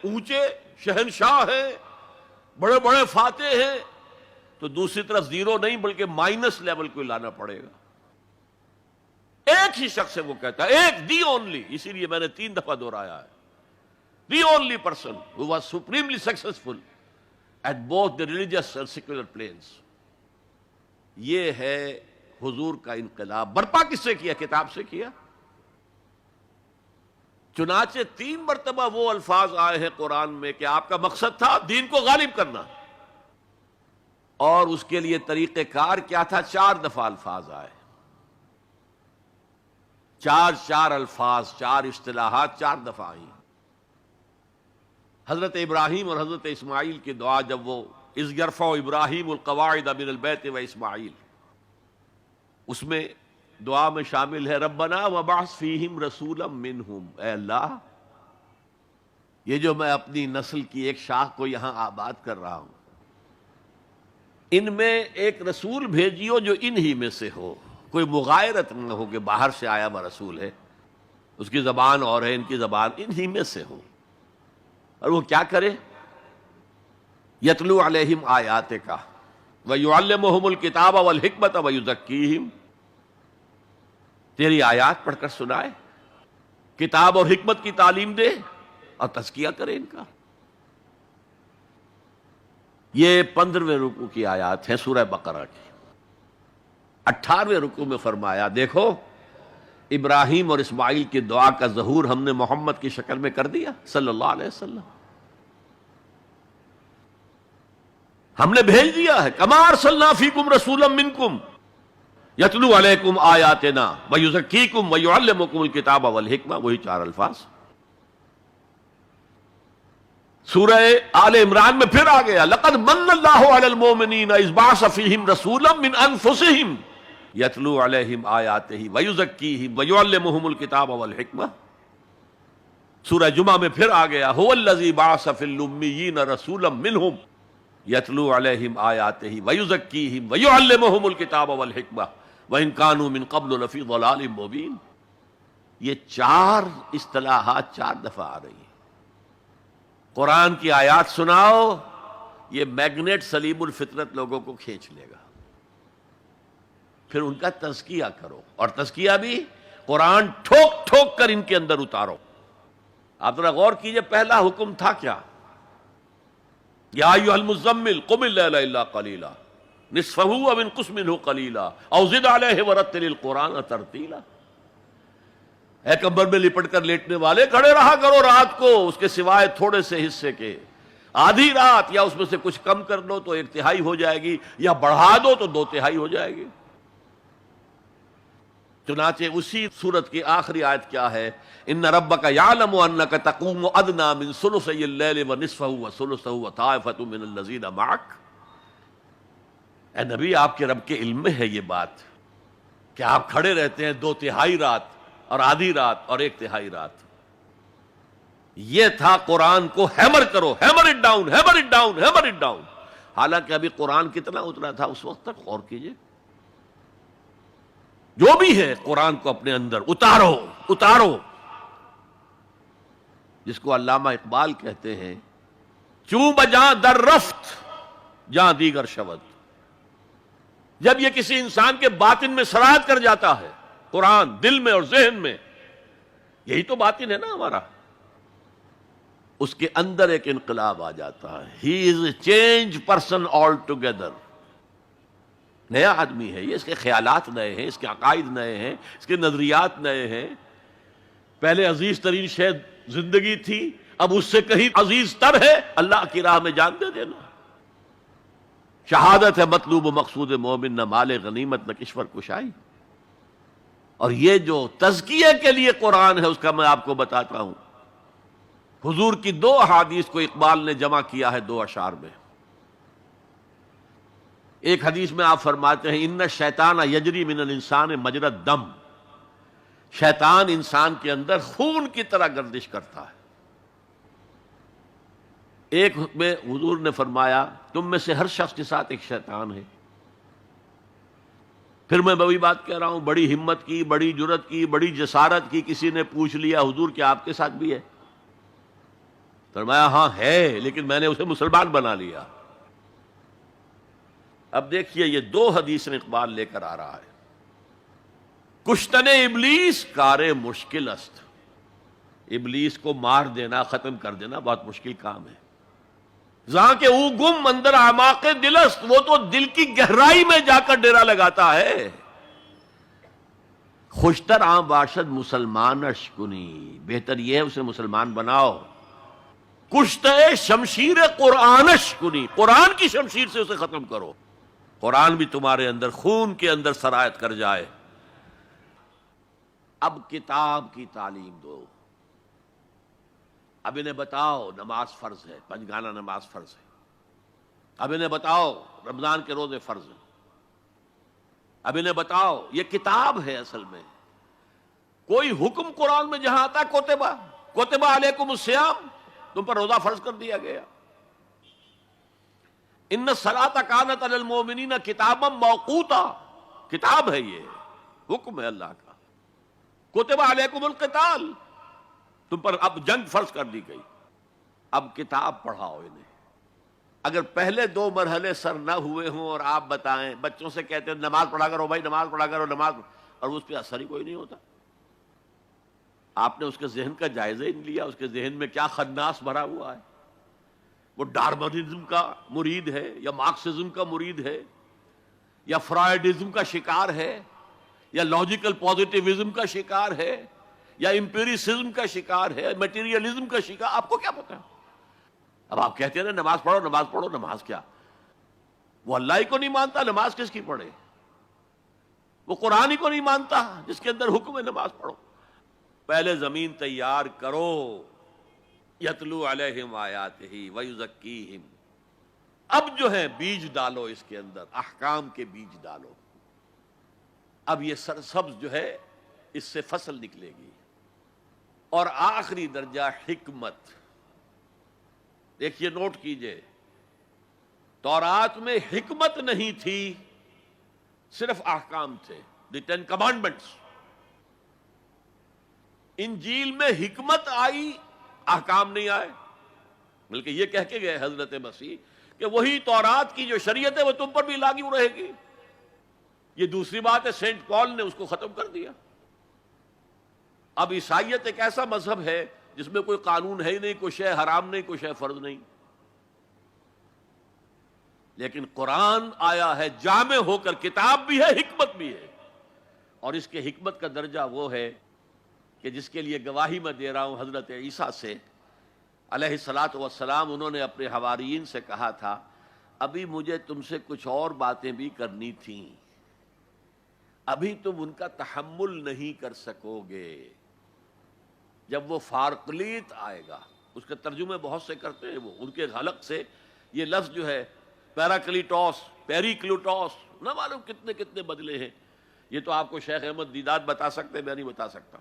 Speaker 1: اونچے شہنشاہ ہیں، بڑے بڑے فاتح ہیں، تو دوسری طرف زیرو نہیں بلکہ مائنس لیول کو لانا پڑے گا۔ ایک ہی شخص ہے، وہ کہتا ہے ایک، دی اونلی، اسی لیے میں نے 3 دفعہ دہرایا ہے، the only person who was supremely successful at both the religious and secular planes۔ یہ ہے حضور کا انقلاب۔ برپا کس سے کیا؟ کتاب سے کیا۔ چنانچہ 3 مرتبہ وہ الفاظ آئے ہیں قرآن میں کہ آپ کا مقصد تھا دین کو غالب کرنا، اور اس کے لیے طریقہ کار کیا تھا؟ 4 دفعہ الفاظ آئے، 4 الفاظ، 4 اصطلاحات 4 دفعہ آئی۔ حضرت ابراہیم اور حضرت اسماعیل کی دعا، جب وہ اذ یرفع ابراہیم القواعد من البیت و اسماعیل، اس میں دعا میں شامل ہے ربنا وبعث فیہم رسولا منہم، اے اللہ یہ جو میں اپنی نسل کی ایک شاخ کو یہاں آباد کر رہا ہوں، ان میں ایک رسول بھیجیو جو ان ہی میں سے ہو، کوئی مغایرت نہ ہو کہ باہر سے آیا ہوا رسول ہے، اس کی زبان اور ہے، ان کی زبان، ان ہی میں سے ہو، اور وہ کیا کرے؟ یتلو علیہم آیاتک ویعلمہم الکتاب والحکمت ویزکیہم، تیری آیات پڑھ کر سنائے، کتاب اور حکمت کی تعلیم دے اور تزکیہ کرے ان کا۔ یہ 15ویں رکوع کی آیات ہیں سورہ بقرہ کی۔ 18ویں رکوع میں فرمایا دیکھو ابراہیم اور اسماعیل کی دعا کا ظہور ہم نے محمد کی شکل میں کر دیا صلی اللہ علیہ وسلم، ہم نے بھیج دیا ہے، کما ارسلنا فیکم رسولا منکم یتلو علیکم آیاتنا ویزکیکم ویعلمکم الکتاب والحکمہ، وہی 4 الفاظ۔ سورہ آل عمران میں پھر آ گیا لقد من اللہ علی المؤمنین اذ بعث فیہم رسولا من انفسہم یتلو علیہم آیاتہ ویزکیہم ویعلمہم الکتاب والحکمہ۔ سورہ جمعہ میں پھر آ گیا هو الذی بعث فی الامیین رسولا منہم یتلو علیہم آیاتہ ویزکیہم ویعلمہم الکتاب والحکمہ وان کانوا من قبل لفی ضلال مبین۔ یہ 4 اصطلاحات 4 دفعہ آ رہی ہیں۔ قرآن کی آیات سناؤ، یہ میگنیٹ سلیم الفطرت لوگوں کو کھینچ لے گا، پھر ان کا تزکیہ کرو، اور تزکیہ بھی قرآن ٹھوک ٹھوک کر ان کے اندر اتارو۔ آپ ذرا غور کیجئے، پہلا حکم تھا کیا؟ یا ایھا المزمل قم اللیل الا قلیلا نصفہ او انقص منہ قلیلا او زد علیہ ورتل القرآن ترتیلا۔ اے کمبل میں لپٹ کر لیٹنے والے، کھڑے رہا کرو رات کو اس کے سوائے تھوڑے سے حصے کے، آدھی رات، یا اس میں سے کچھ کم کر لو تو 1/3 ہو جائے گی، یا بڑھا دو تو 2/3 ہو جائے گی۔ چنانچہ اسی سورت کی آخری آیت کیا ہے؟ ان ربک یعلم انک تقوم ادنی من ثلثی اللیل ونصفہ وثلثہ وطائفۃ من الذین معک. اے نبی، آپ کے رب کے علم میں ہے یہ بات کہ آپ کھڑے رہتے ہیں 2/3 رات اور آدھی رات اور 1/3 رات. یہ تھا قرآن کو ہیمر کرو، hammer it down, hammer it down, hammer it down. حالانکہ ابھی قرآن کتنا اترا تھا اس وقت تک؟ غور کیجئے. جو بھی ہے قرآن کو اپنے اندر اتارو اتارو. جس کو علامہ اقبال کہتے ہیں چوں بجاں در رفت جہاں دیگر شود. جب یہ کسی انسان کے باطن میں سرایت کر جاتا ہے قرآن، دل میں اور ذہن میں، یہی تو باطن ہے نا ہمارا، اس کے اندر ایک انقلاب آ جاتا ہے. He is a change person all together. نیا آدمی ہے یہ، اس کے خیالات نئے ہیں، اس کے عقائد نئے ہیں، اس کے نظریات نئے ہیں. پہلے عزیز ترین شے زندگی تھی، اب اس سے کہیں عزیز تر ہے اللہ کی راہ میں جان دے دینا. شہادت ہے مطلوب و مقصود مومن، نہ مال غنیمت نہ کشور کشائی. اور یہ جو تزکیے کے لیے قرآن ہے اس کا میں آپ کو بتاتا ہوں. حضور کی 2 احادیث کو اقبال نے جمع کیا ہے 2 اشعار میں. ایک حدیث میں آپ فرماتے ہیں ان الشیطان یجری من الانسان مجری الدم. شیطان انسان کے اندر خون کی طرح گردش کرتا ہے. ایک میں حضور نے فرمایا تم میں سے ہر شخص کے ساتھ ایک شیطان ہے. پھر میں وہی بات کہہ رہا ہوں، بڑی ہمت کی، بڑی جرت کی، بڑی جسارت کی. کسی نے پوچھ لیا حضور کیا آپ کے ساتھ بھی ہے؟ فرمایا ہاں ہے، لیکن میں نے اسے مسلمان بنا لیا. اب دیکھیے یہ 2 حدیث اقبال لے کر آ رہا ہے. کشتن ابلیس کار مشکل است. ابلیس کو مار دینا، ختم کر دینا بہت مشکل کام ہے. جہاں کہ او گم اندر اعماق دل است، وہ تو دل کی گہرائی میں جا کر ڈیرا لگاتا ہے. خوشتر آں باشد مسلمانش کنی، بہتر یہ ہے اسے مسلمان بناؤ. کشتے شمشیر قرآنش کنی، قرآن کی شمشیر سے اسے ختم کرو. قرآن بھی تمہارے اندر خون کے اندر سرایت کر جائے. اب کتاب کی تعلیم دو. اب انہیں بتاؤ نماز فرض ہے، 5 گانا نماز فرض ہے. اب انہیں بتاؤ رمضان کے روزے فرض ہیں. اب انہیں بتاؤ یہ کتاب ہے اصل میں. کوئی حکم قرآن میں جہاں آتا ہے کتب علیکم الصیام، تم پر روزہ فرض کر دیا گیا. ان الصلاۃ کانت علی المؤمنین کتابا موقوتا، کتاب ہے یہ، حکم ہے اللہ کا. کتب علیکم القتال، تم پر اب جنگ فرض کر دی گئی. اب کتاب پڑھاؤ انہیں. اگر پہلے 2 مرحلے سر نہ ہوئے ہوں اور آپ بتائیں، بچوں سے کہتے ہیں نماز پڑھا کرو بھائی، نماز پڑھا کرو نماز، اور اس پہ اثر ہی کوئی نہیں ہوتا. آپ نے اس کے ذہن کا جائزہ ہی نہیں لیا، اس کے ذہن میں کیا خناس بھرا ہوا ہے. وہ ڈارمنزم کا مرید ہے یا مارکسزم کا مرید ہے یا فرائیڈزم کا شکار ہے یا لاجیکل پازیٹیوزم کا شکار ہے یا امپیریسزم کا شکار ہے، میٹیریلزم کا شکار، آپ کو کیا پتا. اب آپ کہتے ہیں نا نماز پڑھو نماز پڑھو. نماز کیا؟ وہ اللہ ہی کو نہیں مانتا، نماز کس کی پڑھے؟ وہ قرآن ہی کو نہیں مانتا جس کے اندر حکم ہے نماز پڑھو. پہلے زمین تیار کرو. یتلو علیہم آیاتہ ویزکیہم. اب جو ہے بیج ڈالو اس کے اندر، احکام کے بیج ڈالو. اب یہ سرسبز جو ہے اس سے فصل نکلے گی. اور آخری درجہ حکمت. دیکھیے نوٹ کیجئے، تورات میں حکمت نہیں تھی، صرف احکام تھے، دی 10 کمانڈمنٹس. انجیل میں حکمت آئی، احکام نہیں آئے. بلکہ یہ کہہ کے گئے حضرت مسیح کہ وہی تورات کی جو شریعت ہے وہ تم پر بھی لاگو رہے گی. یہ دوسری بات ہے، سینٹ پال نے اس کو ختم کر دیا. اب عیسائیت ایک ایسا مذہب ہے جس میں کوئی قانون ہے ہی نہیں، کوئی شے حرام نہیں، کوئی شے فرض نہیں. لیکن قرآن آیا ہے جامع ہو کر، کتاب بھی ہے حکمت بھی ہے. اور اس کے حکمت کا درجہ وہ ہے کہ جس کے لیے گواہی میں دے رہا ہوں حضرت عیسیٰ سے علیہ الصلاۃ والسلام. انہوں نے اپنے حواریین سے کہا تھا ابھی مجھے تم سے کچھ اور باتیں بھی کرنی تھیں. ابھی تم ان کا تحمل نہیں کر سکو گے. جب وہ فارقلیت آئے گا، اس کے ترجمے بہت سے کرتے ہیں وہ، ان کے حلق سے یہ لفظ جو ہے پیراکلیٹوس، پیریکلوٹوس، نہ معلوم کتنے کتنے بدلے ہیں. یہ تو آپ کو شیخ احمد دیدات بتا سکتے، میں نہیں بتا سکتا.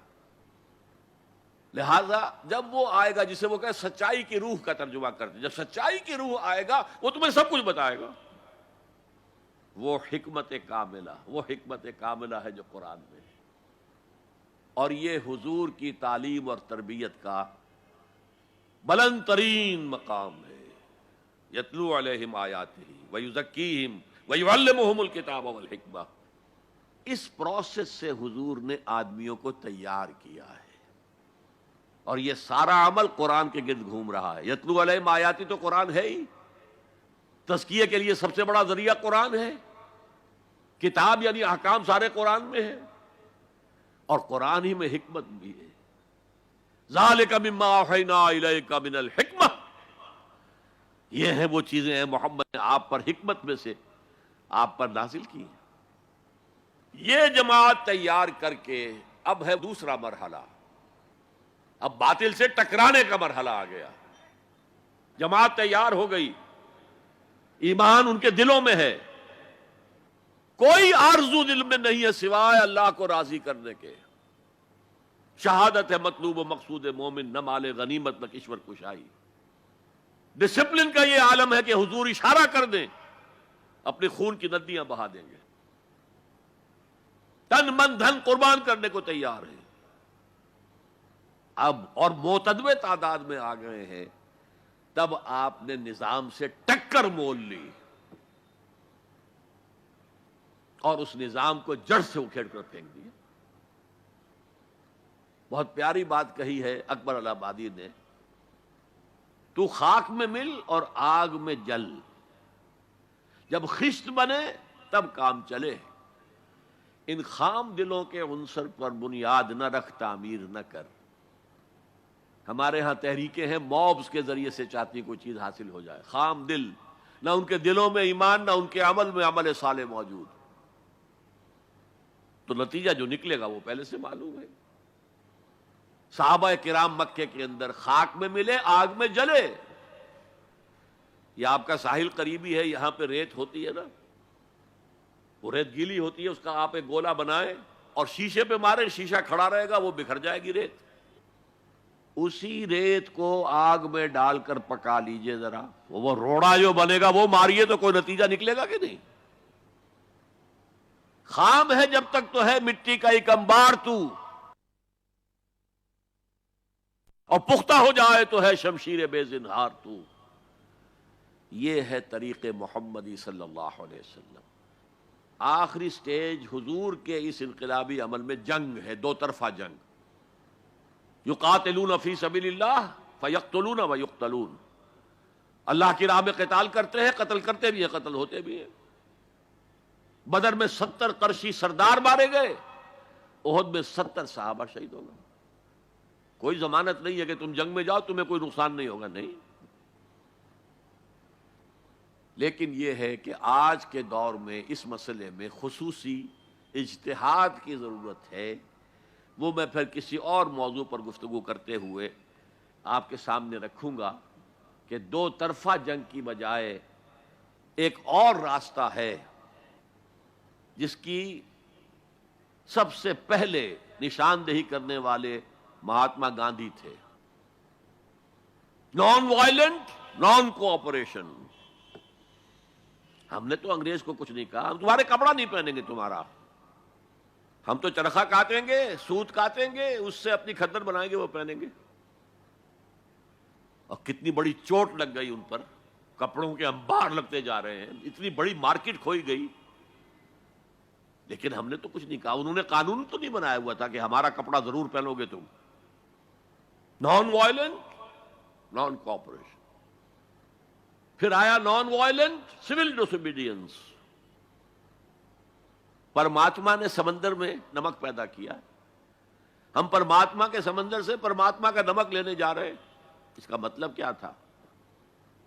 Speaker 1: لہذا جب وہ آئے گا جسے وہ کہے سچائی کی روح کا ترجمہ کرتے، جب سچائی کی روح آئے گا وہ تمہیں سب کچھ بتائے گا. وہ حکمت کاملہ ہے جو قرآن میں ہے، اور یہ حضور کی تعلیم اور تربیت کا بلند ترین مقام ہے. یتلو علیہم آیاتہ ویزکیہم ویعلمہم الکتاب والحکمہ. اس پروسیس سے حضور نے آدمیوں کو تیار کیا ہے، اور یہ سارا عمل قرآن کے گرد گھوم رہا ہے. یتلو علیہم آیاتی تو قرآن ہے ہی، تزکیہ کے لیے سب سے بڑا ذریعہ قرآن ہے. کتاب یعنی احکام سارے قرآن میں ہے، اور قرآن ہی میں حکمت بھی ہے. ذالک مما اوحینا الیک من الحکمہ. یہ ہیں وہ چیزیں ہیں محمد نے آپ پر حکمت میں سے آپ پر نازل کی. یہ جماعت تیار کر کے اب ہے دوسرا مرحلہ، اب باطل سے ٹکرانے کا مرحلہ آ گیا. جماعت تیار ہو گئی، ایمان ان کے دلوں میں ہے، کوئی آرزو دل میں نہیں ہے سوائے اللہ کو راضی کرنے کے. شہادت ہے مطلوب و مقصود مومن، نہ مال غنیمت نہ کشور کشائی. ڈسپلن کا یہ عالم ہے کہ حضور اشارہ کر دیں اپنے خون کی ندیاں بہا دیں گے. تن من دھن قربان کرنے کو تیار ہے. اب اور معتدوے تعداد میں آ گئے ہیں، تب آپ نے نظام سے ٹکر مول لی اور اس نظام کو جڑ سے اکھیڑ کر پھینک دیا. بہت پیاری بات کہی ہے اکبر الہ آبادی نے، تو خاک میں مل اور آگ میں جل، جب خشت بنے تب کام چلے. ان خام دلوں کے عنصر پر بنیاد نہ رکھ، تعمیر نہ کر. ہمارے ہاں تحریکیں ہیں موبز کے ذریعے سے چاہتی کوئی چیز حاصل ہو جائے. خام دل، نہ ان کے دلوں میں ایمان، نہ ان کے عمل میں عمل صالح موجود، تو نتیجہ جو نکلے گا وہ پہلے سے معلوم ہے. صحابہ کرام مکے کے اندر خاک میں ملے، آگ میں جلے. یہ آپ کا ساحل قریبی ہے، یہاں پہ ریت ہوتی ہے نا، وہ ریت گیلی ہوتی ہے، اس کا آپ ایک گولا بنائیں اور شیشے پہ مارے، شیشہ کھڑا رہے گا، وہ بکھر جائے گی ریت. اسی ریت کو آگ میں ڈال کر پکا لیجئے ذرا، وہ روڑا جو بنے گا وہ ماریے تو کوئی نتیجہ نکلے گا کہ نہیں. خام ہے جب تک تو ہے مٹی کا ایک انبار تو، اور پختہ ہو جائے تو ہے شمشیر بے زنہار تو. یہ ہے طریق محمدی صلی اللہ علیہ وسلم. آخری سٹیج حضور کے اس انقلابی عمل میں جنگ ہے، دو طرفہ جنگ. یقاتلون فی سبیل اللہ فیقتلون ویقتلون. اللہ کی راہ میں قتال کرتے ہیں، قتل کرتے بھی ہیں، قتل ہوتے بھی ہیں. بدر میں 70 قرشی سردار مارے گئے، احد میں 70 صحابہ شہید ہو گئے. کوئی ضمانت نہیں ہے کہ تم جنگ میں جاؤ تمہیں کوئی نقصان نہیں ہوگا، نہیں. لیکن یہ ہے کہ آج کے دور میں اس مسئلے میں خصوصی اجتہاد کی ضرورت ہے. وہ میں پھر کسی اور موضوع پر گفتگو کرتے ہوئے آپ کے سامنے رکھوں گا کہ دو طرفہ جنگ کی بجائے ایک اور راستہ ہے جس کی سب سے پہلے نشاندہی کرنے والے مہاتما گاندھی تھے. Non violent, naan cooperation. ہم نے تو انگریز کو کچھ نہیں کہا، ہم تمہارے کپڑا نہیں پہنیں گے تمہارا، ہم تو چرخہ کاٹیں گے، سوت کاٹیں گے، اس سے اپنی کھدر بنائیں گے، وہ پہنیں گے. اور کتنی بڑی چوٹ لگ گئی ان پر، کپڑوں کے انبار لگتے جا رہے ہیں، اتنی بڑی مارکیٹ کھوئی گئی. لیکن ہم نے تو کچھ نہیں کہا. انہوں نے قانون تو نہیں بنایا ہوا تھا کہ ہمارا کپڑا ضرور پہنو گے تم. Non violent, naan cooperation. پھر آیا نان وائلنٹ سول ڈس اوبیڈینس. پرماتما نے سمندر میں نمک پیدا کیا، ہم پرماتما کے سمندر سے پرماتما کا نمک لینے جا رہے ہیں. اس کا مطلب کیا تھا؟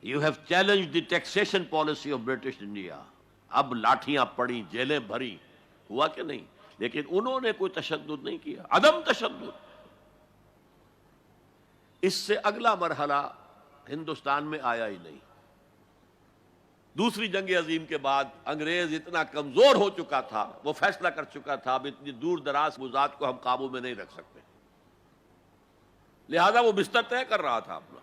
Speaker 1: You have challenge the taxation policy of British India. اب لاٹھیاں پڑی، جیلیں بھری، ہوا کہ نہیں؟ لیکن انہوں نے کوئی تشدد نہیں کیا، عدم تشدد۔ اس سے اگلا مرحلہ ہندوستان میں آیا ہی نہیں۔ دوسری جنگ عظیم کے بعد انگریز اتنا کمزور ہو چکا تھا، وہ فیصلہ کر چکا تھا اب اتنی دور دراز موضوعات کو ہم قابو میں نہیں رکھ سکتے، لہذا وہ بستر طے کر رہا تھا اپنا۔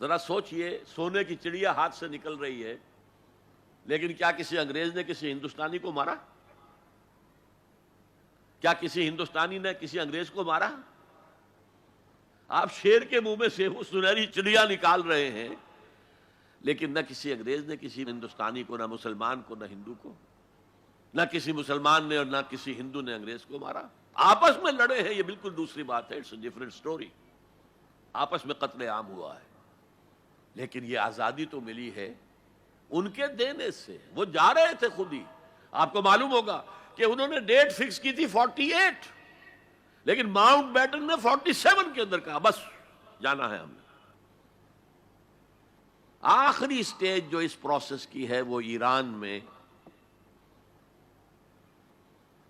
Speaker 1: ذرا سوچئے، سونے کی چڑیا ہاتھ سے نکل رہی ہے، لیکن کیا کسی انگریز نے کسی ہندوستانی کو مارا؟ کیا کسی ہندوستانی نے کسی انگریز کو مارا؟ آپ شیر کے منہ میں سے وہ سنہری چڑیا نکال رہے ہیں، لیکن نہ کسی انگریز نے کسی ہندوستانی کو، نہ مسلمان کو، نہ ہندو کو، نہ کسی مسلمان نے اور نہ کسی ہندو نے انگریز کو مارا۔ آپس میں لڑے ہیں، یہ بالکل دوسری بات ہے، اٹس اے ڈفرنٹ سٹوری۔ آپس میں قتل عام ہوا ہے، لیکن یہ آزادی تو ملی ہے ان کے دینے سے۔ وہ جا رہے تھے خود ہی، آپ کو معلوم ہوگا کہ انہوں نے ڈیٹ فکس کی تھی 48، لیکن ماؤنٹ بیٹن نے 47 کے اندر کہا بس جانا ہے ہم نے۔ آخری سٹیج جو اس پروسیس کی ہے وہ ایران میں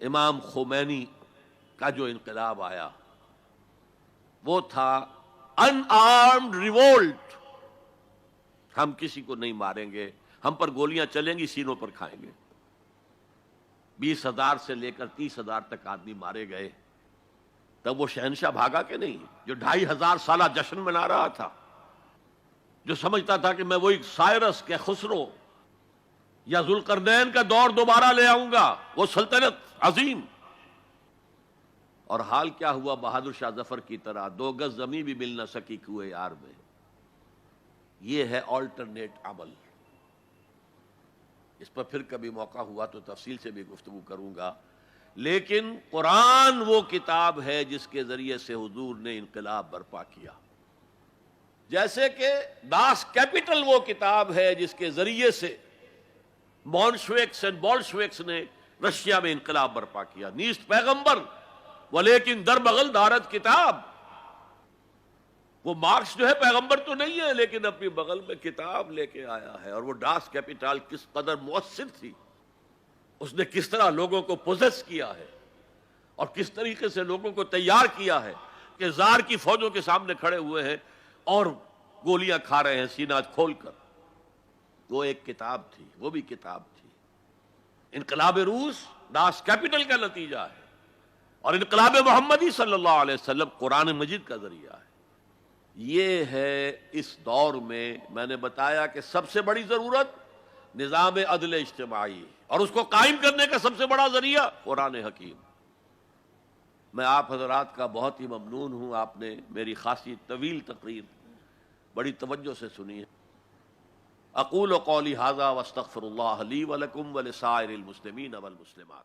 Speaker 1: امام خمینی کا جو انقلاب آیا وہ تھا ان آرمڈ ریوولٹ۔ ہم کسی کو نہیں ماریں گے، ہم پر گولیاں چلیں گی، سینوں پر کھائیں گے۔ 20,000 سے لے کر 30,000 تک آدمی مارے گئے۔ تب وہ شہنشاہ بھاگا کہ نہیں جو 2,500 سالہ جشن منا رہا تھا، جو سمجھتا تھا کہ میں وہی سائرس کے خسرو یا ذوالقرنین کا دور دوبارہ لے آؤں گا، وہ سلطنت عظیم۔ اور حال کیا ہوا؟ بہادر شاہ ظفر کی طرح 2 گز زمین بھی مل نہ سکی کوئے یار میں۔ یہ ہے آلٹرنیٹ عمل۔ اس پر پھر کبھی موقع ہوا تو تفصیل سے بھی گفتگو کروں گا، لیکن قرآن وہ کتاب ہے جس کے ذریعے سے حضور نے انقلاب برپا کیا، جیسے کہ داس کیپٹل وہ کتاب ہے جس کے ذریعے سے مونشویکس اینڈ بولشویکس نے رشیا میں انقلاب برپا کیا۔ نیست پیغمبر ولیکن در بغل دارت کتاب۔ وہ مارکس جو ہے پیغمبر تو نہیں ہے، لیکن اپنی بغل میں کتاب لے کے آیا ہے۔ اور وہ داس کیپٹل کس قدر مؤثر تھی، اس نے کس طرح لوگوں کو پوزیس کیا ہے اور کس طریقے سے لوگوں کو تیار کیا ہے کہ زار کی فوجوں کے سامنے کھڑے ہوئے ہیں اور گولیاں کھا رہے ہیں سینہ کھول کر۔ وہ ایک کتاب تھی، وہ بھی کتاب تھی۔ انقلاب روس داس کیپٹل کا نتیجہ ہے، اور انقلاب محمدی صلی اللہ علیہ وسلم قرآن مجید کا ذریعہ ہے۔ یہ ہے اس دور میں نے بتایا کہ سب سے بڑی ضرورت نظام عدل اجتماعی، اور اس کو قائم کرنے کا سب سے بڑا ذریعہ قرآن حکیم۔ میں آپ حضرات کا بہت ہی ممنون ہوں، آپ نے میری خاصی طویل تقریر بڑی توجہ سے سنی ہے۔ اقول قولی ھذا واستغفر اللہ لی ولکم ولسائر المسلمین والمسلمات۔